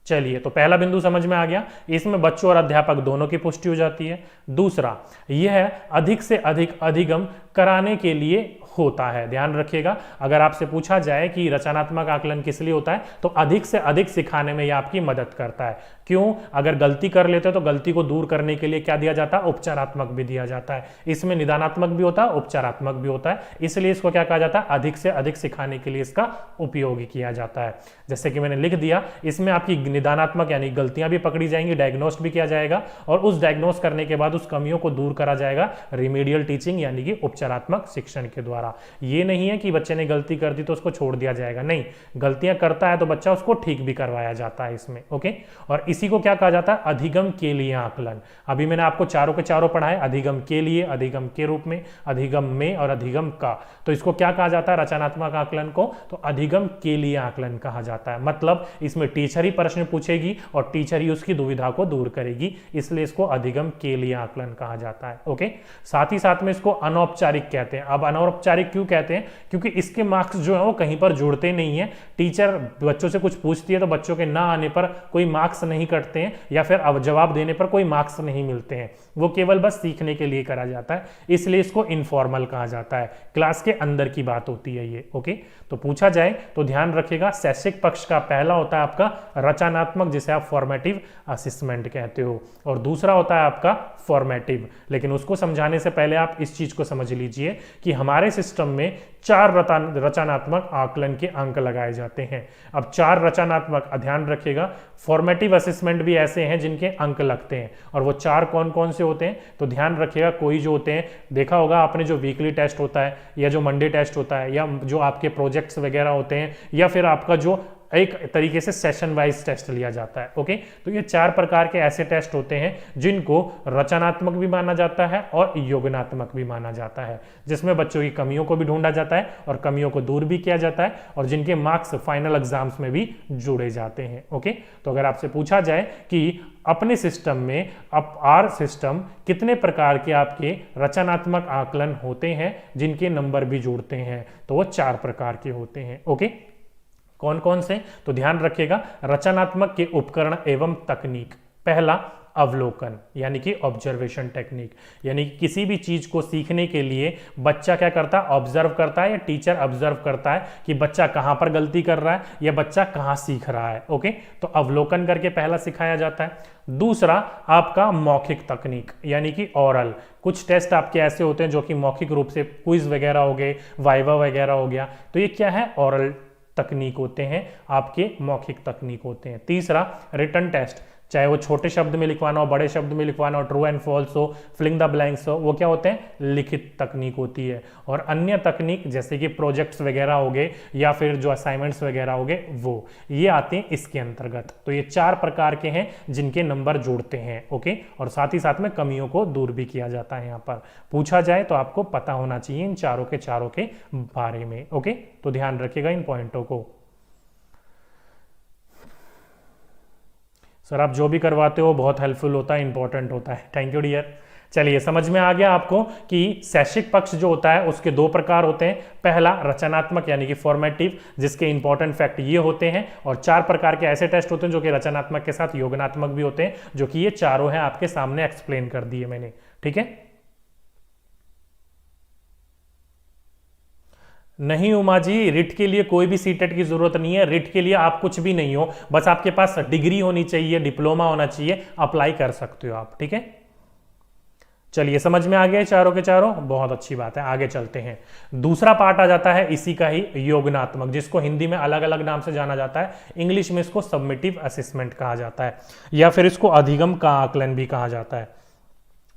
चलिए, तो पहला बिंदु समझ में आ गया, इसमें बच्चों और अध्यापक दोनों की पुष्टि हो जाती है। दूसरा, यह अधिक से अधिक अधिगम कराने के लिए होता है। ध्यान रखिएगा, अगर आपसे पूछा जाए कि रचनात्मक आकलन किस लिए होता है, तो अधिक से अधिक सिखाने में यह आपकी मदद करता है। क्यों? अगर गलती कर लेते हो तो गलती को दूर करने के लिए क्या दिया जाता है, उपचारात्मक भी दिया जाता है। इसमें निदानात्मक भी होता है, उपचारात्मक भी होता है, इसलिए इसको क्या कहा जाता है, अधिक से अधिक सिखाने के लिए इसका उपयोग किया जाता है। जैसे कि मैंने लिख दिया, इसमें आपकी निदानात्मक यानी गलतियां भी पकड़ी जाएंगी, डायग्नोस्ट भी किया जाएगा, और उस डायग्नोस करने के बाद उस कमियों को दूर करा जाएगा रिमीडियल टीचिंग यानी कि उपचारात्मक शिक्षण के द्वारा। ये नहीं है कि बच्चे ने गलती कर दी तो उसको छोड़ दिया जाएगा, नहीं, गलतियां करता है तो बच्चा उसको ठीक भी करवाया जाता है इसमें। ओके, और इसी को क्या कहा जाता है, अधिगम के लिए आकलन। अभी मैंने आपको चारों के चारों पढ़ाए, अधिगम के लिए, अधिगम के रूप में, अधिगम में और अधिगम का। तो इसको क्या कहा जाता है, रचनात्मक आकलन को तो अधिगम के लिए आकलन कहा जाता है। मतलब इसमें टीचर ही प्रश्न पूछेगी और टीचर ही उसकी दुविधा को दूर करेगी, इसलिए इसको अधिगम के लिए आकलन कहा जाता है। ओके, साथ ही साथ में इसको अनौपचारिक कहते हैं। अब अनौपचारिक क्यों कहते हैं, क्योंकि इसके मार्क्स जो है वो कहीं पर जुड़ते नहीं है। टीचर बच्चों से कुछ पूछती है तो बच्चों के ना आने पर कोई मार्क्स नहीं कटते हैं, या फिर अब जवाब देने पर कोई मार्क्स नहीं मिलते हैं, वो केवल बस सीखने के लिए करा जाता है, इसलिए इसको इनफॉर्मल कहा जाता है। क्लास के अंदर की बात होती है ये। ओके, तो पूछा जाए तो ध्यान रखिएगा, शैक्षिक पक्ष का पहला होता है आपका रचनात्मक, जिसे आप फॉर्मेटिव असेसमेंट कहते हो, और दूसरा होता है आपका फॉर्मेटिव। लेकिन उसको समझाने से पहले आप इस चीज को समझ लीजिए कि हमारे सिस्टम में 4 रचनात्मक आकलन के अंक लगाए जाते हैं। अब 4 रचनात्मक, ध्यान रखिएगा, फॉर्मेटिव असेसमेंट भी ऐसे हैं जिनके अंक लगते हैं, और वो 4 कौन कौन से होते हैं, तो ध्यान रखिएगा, कोई जो होते हैं, देखा होगा आपने, जो वीकली टेस्ट होता है या जो मंडे टेस्ट होता है या जो आपके प्रोजेक्ट्स वगैरह होते हैं, या फिर आपका जो एक तरीके से सेशन वाइज टेस्ट लिया जाता है। ओके, तो ये 4 प्रकार के ऐसे टेस्ट होते हैं जिनको रचनात्मक भी माना जाता है और योजनात्मक भी माना जाता है, जिसमें बच्चों की कमियों को भी ढूंढा जाता है और कमियों को दूर भी किया जाता है, और जिनके मार्क्स फाइनल एग्जाम्स में भी जुड़े जाते हैं। ओके, तो अगर आपसे पूछा जाए कि अपने सिस्टम में, अब आर सिस्टम, कितने प्रकार के आपके रचनात्मक आकलन होते हैं जिनके नंबर भी जुड़ते हैं, तो वो 4 प्रकार के होते हैं। ओके, कौन कौन से, तो ध्यान रखिएगा, रचनात्मक के उपकरण एवं तकनीक। पहला, अवलोकन यानी कि ऑब्जर्वेशन टेक्निक, यानी कि किसी भी चीज को सीखने के लिए बच्चा क्या करता है, ऑब्जर्व करता है, या टीचर ऑब्जर्व करता है कि बच्चा कहां पर गलती कर रहा है या बच्चा कहां सीख रहा है। ओके, तो अवलोकन करके पहला सिखाया जाता है। दूसरा आपका मौखिक तकनीक यानी कि ओरल। कुछ टेस्ट आपके ऐसे होते हैं जो कि मौखिक रूप से, क्विज वगैरह हो गए, वाइवा वगैरह हो गया, तो ये क्या है, ओरल तकनीक होते हैं, आपके मौखिक तकनीक होते हैं। तीसरा, रिटन टेस्ट, चाहे वो छोटे शब्द में लिखवाना हो, बड़े शब्द में लिखवाना हो, ट्रू एंड फॉल्स हो, फिलिंग द ब्लैंक्स हो, वो क्या होते हैं, लिखित तकनीक होती है। और अन्य तकनीक जैसे कि प्रोजेक्ट्स वगैरह हो गए या फिर जो असाइनमेंट्स वगैरह हो गए, वो ये आते हैं इसके अंतर्गत। तो ये 4 प्रकार के हैं जिनके नंबर जोड़ते हैं। ओके, और साथ ही साथ में कमियों को दूर भी किया जाता है। यहाँ पर पूछा जाए तो आपको पता होना चाहिए इन चारों के बारे में। ओके, तो ध्यान रखिएगा इन पॉइंटों को। सर आप जो भी करवाते हो बहुत हेल्पफुल होता है, इंपॉर्टेंट होता है। Thank you dear. चलिए समझ में आ गया आपको कि शैक्षिक पक्ष जो होता है उसके दो प्रकार होते हैं। पहला रचनात्मक यानी कि फॉर्मेटिव, जिसके इंपॉर्टेंट फैक्ट ये होते हैं, और चार प्रकार के ऐसे टेस्ट होते हैं जो कि रचनात्मक के साथ योगात्मक भी होते हैं, जो कि ये चारों हैं आपके सामने एक्सप्लेन कर दिए मैंने। ठीक है, नहीं उमा जी, रिट के लिए कोई भी सीटेट की जरूरत नहीं है। रिट के लिए आप कुछ भी नहीं हो, बस आपके पास डिग्री होनी चाहिए, डिप्लोमा होना चाहिए, अप्लाई कर सकते हो आप। ठीक है, चलिए समझ में आ गया चारों के चारों, बहुत अच्छी बात है। आगे चलते हैं, दूसरा पार्ट आ जाता है इसी का ही, योगनात्मक, जिसको हिंदी में अलग अलग नाम से जाना जाता है। इंग्लिश में इसको सबमिटिव असेसमेंट कहा जाता है, या फिर इसको अधिगम का आकलन भी कहा जाता है।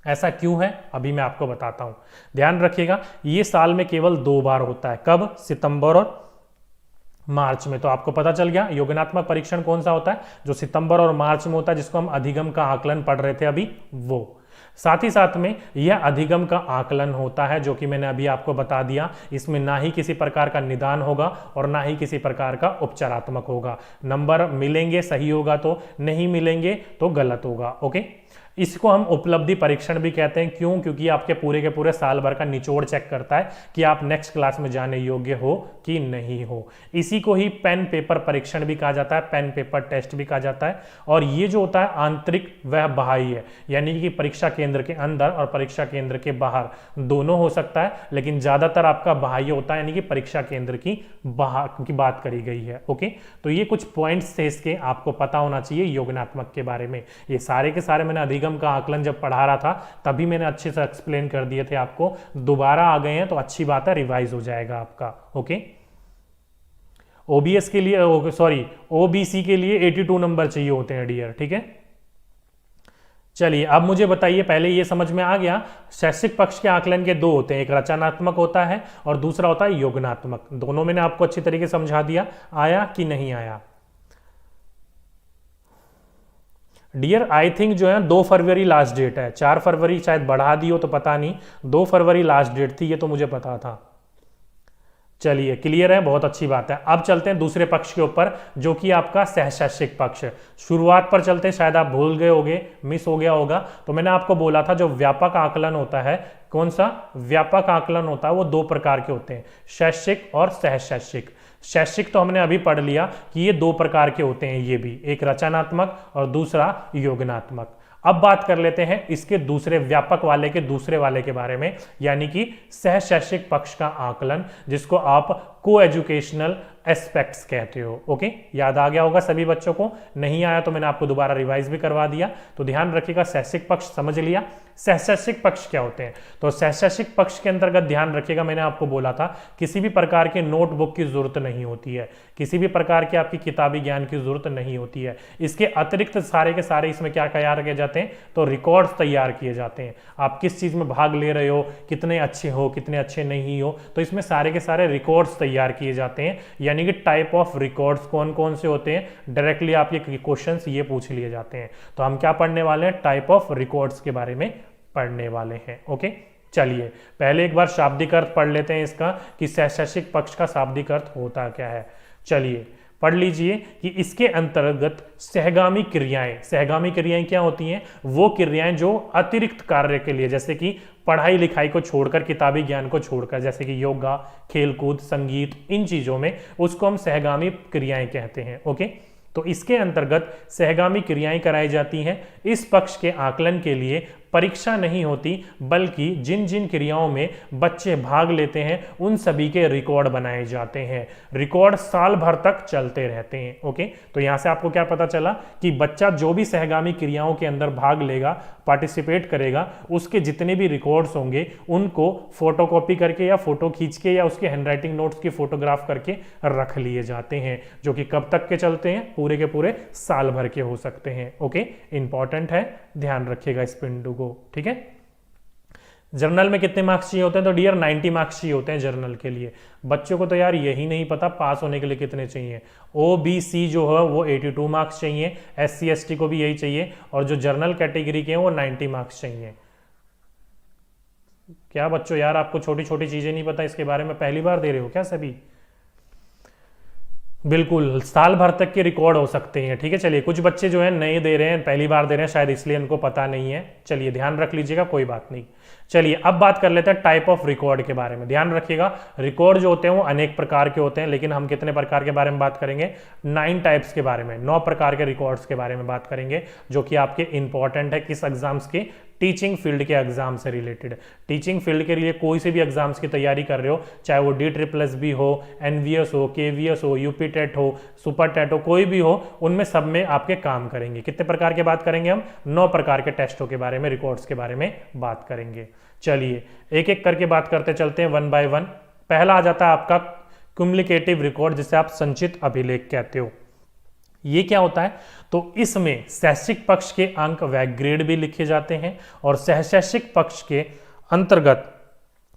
ऐसा क्यों है अभी मैं आपको बताता हूं, ध्यान रखिएगा। ये साल में केवल 2 बार होता है, कब? सितंबर और मार्च में। तो आपको पता चल गया योगात्मक परीक्षण कौन सा होता है, जो सितंबर और मार्च में होता है, जिसको हम अधिगम का आकलन पढ़ रहे थे अभी, वो। साथ ही साथ में यह अधिगम का आकलन होता है, जो कि मैंने अभी आपको बता दिया। इसमें ना ही किसी प्रकार का निदान होगा और ना ही किसी प्रकार का उपचारात्मक होगा। नंबर मिलेंगे सही होगा तो, नहीं मिलेंगे तो गलत होगा। ओके, इसको हम उपलब्धि परीक्षण भी कहते हैं। क्यों? क्योंकि आपके पूरे के पूरे साल भर का निचोड़ चेक करता है कि आप नेक्स्ट क्लास में जाने योग्य हो कि नहीं हो। इसी को ही पेन पेपर परीक्षण भी कहा जाता है, पेन पेपर टेस्ट भी कहा जाता है। और ये जो होता है आंतरिक वह बाह्य है, यानी कि परीक्षा केंद्र के अंदर और परीक्षा केंद्र के बाहर दोनों हो सकता है, लेकिन ज्यादातर आपका बाह्य होता है, यानी कि परीक्षा केंद्र की बाहर की बात करी गई है। ओके, तो ये कुछ पॉइंट्स थे इसके, आपको पता होना चाहिए योगात्मक के बारे में। ये सारे के सारे मैंने अधिगम का आकलन जब पढ़ा रहा था तभी मैंने अच्छे से एक्सप्लेन कर दिए थे आपको। दोबारा आ गए हैं तो अच्छी बात है, रिवाइज हो जाएगा आपका। ओके, ओबीएस के लिए, सॉरी ओबीसी के लिए 82 नंबर चाहिए होते हैं डियर। ठीक है, चलिए अब मुझे बताइए, पहले ये समझ में आ गया शैक्षिक पक्ष के आकलन के दो होते हैं, एक रचनात्मक होता है और दूसरा होता है योगात्मक। दोनों मैंने आपको अच्छी तरीके से समझा दिया, आया कि नहीं आया? डियर आई थिंक जो है 2 फरवरी लास्ट डेट है, 4 फरवरी शायद बढ़ा दी हो तो पता नहीं, 2 फरवरी लास्ट डेट थी, ये तो मुझे पता था। चलिए क्लियर है, बहुत अच्छी बात है। अब चलते हैं दूसरे पक्ष के ऊपर, जो कि आपका सहशैक्षिक पक्ष है। शुरुआत पर चलते हैं, शायद आप भूल गए होंगे, मिस हो गया होगा। तो मैंने आपको बोला था जो व्यापक आकलन होता है, कौन सा व्यापक आकलन होता है, वो 2 प्रकार के होते हैं, शैक्षिक और सहशैक्षिक। शैक्षिक तो हमने अभी पढ़ लिया कि ये 2 प्रकार के होते हैं, ये भी, एक रचनात्मक और दूसरा योगात्मक। अब बात कर लेते हैं इसके दूसरे व्यापक वाले के दूसरे वाले के बारे में, यानी कि सहशैक्षिक पक्ष का आकलन, जिसको आप को एजुकेशनल एस्पेक्ट्स कहते हो। ओके, याद आ गया होगा सभी बच्चों को, नहीं आया तो मैंने आपको दोबारा रिवाइज भी करवा दिया। तो ध्यान रखिएगा, शैक्षिक पक्ष समझ लिया। सहशैक्षिक पक्ष क्या होते हैं? तो सहशैक्षिक पक्ष के अंतर्गत ध्यान रखिएगा, मैंने आपको बोला था किसी भी प्रकार के नोटबुक की जरूरत नहीं होती है, किसी भी प्रकार की आपकी किताबी ज्ञान की जरूरत नहीं होती है। इसके अतिरिक्त सारे के सारे इसमें क्या तैयार किए जाते हैं? तो रिकॉर्ड्स तैयार किए जाते हैं। आप किस चीज में भाग ले रहे हो, कितने अच्छे हो, कितने अच्छे नहीं हो, तो इसमें सारे के सारे रिकॉर्ड्स तैयार किए जाते हैं। यानी कि टाइप ऑफ रिकॉर्ड्स कौन कौन से होते हैं, डायरेक्टली आपके क्वेश्चंस ये पूछ लिए जाते हैं। तो हम क्या पढ़ने वाले हैं? टाइप ऑफ रिकॉर्ड्स के बारे में पढ़ने वाले हैं। ओके, चलिए पहले एक बार शाब्दिक अर्थ पढ़ लेते हैं इसका, कि सहशैक्षिक पक्ष का शाब्दिक अर्थ होता क्या है। चलिए पढ़ लीजिए कि इसके अंतर्गत सहगामी क्रियाएं, सहगामी क्रियाएं क्या होती हैं? वो क्रियाएं जो अतिरिक्त कार्य के लिए, जैसे कि पढ़ाई लिखाई को छोड़कर, किताबी ज्ञान को छोड़कर, जैसे कि योगा, खेलकूद, संगीत, इन चीजों में, उसको हम सहगामी क्रियाएं कहते हैं। ओके, तो इसके अंतर्गत सहगामी क्रियाएं कराई जाती हैं। इस पक्ष के आकलन के लिए परीक्षा नहीं होती, बल्कि जिन जिन क्रियाओं में बच्चे भाग लेते हैं उन सभी के रिकॉर्ड बनाए जाते हैं। रिकॉर्ड साल भर तक चलते रहते हैं। ओके, तो यहां से आपको क्या पता चला कि बच्चा जो भी सहगामी क्रियाओं के अंदर भाग लेगा, पार्टिसिपेट करेगा, उसके जितने भी रिकॉर्ड्स होंगे उनको फोटोकॉपी करके या फोटो खींच के या उसके हैंडराइटिंग नोट्स की फोटोग्राफ करके रख लिए जाते हैं, जो कि कब तक के चलते हैं? पूरे के पूरे साल भर के हो सकते हैं। ओके, इंपॉर्टेंट है, ध्यान रखिएगा इस बिंदु को। ठीक है, जर्नल में कितने मार्क्स चाहिए होते हैं? तो डियर 90 मार्क्स चाहिए होते हैं जर्नल के लिए। बच्चों को तो यार यही नहीं पता पास होने के लिए कितने चाहिए। ओबीसी जो है वो 82 मार्क्स चाहिए, एससी एसटी को भी यही चाहिए, और जो जर्नल कैटेगरी के हैं वो 90 मार्क्स चाहिए। क्या बच्चों यार आपको छोटी छोटी चीजें नहीं पता, इसके बारे में पहली बार दे रहे हो क्या सभी? बिल्कुल साल भर तक के रिकॉर्ड हो सकते हैं। ठीक है, चलिए कुछ बच्चे जो है नए दे रहे हैं, पहली बार दे रहे हैं शायद, इसलिए इनको पता नहीं है। चलिए ध्यान रख लीजिएगा, कोई बात नहीं। चलिए अब बात कर लेते हैं टाइप ऑफ रिकॉर्ड के बारे में। ध्यान रखिएगा, रिकॉर्ड जो होते हैं वो अनेक प्रकार के होते हैं, लेकिन हम कितने प्रकार के बारे में बात करेंगे? 9 टाइप्स के बारे में, 9 प्रकार के रिकॉर्ड्स के बारे में बात करेंगे, जो कि आपके इंपॉर्टेंट है किस एग्जाम्स के? टीचिंग फील्ड के एग्जाम से रिलेटेड। टीचिंग फील्ड के लिए कोई से भी एग्जाम्स की तैयारी कर रहे हो, चाहे वो DSSS हो, NVS हो, KVS हो, UP टेट हो, सुपर टेट हो, कोई भी हो, उनमें सब में आपके काम करेंगे। कितने प्रकार के बात करेंगे हम? 9 प्रकार के टेस्टों के बारे में, रिकॉर्ड्स के बारे में बात करेंगे। चलिए एक एक करके बात करते चलते हैं 1 by 1। पहला आ जाता है आपका क्युमुलेटिव रिकॉर्ड, जिसे आप संचित अभिलेख कहते हो। ये क्या होता है? तो इसमें शैक्षिक पक्ष के अंक व ग्रेड भी लिखे जाते हैं, और सहशैक्षिक पक्ष के अंतर्गत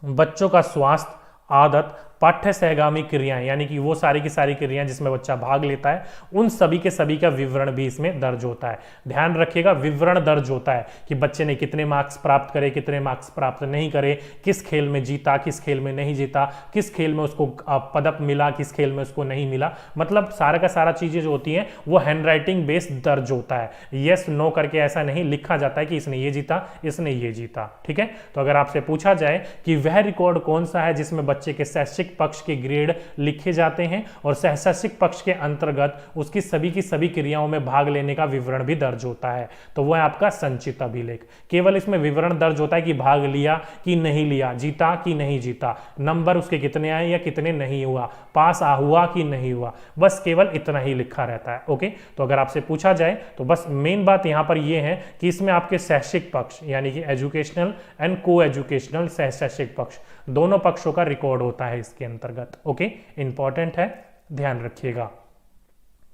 बच्चों का स्वास्थ्य, आदत, पाठ्य सहगामी क्रियाएं, यानी कि वो सारी की सारी क्रियाएं जिसमें बच्चा भाग लेता है, उन सभी के सभी का विवरण भी इसमें दर्ज होता है। ध्यान रखिएगा, विवरण दर्ज होता है कि बच्चे ने कितने मार्क्स प्राप्त करे, कितने मार्क्स प्राप्त नहीं करे, किस खेल में जीता, किस खेल में नहीं जीता, किस खेल में उसको पदक मिला, किस खेल में उसको नहीं मिला। मतलब सारा का सारा चीजें जो होती हैं वो हैंड राइटिंग बेस्ड दर्ज होता है। यस नो करके ऐसा नहीं लिखा जाता है कि इसने ये जीता, इसने ये जीता। ठीक है, तो अगर आपसे पूछा जाए कि वह रिकॉर्ड कौन सा है जिसमें बच्चे के शैक्षिक पक्ष के ग्रेड लिखे जाते हैं और सहशैक्षिक पक्ष के अंतर्गत उसकी सभी की सभी क्रियाओं में भाग लेने का विवरण भी दर्ज होता है, तो वह है आपका संचित अभिलेख। केवल इसमें विवरण दर्ज होता है कि भाग लिया कि नहीं लिया, जीता कि नहीं जीता, नंबर उसके कितने आए या कितने नहीं हुआ, पास हुआ कि नहीं हुआ, बस केवल इतना ही लिखा रहता है। ओके, तो अगर आपसे पूछा जाए तो बस मेन बात यहां पर यह है कि इसमें आपके शैक्षिक पक्ष यानी कि एजुकेशनल एंड को एजुकेशनल शैक्षिक पक्ष दोनों पक्षों का रिकॉर्ड होता है इसके अंतर्गत। ओके, इंपॉर्टेंट है, ध्यान रखिएगा।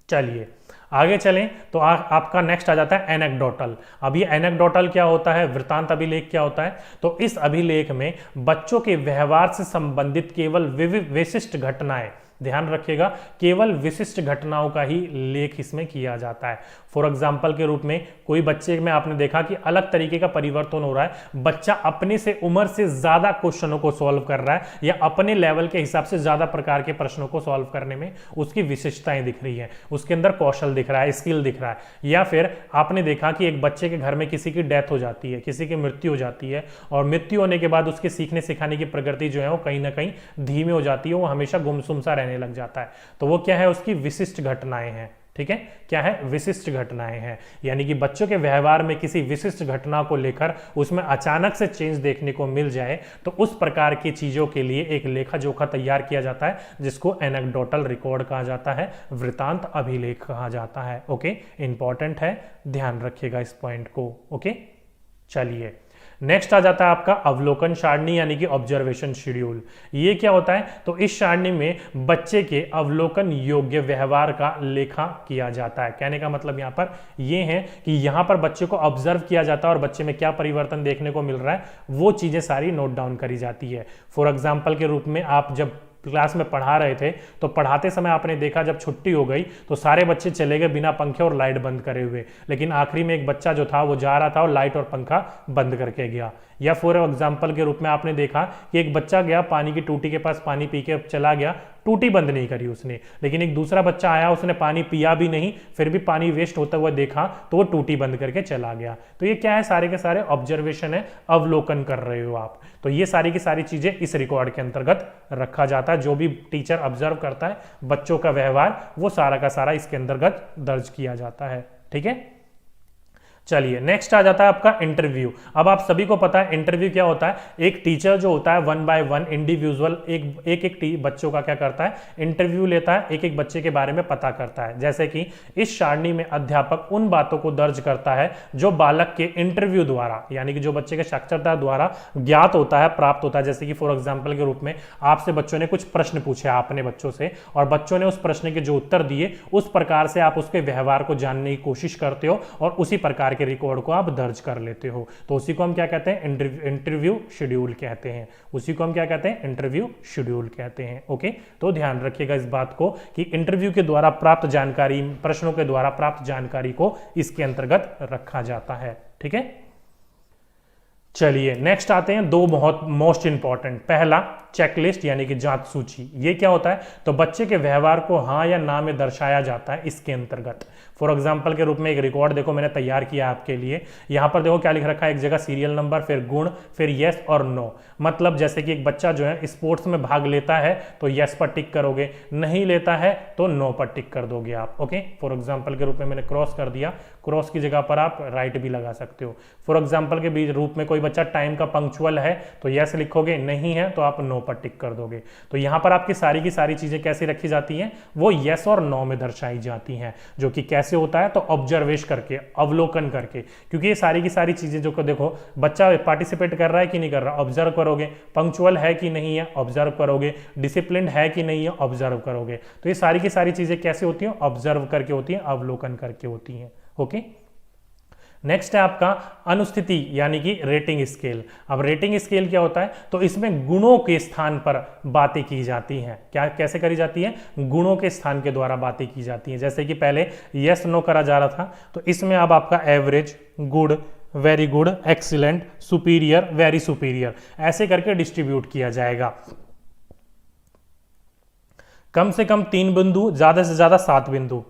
चलिए आगे चलें तो आपका नेक्स्ट आ जाता है एनेक्डोटल। अब ये एनेक्डोटल क्या होता है, वृत्तांत अभिलेख क्या होता है? तो इस अभिलेख में बच्चों के व्यवहार से संबंधित केवल विशिष्ट घटनाएं, ध्यान रखिएगा, केवल विशिष्ट घटनाओं का ही लेख इसमें किया जाता है। फॉर एग्जाम्पल के रूप में कोई बच्चे में आपने देखा कि अलग तरीके का परिवर्तन हो रहा है, बच्चा अपने से उम्र से ज्यादा क्वेश्चनों को सॉल्व कर रहा है या अपने लेवल के हिसाब से ज्यादा प्रकार के प्रश्नों को सॉल्व करने में उसकी विशिष्टताएं दिख रही हैं, उसके अंदर कौशल दिख रहा है, स्किल दिख रहा है। या फिर आपने देखा कि एक बच्चे के घर में किसी की डेथ हो जाती है, किसी की मृत्यु हो जाती है, और मृत्यु होने के बाद उसके सीखने सिखाने की प्रगति जो है वो कहीं ना कहीं धीमी हो जाती है, वो हमेशा गुमसुम सा रहने लग जाता है। तो वो क्या है? उसकी विशिष्ट घटनाएं हैं। ठीक है, क्या है? विशिष्ट घटनाएं हैं, यानी कि बच्चों के व्यवहार में किसी विशिष्ट घटना को लेकर उसमें अचानक से चेंज देखने को मिल जाए, तो उस प्रकार की चीजों के लिए एक लेखा जोखा तैयार किया जाता है, जिसको एनेक्डोटल रिकॉर्ड कहा जाता है, वृत्तांत अभिलेख कहा जाता है। ओके, इंपॉर्टेंट है, ध्यान रखिएगा इस पॉइंट को। ओके, चलिए नेक्स्ट आ जाता है आपका अवलोकन सारणी यानी कि ऑब्जर्वेशन शेड्यूल। ये क्या होता है? तो इस सारणी में बच्चे के अवलोकन योग्य व्यवहार का लेखा किया जाता है। कहने का मतलब यहाँ पर ये है कि यहाँ पर बच्चे को ऑब्जर्व किया जाता है और बच्चे में क्या परिवर्तन देखने को मिल रहा है वो चीजें सारी नोट डाउन करी जाती है। फॉर एग्जाम्पल के रूप में आप जब क्लास में पढ़ा रहे थे तो पढ़ाते समय आपने देखा जब छुट्टी हो गई तो सारे बच्चे चले गए बिना पंखे और लाइट बंद करे हुए, लेकिन आखिरी में एक बच्चा जो था वो जा रहा था और लाइट और पंखा बंद करके गया। या फॉर एग्जाम्पल के रूप में आपने देखा कि एक बच्चा गया पानी की टूटी के पास, पानी पी के चला गया, टूटी बंद नहीं करी उसने, लेकिन एक दूसरा बच्चा आया, उसने पानी पिया भी नहीं, फिर भी पानी वेस्ट होता हुआ देखा तो वो टूटी बंद करके चला गया। तो ये क्या है? सारे के सारे ऑब्जर्वेशन है, अवलोकन कर रहे हो आप। तो ये सारी की सारी चीजें इस रिकॉर्ड के अंतर्गत रखा जाता है। जो भी टीचर ऑब्जर्व करता है बच्चों का व्यवहार, वो सारा का सारा इसके अंतर्गत दर्ज किया जाता है। ठीक है, चलिए नेक्स्ट आ जाता है आपका इंटरव्यू। अब आप सभी को पता है इंटरव्यू क्या होता है। एक टीचर जो होता है 1 by 1 इंडिविजुअल एक बच्चों का क्या करता है? इंटरव्यू लेता है, एक एक बच्चे के बारे में पता करता है। जैसे कि इस सारणी में अध्यापक उन बातों को दर्ज करता है जो बालक के इंटरव्यू द्वारा, यानी कि जो बच्चे के साक्षरता द्वारा ज्ञात होता है, प्राप्त होता है। जैसे कि फॉर एग्जाम्पल के रूप में आपसे बच्चों ने कुछ प्रश्न पूछे आपने बच्चों से, और बच्चों ने उस प्रश्न के जो उत्तर दिए उस प्रकार से आप उसके व्यवहार को जानने की कोशिश करते हो और उसी प्रकार के रिकॉर्ड को आप दर्ज कर लेते हो। तो उसी को हम क्या कहते हैं? इंटरव्यू शेड्यूल कहते हैं। उसी को हम क्या कहते हैं? इंटरव्यू शेड्यूल कहते हैं। ओके, तो ध्यान रखिएगा इस बात को कि इंटरव्यू के द्वारा प्राप्त जानकारी, प्रश्नों के द्वारा प्राप्त जानकारी को इसके अंतर्गत रखा जाता है। ठीक है, चलिए नेक्स्ट आते हैं दो बहुत मोस्ट इंपॉर्टेंट। पहला चेकलिस्ट यानी कि जांच सूची। ये क्या होता है, तो बच्चे के व्यवहार को हाँ या ना में दर्शाया जाता है इसके अंतर्गत। फॉर एग्जाम्पल के रूप में एक रिकॉर्ड देखो मैंने तैयार किया आपके लिए। यहाँ पर देखो क्या लिख रखा है, एक जगह सीरियल नंबर, फिर गुण, फिर यस और नो। मतलब जैसे कि एक बच्चा जो है स्पोर्ट्स में भाग लेता है तो यस पर टिक करोगे, नहीं लेता है तो नो पर टिक कर दोगे आप। ओके, फॉर एग्जाम्पल के रूप में मैंने क्रॉस कर दिया, क्रॉस की जगह पर आप राइट भी लगा सकते हो। फॉर एग्जाम्पल के रूप में कोई बच्चा टाइम का पंक्चुअल है तो यस लिखोगे, नहीं है तो आप नो पर टिक कर दोगे। तो यहाँ पर आपकी सारी की सारी चीजें कैसे रखी जाती हैं, वो यस और नो में दर्शाई जाती हैं। जो कि कैसे होता है, तो ऑब्जर्वेश करके, अवलोकन करके, क्योंकि ये सारी की सारी चीजें जो देखो बच्चा पार्टिसिपेट कर रहा है कि नहीं कर रहा, ऑब्जर्व करोगे, पंक्चुअल है कि नहीं है ऑब्जर्व करोगे, डिसिप्लिन है कि नहीं है ऑब्जर्व करोगे। तो ये सारी की सारी चीजें कैसे होती हैं, ऑब्जर्व करके होती हैं, अवलोकन करके होती हैं। ओके, नेक्स्ट है आपका अनुस्थिति यानी कि रेटिंग स्केल। अब रेटिंग स्केल क्या होता है, तो इसमें गुणों के स्थान पर बातें की जाती हैं। क्या कैसे करी जाती है, गुणों के स्थान के द्वारा बातें की जाती हैं। जैसे कि पहले यस नो करा जा रहा था, तो इसमें अब आपका average, good, very good, excellent, superior, very superior ऐसे करके डिस्ट्रीब्यूट किया जाएगा। कम से कम 3 बिंदु, ज्यादा से ज्यादा 7 बिंदु,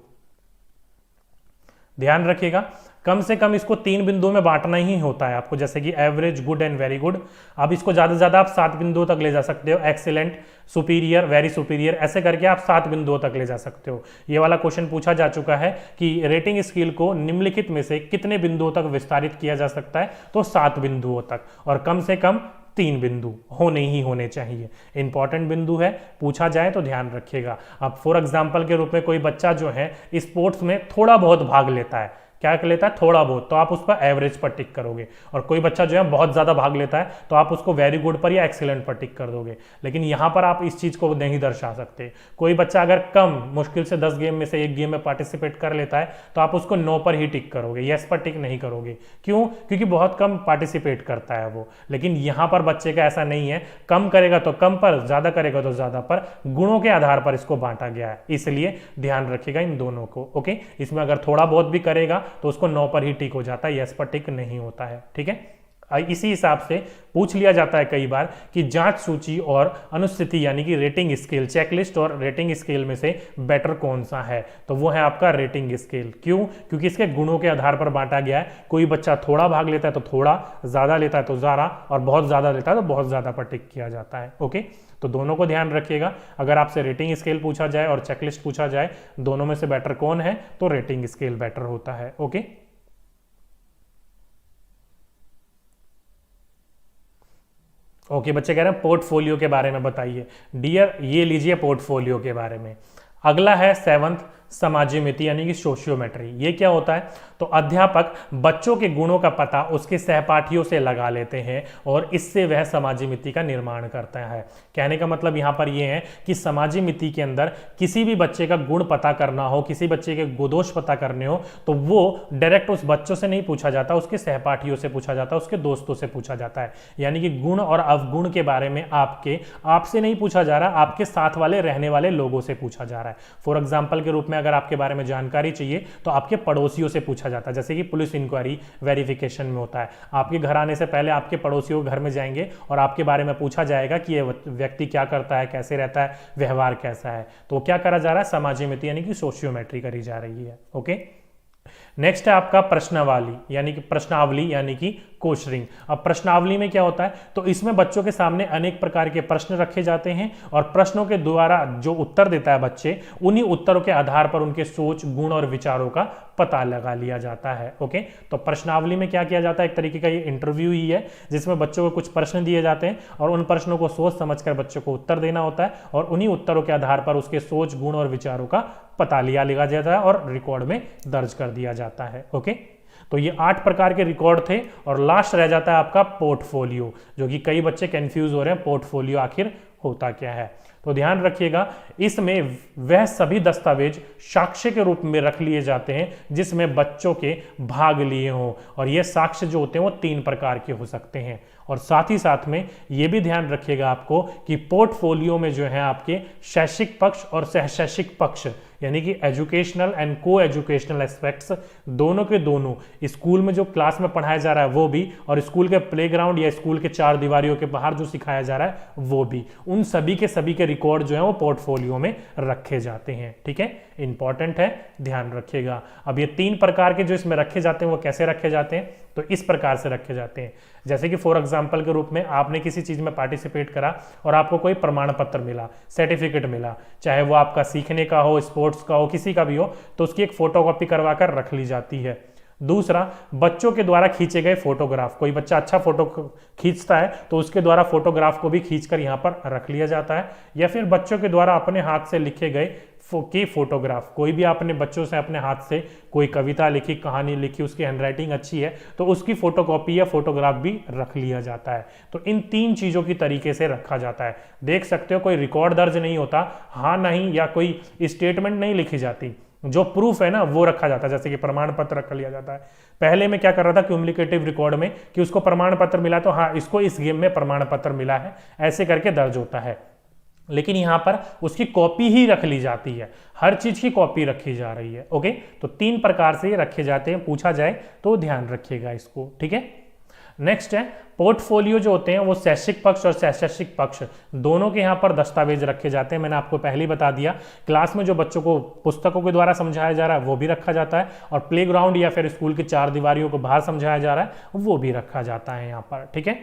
ध्यान रखिएगा। कम से कम इसको 3 बिंदुओं में बांटना ही होता है आपको, जैसे कि average, good and very good. अब इसको ज्यादा से ज्यादा आप 7 बिंदुओं तक ले जा सकते हो, एक्सीलेंट, सुपीरियर, वेरी सुपीरियर ऐसे करके आप 7 बिंदुओं तक ले जा सकते हो। ये वाला क्वेश्चन पूछा जा चुका है कि रेटिंग स्केल को निम्नलिखित में से कितने बिंदुओं तक विस्तारित किया जा सकता है, तो 7 बिंदुओं तक, और कम से कम 3 बिंदु होने ही होने चाहिए। इंपॉर्टेंट बिंदु है, पूछा जाए तो ध्यान रखिएगा। अब फॉर एग्जाम्पल के रूप में कोई बच्चा जो है स्पोर्ट्स में थोड़ा बहुत भाग लेता है, क्या कर लेता है, थोड़ा बहुत, तो आप उस पर एवरेज पर टिक करोगे। और कोई बच्चा जो है बहुत ज्यादा भाग लेता है तो आप उसको वेरी गुड पर या एक्सीलेंट पर टिक कर दोगे। लेकिन यहां पर आप इस चीज को नहीं दर्शा सकते। कोई बच्चा अगर कम, मुश्किल से 10 गेम में से एक गेम में पार्टिसिपेट कर लेता है तो आप उसको नो पर ही टिक करोगे, यस पर टिक नहीं करोगे। क्यों, क्योंकि बहुत कम पार्टिसिपेट करता है वो। लेकिन यहां पर बच्चे का ऐसा नहीं है, कम करेगा तो कम पर, ज्यादा करेगा तो ज्यादा पर, गुणों के आधार पर इसको बांटा गया है। इसलिए ध्यान रखिएगा इन दोनों को। ओके, इसमें अगर थोड़ा बहुत भी करेगा तो उसको 9 पर ही टिक हो जाता है, यस पर टिक नहीं होता है। ठीक है, इसी हिसाब से पूछ लिया जाता है कई बार कि जांच सूची और अनुस्थिति यानी कि रेटिंग स्केल, चेकलिस्ट और रेटिंग स्केल में से बेटर कौन सा है, तो वो है आपका रेटिंग स्केल। क्यों, क्योंकि इसके गुणों के आधार पर बांटा गया है। कोई बच्चा थोड़ा भाग लेता है तो थोड़ा, ज्यादा लेता है तो ज्यादा, और बहुत ज्यादा लेता है तो बहुत ज्यादा पर टिक किया जाता है। ओके, तो दोनों को ध्यान रखिएगा। अगर आपसे रेटिंग स्केल पूछा जाए और चेकलिस्ट पूछा जाए, दोनों में से बेटर कौन है, तो रेटिंग स्केल बेटर होता है। ओके, ओके बच्चे कह रहे हैं पोर्टफोलियो के बारे में बताइए। डियर, ये लीजिए पोर्टफोलियो के बारे में। अगला है 7th समाजीमिति यानी कि सोशियोमेट्री। ये क्या होता है, तो अध्यापक बच्चों के गुणों का पता उसके सहपाठियों से लगा लेते हैं और इससे वह समाजीमिति का निर्माण करता है। कहने का मतलब यहां पर यह है कि समाजीमिति के अंदर किसी भी बच्चे का गुण पता करना हो, किसी बच्चे के गुदोष पता करने हो, तो वो डायरेक्ट उस बच्चों से नहीं पूछा जाता, उसके सहपाठियों से पूछा जाता है, उसके दोस्तों से पूछा जाता है। यानी कि गुण और अवगुण के बारे में आपसे नहीं पूछा जा रहा, आपके साथ वाले रहने वाले लोगों से पूछा जा रहा है। फॉर एग्जाम्पल के रूप में अगर आपके बारे में जानकारी चाहिए तो आपके पड़ोसियों से पूछा जाता है, जैसे कि पुलिस इंक्वायरी वेरिफिकेशन में होता है। आपके घर आने से पहले आपके पड़ोसियों के घर में जाएंगे और आपके बारे में पूछा जाएगा कि ये व्यक्ति क्या करता है, कैसे रहता है, व्यवहार कैसा है। तो क्या करा जा रहा है, समाजीमिति यानी कि सोशियोमेट्री करी जा रही है। ओके, नेक्स्ट है आपका प्रश्नावली यानी कि प्रश्नावली यानी कि क्वेश्चनिंग। अब प्रश्नावली में क्या होता है, तो इसमें बच्चों के सामने अनेक प्रकार के प्रश्न रखे जाते हैं और प्रश्नों के द्वारा जो उत्तर देता है बच्चे, उन्हीं उत्तरों के आधार पर उनके सोच, गुण और विचारों का पता लगा लिया जाता है। ओके, तो प्रश्नावली में क्या किया जाता है, एक तरीके का ये इंटरव्यू ही है जिसमें बच्चों को कुछ प्रश्न दिए जाते हैं और उन प्रश्नों को सोच समझकर बच्चों को उत्तर देना होता है और उन्हीं उत्तरों के आधार पर उसके सोच, गुण और विचारों का पता लिया जाता है और रिकॉर्ड में दर्ज कर दिया जाता है। ओके, तो ये 8 प्रकार के रिकॉर्ड थे और लास्ट रह जाता है आपका पोर्टफोलियो, जो कि कई बच्चे कंफ्यूज हो रहे हैं पोर्टफोलियो आखिर होता क्या है। तो ध्यान रखिएगा, इसमें वह सभी दस्तावेज साक्ष्य के रूप में रख लिए जाते हैं जिसमें बच्चों के भाग लिए हों, और ये साक्ष्य जो होते हैं वो 3 प्रकार के हो सकते हैं। और साथ ही साथ में ये भी ध्यान रखिएगा आपको कि पोर्टफोलियो में जो है आपके शैक्षिक पक्ष और सहशैक्षिक पक्ष यानी कि एजुकेशनल एंड को एजुकेशनल एस्पेक्ट्स दोनों के दोनों, स्कूल में जो क्लास में पढ़ाया जा रहा है वो भी, और स्कूल के प्लेग्राउंड या स्कूल के चार दीवारियों के बाहर जो सिखाया जा रहा है वो भी, उन सभी के रिकॉर्ड जो है वो पोर्टफोलियो में रखे जाते हैं। ठीक है, इंपॉर्टेंट है, ध्यान रखिएगा। अब ये 3 प्रकार के जो इसमें रखे जाते हैं वो कैसे रखे जाते हैं, तो इस प्रकार से रखे जाते हैं। जैसे कि फॉर एग्जांपल के रूप में आपने किसी चीज में पार्टिसिपेट करा और आपको कोई प्रमाण पत्र मिला, सर्टिफिकेट मिला, चाहे वो आपका सीखने का हो, स्पोर्ट्स का हो, किसी का भी हो, तो उसकी एक फोटोकॉपी करवा कर रख ली जाती है। दूसरा, बच्चों के द्वारा खींचे गए फोटोग्राफ, कोई बच्चा अच्छा फोटो खींचता है तो उसके द्वारा फोटोग्राफ को भी खींचकर यहाँ पर रख लिया जाता है। या फिर बच्चों के द्वारा अपने हाथ से लिखे गए की फोटोग्राफ, कोई भी आपने बच्चों से अपने हाथ से कोई कविता लिखी, कहानी लिखी, उसकी हैंडराइटिंग अच्छी है तो उसकी फोटोकॉपी या फोटोग्राफ भी रख लिया जाता है। तो इन 3 चीजों की तरीके से रखा जाता है। देख सकते हो कोई रिकॉर्ड दर्ज नहीं होता, हाँ नहीं या कोई स्टेटमेंट नहीं लिखी जाती, जो प्रूफ है ना वो रखा जाता है। जैसे कि प्रमाण पत्र रख लिया जाता है। पहले मैं क्या कर रहा था क्यूमुलेटिव रिकॉर्ड में कि उसको प्रमाण पत्र मिला तो हाँ इसको इस गेम में प्रमाण पत्र मिला है, ऐसे करके दर्ज होता है। लेकिन यहां पर उसकी कॉपी ही रख ली जाती है, हर चीज की कॉपी रखी जा रही है। ओके, तो 3 प्रकार से रखे जाते हैं, पूछा जाए तो ध्यान रखिएगा इसको। ठीक है, नेक्स्ट है पोर्टफोलियो जो होते हैं वो शैक्षिक पक्ष और सहशैक्षिक पक्ष दोनों के यहाँ पर दस्तावेज रखे जाते हैं। मैंने आपको पहले ही बता दिया, क्लास में जो बच्चों को पुस्तकों के द्वारा समझाया जा रहा है वो भी रखा जाता है, और प्लेग्राउंड या फिर स्कूल की 4 दीवारियों को बाहर समझाया जा रहा है वो भी रखा जाता है यहाँ पर। ठीक है,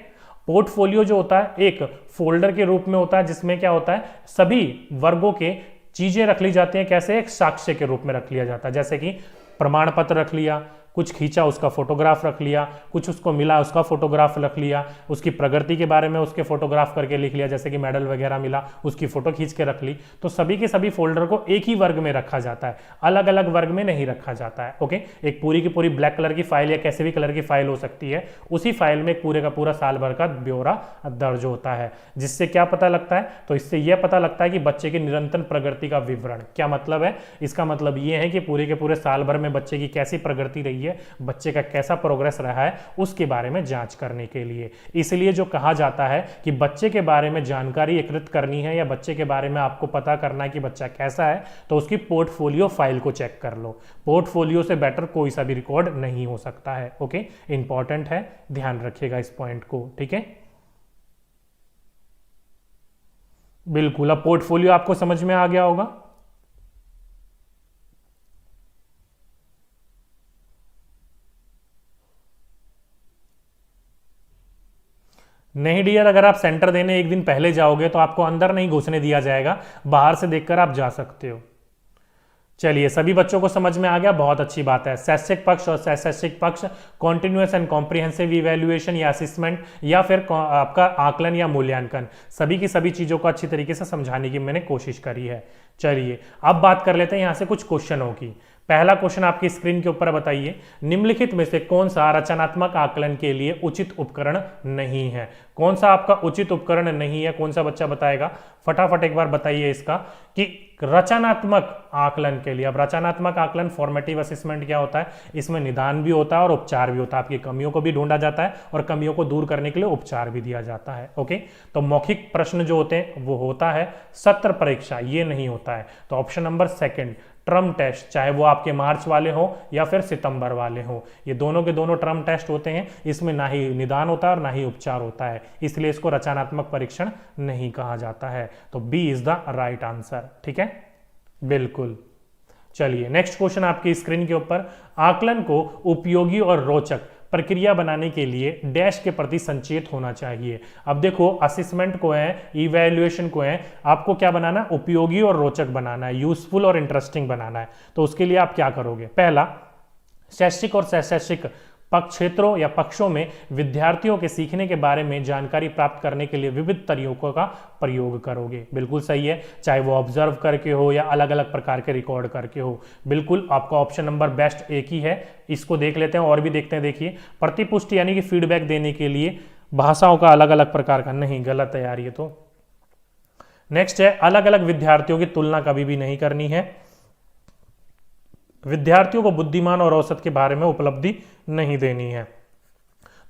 पोर्टफोलियो जो होता है एक फोल्डर के रूप में होता है जिसमें क्या होता है सभी वर्गों के चीजें रख ली जाती हैं। कैसे, एक साक्ष्य के रूप में रख लिया जाता है। जैसे कि प्रमाण पत्र रख लिया, कुछ खींचा उसका फोटोग्राफ रख लिया, कुछ उसको मिला उसका फोटोग्राफ रख लिया, उसकी प्रगति के बारे में उसके फोटोग्राफ करके लिख लिया, जैसे कि मेडल वगैरह मिला उसकी फोटो खींच के रख ली। तो सभी के सभी फोल्डर को एक ही वर्ग में रखा जाता है, अलग अलग वर्ग में नहीं रखा जाता है। ओके, एक पूरी की पूरी ब्लैक कलर की फाइल या कैसे भी कलर की फाइल हो सकती है, उसी फाइल में पूरे का पूरा साल भर का ब्यौरा दर्ज होता है। जिससे क्या पता लगता है, तो इससे यह पता लगता है कि बच्चे की निरंतर प्रगति का विवरण। क्या मतलब है, इसका मतलब यह है कि पूरे के पूरे साल भर में बच्चे की कैसी प्रगति रही है, बच्चे का कैसा प्रोग्रेस रहा है, उसके बारे में जांच करने के लिए। इसलिए जो कहा जाता है कि बच्चे के बारे में जानकारी एकत्रित करनी है या बच्चे के बारे में आपको पता करना है कि बच्चा कैसा है, तो उसकी पोर्टफोलियो फाइल को चेक कर लो। पोर्टफोलियो से बेटर कोई सा भी रिकॉर्ड नहीं हो सकता है। ओके, इंपॉर्टेंट है, ध्यान रखिएगा इस पॉइंट को। ठीक है, बिल्कुल। अब पोर्टफोलियो आपको समझ में आ गया होगा। नहीं डियर, अगर आप सेंटर देने एक दिन पहले जाओगे तो आपको अंदर नहीं घुसने दिया जाएगा, बाहर से देखकर आप जा सकते हो। चलिए, सभी बच्चों को समझ में आ गया, बहुत अच्छी बात है। शैक्षिक पक्ष और सहशैक्षिक पक्ष, कॉन्टिन्यूअस एंड कॉम्प्रिहेंसिव इवैल्यूएशन या असेसमेंट या फिर आपका आकलन या मूल्यांकन, सभी की सभी चीजों को अच्छी तरीके से समझाने की मैंने कोशिश करी है। चलिए अब बात कर लेते हैं यहां से कुछ क्वेश्चनों की। पहला क्वेश्चन आपकी स्क्रीन के ऊपर बताइए, निम्नलिखित में से कौन सा रचनात्मक आकलन के लिए उचित उपकरण नहीं है। कौन सा आपका उचित उपकरण नहीं है, कौन सा बच्चा बताएगा, फटाफट एक बार बताइए इसका कि रचनात्मक आकलन के लिए। अब रचनात्मक आकलन फॉर्मेटिव असेसमेंट क्या होता है, इसमें निदान भी होता है और उपचार भी होता है। आपकी कमियों को भी ढूंढा जाता है और कमियों को दूर करने के लिए उपचार भी दिया जाता है। ओके, तो मौखिक प्रश्न जो होते हैं वो होता है, सत्र परीक्षा ये नहीं होता है। तो ऑप्शन नंबर 2 टर्म टेस्ट, चाहे वो आपके मार्च वाले हो या फिर सितंबर वाले हो, ये दोनों के दोनों टर्म टेस्ट होते हैं। इसमें ना ही निदान होता है और ना ही उपचार होता है, इसलिए इसको रचनात्मक परीक्षण नहीं कहा जाता है। तो B is the right answer. ठीक है, बिल्कुल। चलिए नेक्स्ट क्वेश्चन आपकी स्क्रीन के ऊपर, आकलन को उपयोगी और रोचक प्रक्रिया बनाने के लिए डैश के प्रति संचेत होना चाहिए। अब देखो, असेसमेंट को है, इवैल्यूएशन को है, आपको क्या बनाना, उपयोगी और रोचक बनाना है, यूजफुल और इंटरेस्टिंग बनाना है। तो उसके लिए आप क्या करोगे, पहला, शैक्षिक और सहशैक्षिक क्षेत्रों या पक्षों में विद्यार्थियों के सीखने के बारे में जानकारी प्राप्त करने के लिए विविध तरीकों का प्रयोग करोगे। बिल्कुल सही है, चाहे वो ऑब्जर्व करके हो या अलग अलग प्रकार के रिकॉर्ड करके हो। बिल्कुल, आपका ऑप्शन नंबर बेस्ट एक ही है। इसको देख लेते हैं और भी देखते हैं। देखिए, प्रतिपुष्टि यानी कि फीडबैक देने के लिए भाषाओं का अलग अलग प्रकार का, नहीं गलत है यार ये तो। नेक्स्ट है, अलग अलग विद्यार्थियों की तुलना कभी भी नहीं करनी है। विद्यार्थियों को बुद्धिमान और औसत के बारे में उपलब्धि नहीं देनी है।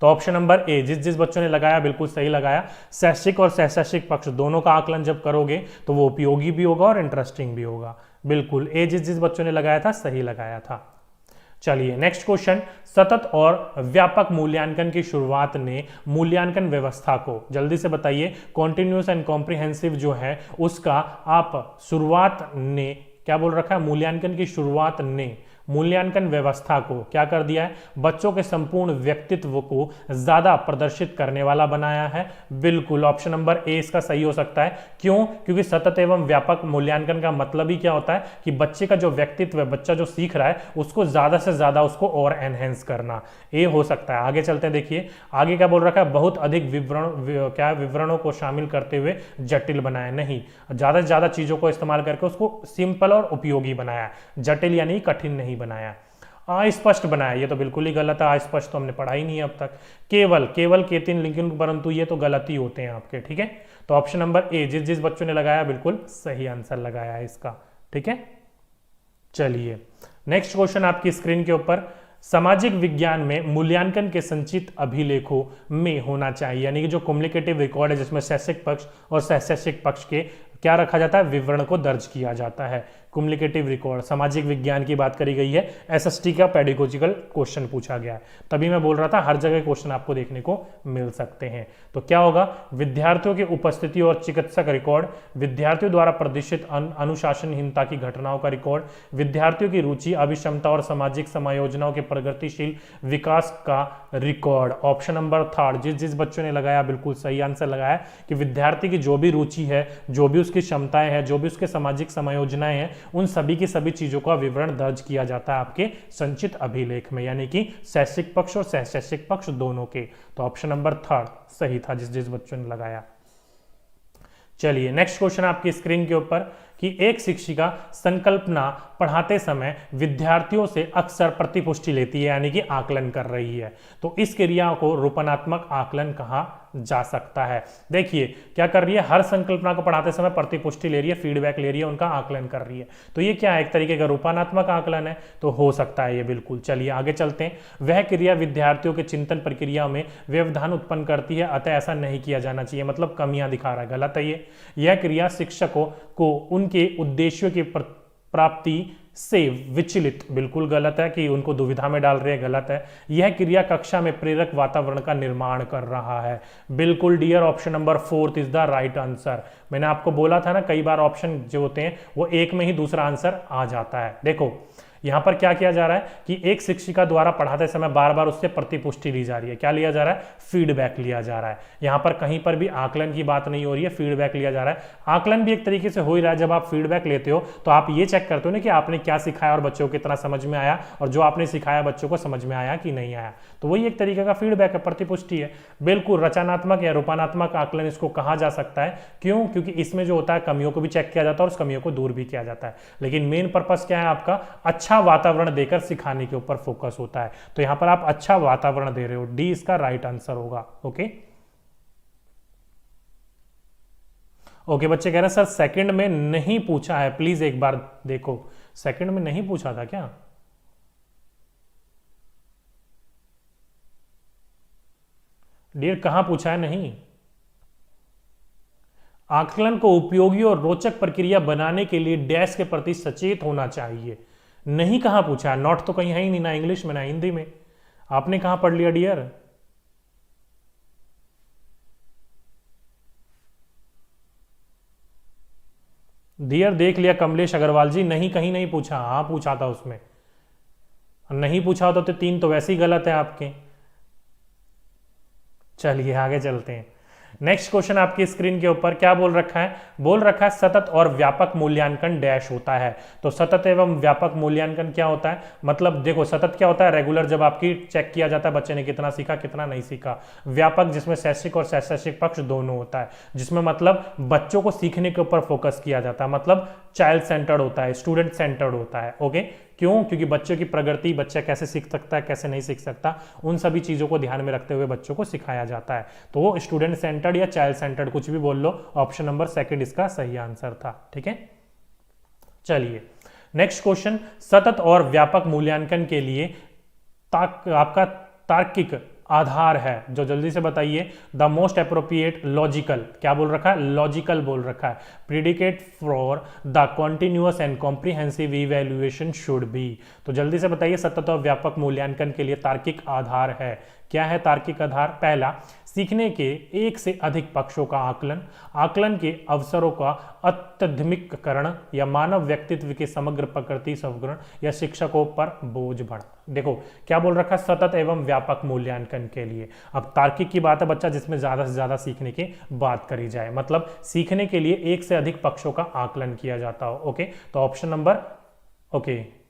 तो ऑप्शन नंबर ए, जिस जिस बच्चों ने लगाया बिल्कुल सही लगाया। शैक्षिक और सैक्षिक पक्ष दोनों का आकलन जब करोगे तो वो उपयोगी भी होगा और इंटरेस्टिंग भी होगा। बिल्कुल ए, जिस जिस बच्चों ने लगाया था सही लगाया था। चलिए नेक्स्ट क्वेश्चन, सतत और व्यापक मूल्यांकन की शुरुआत ने मूल्यांकन व्यवस्था को, जल्दी से बताइए, कॉन्टिन्यूस एंड कॉम्प्रिहेंसिव जो है उसका आप शुरुआत ने क्या बोल रखा है, मूल्यांकन की शुरुआत ने मूल्यांकन व्यवस्था को क्या कर दिया है, बच्चों के संपूर्ण व्यक्तित्व को ज्यादा प्रदर्शित करने वाला बनाया है। बिल्कुल ऑप्शन नंबर ए इसका सही हो सकता है। क्यों? क्योंकि सतत एवं व्यापक मूल्यांकन का मतलब ही क्या होता है कि बच्चे का जो व्यक्तित्व है, बच्चा जो सीख रहा है उसको ज्यादा से ज्यादा उसको और एनहेंस करना, ए हो सकता है। आगे चलते हैं, देखिए आगे क्या बोल रखा है, बहुत अधिक विवरणों को शामिल करते हुए जटिल बनाया, नहीं, ज्यादा से ज्यादा चीजों को इस्तेमाल करके उसको सिंपल और उपयोगी बनाया, जटिल यानी कठिन नहीं बनाया। अस्पष्ट बनाया, ये तो बिल्कुल ही गलत है, अस्पष्ट तो हमने पढ़ा ही नहीं है अब तक। केवल केवल के तीन, लेकिन परंतु ये तो गलत ही होते हैं आपके, ठीक है। तो ऑप्शन नंबर ए, जिस जिस बच्चों ने लगाया बिल्कुल सही आंसर लगाया है इसका, ठीक है। चलिए नेक्स्ट क्वेश्चन आपकी स्क्रीन के ऊपर, सामाजिक विज्ञान में मूल्यांकन के संचित अभिलेखों में होना चाहिए, यानी कि जो कम्युनिकेटिव रिकॉर्ड है जिसमें शैक्षिक पक्ष और सैक्षिक पक्ष के क्या रखा जाता है, विवरण को दर्ज किया जाता है। कम्युनिकेटिव रिकॉर्ड, सामाजिक विज्ञान की बात करी गई है, एसएसटी का पेडागोजिकल क्वेश्चन पूछा गया है, तभी मैं बोल रहा था हर जगह क्वेश्चन आपको देखने को मिल सकते हैं। तो क्या होगा, विद्यार्थियों की उपस्थिति और चिकित्सक रिकॉर्ड, विद्यार्थियों द्वारा प्रदर्शित अनुशासनहीनता की घटनाओं का रिकॉर्ड, विद्यार्थियों की रुचि, अभिक्षमता और सामाजिक समायोजनाओं के प्रगतिशील विकास का रिकॉर्ड। ऑप्शन नंबर थर्ड, जिस जिस बच्चों ने लगाया बिल्कुल सही आंसर लगाया कि विद्यार्थी की जो भी रुचि है, जो भी उसकी क्षमताएं हैं, जो भी उसके सामाजिक समायोजनाएं हैं, उन सभी की सभी चीजों का विवरण दर्ज किया जाता है आपके संचित अभिलेख में, यानी कि शैक्षिक पक्ष और सैक्षिक पक्ष दोनों के। तो ऑप्शन नंबर थर्ड सही था, जिस जिस बच्चों ने लगाया। चलिए नेक्स्ट क्वेश्चन आपकी स्क्रीन के ऊपर कि एक शिक्षिका संकल्पना पढ़ाते समय विद्यार्थियों से अक्सर प्रतिपुष्टि लेती है, यानी कि आकलन कर रही है, तो इस क्रिया को रूपनात्मक आकलन कहा जा सकता है। देखिए क्या कर रही है, हर संकल्पना को पढ़ाते समय प्रतिपुष्टि ले रही है, फीडबैक ले रही है, उनका आकलन कर रही है, तो ये क्या है, एक तरीके का रूपनात्मक आकलन है, तो हो सकता है ये बिल्कुल। चलिए आगे चलते हैं, वह क्रिया विद्यार्थियों के चिंतन प्रक्रिया में व्यवधान उत्पन्न करती है, अतः ऐसा नहीं किया जाना चाहिए, मतलब कमियां दिखा रहा है, गलत है ये। यह क्रिया शिक्षकों को उनके उद्देश्यों की प्राप्ति से विचलित, बिल्कुल गलत है कि उनको दुविधा में डाल रहे हैं, गलत है। यह क्रिया कक्षा में प्रेरक वातावरण का निर्माण कर रहा है, बिल्कुल dear, option number fourth is the right answer. मैंने आपको बोला था ना, कई बार ऑप्शन जो होते हैं वो एक में ही दूसरा आंसर आ जाता है। देखो यहां पर क्या किया जा रहा है कि एक शिक्षिका द्वारा पढ़ाते समय बार बार उससे प्रतिपुष्टि ली जा रही है, क्या लिया जा रहा है, फीडबैक लिया जा रहा है। यहां पर कहीं पर भी आकलन की बात नहीं हो रही है, फीडबैक लिया जा रहा है। आकलन भी एक तरीके से हो ही रहा है, जब आप फीडबैक लेते हो तो आप ये चेक करते हो ना कि आपने क्या सिखाया और बच्चों को कितना समझ में आया, और जो आपने सिखाया बच्चों को समझ में आया कि नहीं आया, तो वही एक तरीके का फीडबैक है, प्रतिपुष्टि है। बिल्कुल रचनात्मक या रूपनात्मक आकलन इसको कहा जा सकता है। क्यों? क्योंकि इसमें जो होता है कमियों को भी चेक किया जाता है और उस कमियों को दूर भी किया जाता है, लेकिन मेन पर्पस क्या है आपका, अच्छा वातावरण देकर सिखाने के ऊपर फोकस होता है। तो यहां पर आप अच्छा वातावरण दे रहे हो, डी इसका राइट आंसर होगा। ओके ओके बच्चे कह रहे हैं सर सेकंड में नहीं पूछा है, प्लीज एक बार देखो, सेकंड में नहीं पूछा था क्या? डियर कहां पूछा है? नहीं, आकलन को उपयोगी और रोचक प्रक्रिया बनाने के लिए डैश के प्रति सचेत होना चाहिए, नहीं कहां पूछा है, नॉट तो कहीं है ही नहीं, ना इंग्लिश में ना हिंदी में, आपने कहां पढ़ लिया डियर? डियर देख लिया कमलेश अग्रवाल जी, नहीं कहीं नहीं पूछा, हाँ पूछा था उसमें, नहीं पूछा होता तो तीन तो वैसे ही गलत है आपके। चलिए आगे चलते हैं, नेक्स्ट क्वेश्चन आपकी स्क्रीन के ऊपर क्या बोल रखा है, बोल रखा है सतत और व्यापक मूल्यांकन डैश होता है। तो सतत एवं व्यापक मूल्यांकन क्या होता है, मतलब देखो सतत क्या होता है, रेगुलर जब आपकी चेक किया जाता है बच्चे ने कितना सीखा कितना नहीं सीखा। व्यापक जिसमें शैक्षिक और सैक्षिक पक्ष दोनों होता है, जिसमें मतलब बच्चों को सीखने के ऊपर फोकस किया जाता है, मतलब चाइल्ड सेंटर्ड होता है, स्टूडेंट सेंटर्ड होता है। ओके क्यों? क्योंकि बच्चों की प्रगति, बच्चा कैसे सीख सकता है कैसे नहीं सीख सकता, उन सभी चीजों को ध्यान में रखते हुए बच्चों को सिखाया जाता है। तो वो स्टूडेंट सेंटर्ड या चाइल्ड सेंटर्ड कुछ भी बोल लो, ऑप्शन नंबर सेकंड इसका सही आंसर था। ठीक है चलिए नेक्स्ट क्वेश्चन, सतत और व्यापक मूल्यांकन के लिए आपका तार्किक आधार है, जो जल्दी से बताइए, द मोस्ट अप्रोप्रिएट लॉजिकल, क्या बोल रखा है, लॉजिकल बोल रखा है, predicate for the continuous and comprehensive evaluation should be. तो जल्दी से बताइए, सतत और व्यापक मूल्यांकन के लिए तार्किक आधार है। क्या है तार्किक आधार? पहला, सीखने के एक से अधिक पक्षों का आकलन, आकलन के अवसरों का अत्यधिककरण या मानव व्यक्तित्व के समग्र प्रकृति सवगुण या शिक्षकों पर बोझ बढ़ना। देखो क्या बोल रखा है, सतत एवं व्यापक मूल्यांकन के लिए। अब तार्किक की बात है बच्चा, जिसमें ज्यादा से ज्यादा सीखने की बात करी जाए, मतलब सीखने के लिए एक से अधिक पक्षों का आकलन किया जाता हो। ओके, तो ऑप्शन नंबर ओके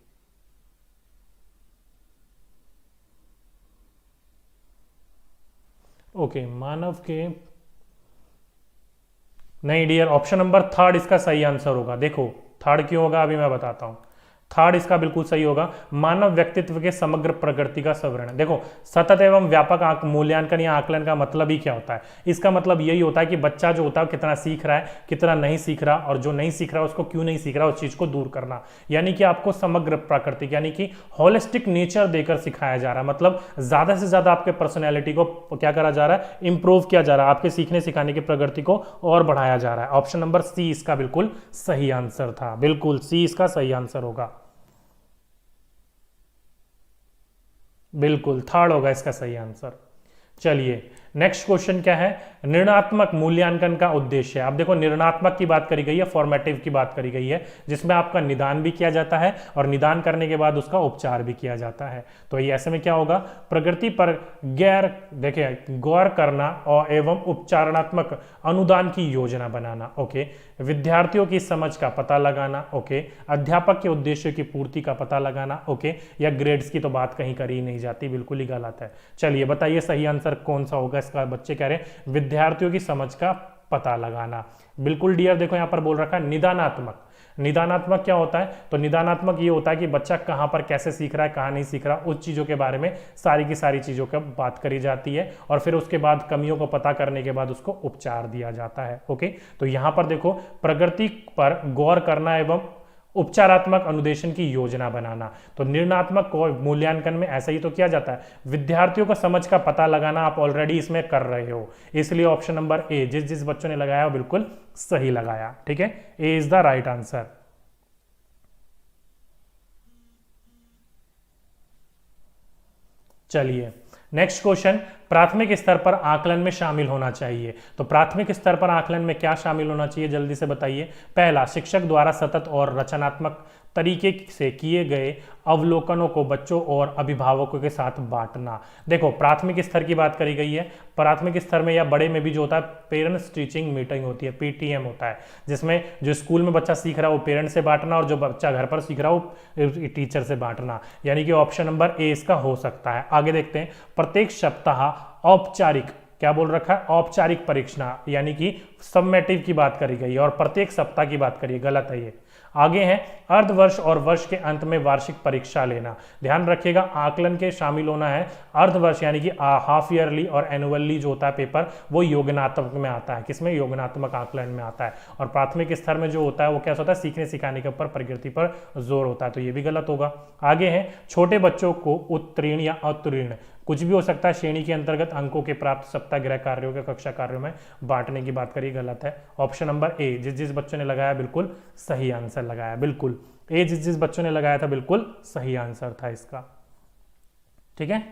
मानव के, नहीं डियर, ऑप्शन नंबर थर्ड इसका सही आंसर होगा। देखो थर्ड क्यों होगा अभी मैं बताता हूं। थर्ड इसका बिल्कुल सही होगा, मानव व्यक्तित्व के समग्र प्रगति का सवर्ण। देखो सतत एवं व्यापक मूल्यांकन या आकलन का मतलब ही क्या होता है? इसका मतलब यही होता है कि बच्चा जो होता है कितना सीख रहा है, कितना नहीं सीख रहा, और जो नहीं सीख रहा है उसको क्यों नहीं सीख रहा, उस चीज को दूर करना। यानी कि आपको समग्र प्रकृति यानी कि होलिस्टिक नेचर देकर सिखाया जा रहा है, मतलब ज्यादा से ज्यादा आपके पर्सनैलिटी को क्या करा जा रहा है, इंप्रूव किया जा रहा है, आपके सीखने सिखाने की प्रगति को और बढ़ाया जा रहा है। ऑप्शन नंबर सी इसका बिल्कुल सही आंसर था, बिल्कुल सी इसका सही आंसर होगा, बिल्कुल थर्ड होगा इसका सही आंसर। चलिए नेक्स्ट क्वेश्चन क्या है, निर्णयात्मक मूल्यांकन का उद्देश्य है। अब देखो निर्णयात्मक की बात करी गई है, फॉर्मेटिव की बात करी गई है, जिसमें आपका निदान भी किया जाता है और निदान करने के बाद उसका उपचार भी किया जाता है। तो ये ऐसे में क्या होगा, प्रकृति पर गौर करना और एवं उपचारणात्मक अनुदान की योजना बनाना। ओके, विद्यार्थियों की समझ का पता लगाना। ओके, अध्यापक के उद्देश्य की पूर्ति का पता लगाना। ओके, या ग्रेड्स की तो बात कहीं करी नहीं जाती, बिल्कुल ही गलत है। चलिए बताइए सही आंसर कौन सा होगा इसका? बच्चे कह रहे हैं विद्यार्थियों की समझ का पता लगाना। बिल्कुल डियर, देखो यहां पर बोल रखा है निदानात्मक। निदानात्मक क्या होता है? तो निदानात्मक ये होता है कि बच्चा कहां पर कैसे सीख रहा है, कहां नहीं सीख रहा, उस चीजों के बारे में सारी की सारी चीजों की बात करी जाती है और फिर उसके बाद कमियों को पता करने के बाद उसको उपचार दिया जाता है। ओके, तो यहां पर देखो प्रगति पर गौर करना एवं उपचारात्मक अनुदेशन की योजना बनाना। तो निर्णयात्मक मूल्यांकन में ऐसा ही तो किया जाता है, विद्यार्थियों को समझ का पता लगाना आप ऑलरेडी इसमें कर रहे हो, इसलिए ऑप्शन नंबर ए, जिस बच्चों ने लगाया वो बिल्कुल सही लगाया। ठीक है, ए इज द राइट आंसर। चलिए नेक्स्ट क्वेश्चन, प्राथमिक स्तर पर आकलन में शामिल होना चाहिए। तो प्राथमिक स्तर पर आकलन में क्या शामिल होना चाहिए, जल्दी से बताइए। पहला, शिक्षक द्वारा सतत और रचनात्मक तरीके से किए गए अवलोकनों को बच्चों और अभिभावकों के साथ बांटना। देखो प्राथमिक स्तर की बात करी गई है, प्राथमिक स्तर में या बड़े में भी जो होता है पेरेंट्स टीचिंग मीटिंग होती है, पीटीएम होता है, जिसमें जो स्कूल में बच्चा सीख रहा है वो पेरेंट्स से बांटना और जो बच्चा घर पर सीख रहा है वो टीचर से बांटना। यानी कि ऑप्शन नंबर ए इसका हो सकता है। आगे देखते हैं, प्रत्येक सप्ताह औपचारिक, क्या बोल रखा है, औपचारिक परीक्षा यानी कि सबमेटिव की बात करी गई है और प्रत्येक सप्ताह की बात करी, गलत है ये। आगे है अर्धवर्ष और वर्ष के अंत में वार्षिक परीक्षा लेना। ध्यान रखिएगा आकलन के शामिल होना है अर्धवर्ष यानी कि हाफ ईयरली और एनुअली जो होता है पेपर वो योगनात्मक में आता है, किसमें, योगनात्मक आकलन में आता है। और प्राथमिक स्तर में जो होता है वो कैसा होता है, सीखने सिखाने के ऊपर प्रकृति पर जोर होता है, तो ये भी गलत होगा। आगे है छोटे बच्चों को उत्तीर्ण या अतुतीर्ण, कुछ भी हो सकता है, श्रेणी के अंतर्गत अंकों के प्राप्त सप्ताह गृह कार्यों के कक्षा कार्यों में बांटने की बात करिए, गलत है। ऑप्शन नंबर ए, जिस बच्चों ने लगाया बिल्कुल सही आंसर लगाया, बिल्कुल ए जिस बच्चों ने लगाया था बिल्कुल सही आंसर था इसका। ठीक है,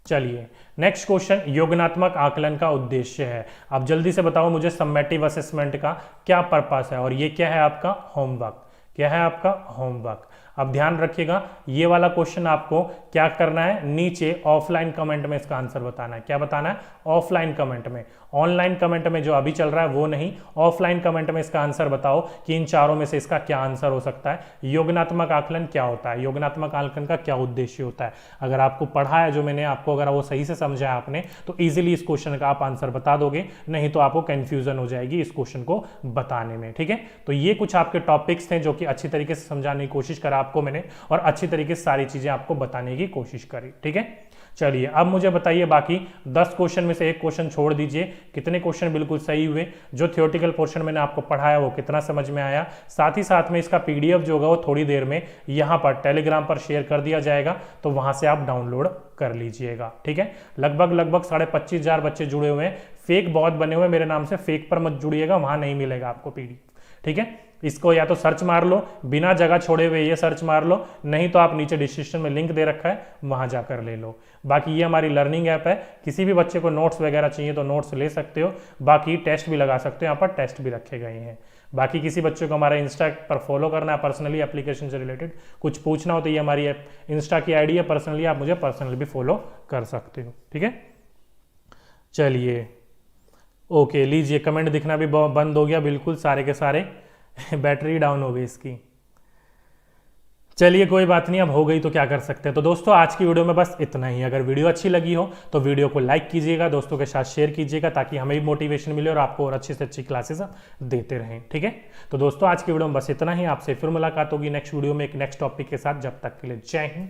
चलिए नेक्स्ट क्वेश्चन, योगनात्मक आकलन का उद्देश्य है। अब जल्दी से बताओ मुझे समेटिव असेसमेंट का क्या पर्पस है, और ये क्या है आपका होमवर्क, क्या है आपका होमवर्क। अब ध्यान रखिएगा ये वाला क्वेश्चन आपको क्या करना है, नीचे ऑफलाइन कमेंट में इसका आंसर बताना है। क्या बताना है, ऑफलाइन कमेंट में, ऑनलाइन कमेंट में जो अभी चल रहा है वो नहीं, ऑफलाइन कमेंट में इसका आंसर बताओ कि इन चारों में से इसका क्या आंसर हो सकता है। योगनात्मक आकलन क्या होता है, योगनात्मक आकलन का क्या उद्देश्य होता है। अगर आपको पढ़ा है जो मैंने आपको, अगर वो सही से समझा है आपने, तो इजीली इस क्वेश्चन का आप आंसर बता दोगे, नहीं तो आपको कंफ्यूजन हो जाएगी इस क्वेश्चन को बताने में। ठीक है, तो ये कुछ आपके टॉपिक्स थे जो कि अच्छी तरीके से समझाने की कोशिश करा आपको मैंने, और अच्छी तरीके से सारी चीजें आपको बताने की कोशिश करी। ठीक है, चलिए अब मुझे बताइए बाकी 10 क्वेश्चन में से एक क्वेश्चन छोड़ दीजिए, कितने क्वेश्चन बिल्कुल सही हुए, जो थियोरेटिकल पोर्शन मैंने आपको पढ़ाया वो कितना समझ में आया। साथ ही साथ में इसका पीडीएफ जो होगा वो थोड़ी देर में यहाँ पर टेलीग्राम पर शेयर कर दिया जाएगा, तो वहां से आप डाउनलोड कर लीजिएगा। ठीक है, लगभग 25,500 बच्चे जुड़े हुए हैं। फेक बहुत बने हुए हैं मेरे नाम से, फेक पर मत जुड़िएगा, वहां नहीं मिलेगा आपको पीडीएफ। ठीक है, इसको या तो सर्च मार लो, बिना जगह छोड़े हुए ये सर्च मार लो, नहीं तो आप नीचे डिस्क्रिप्शन में लिंक दे रखा है, वहां जाकर ले लो। बाकी ये हमारी लर्निंग ऐप है, किसी भी बच्चे को नोट्स वगैरह चाहिए तो नोट्स ले सकते हो, बाकी टेस्ट भी लगा सकते हो, यहाँ पर टेस्ट भी रखे गए हैं। बाकी किसी बच्चे को हमारा इंस्टा पर फॉलो करना है पर्सनली, एप्लीकेशन से रिलेटेड कुछ पूछना हो तो ये हमारी इंस्टा की आईडी है, पर्सनली आप मुझे पर्सनली भी फॉलो कर सकते हो। ठीक है, चलिए ओके, लीजिए कमेंट दिखना भी बंद हो गया बिल्कुल सारे के सारे बैटरी डाउन हो गई इसकी। चलिए कोई बात नहीं, अब हो गई तो क्या कर सकते हैं। तो दोस्तों आज की वीडियो में बस इतना ही। अगर वीडियो अच्छी लगी हो तो वीडियो को लाइक कीजिएगा, दोस्तों के साथ शेयर कीजिएगा, ताकि हमें भी मोटिवेशन मिले और आपको और अच्छी से अच्छी क्लासेस देते रहें। ठीक है, तो दोस्तों आज की वीडियो में बस इतना ही। आपसे फिर मुलाकात होगी नेक्स्ट वीडियो में एक नेक्स्ट टॉपिक के साथ। जब तक के लिए जय हिंद,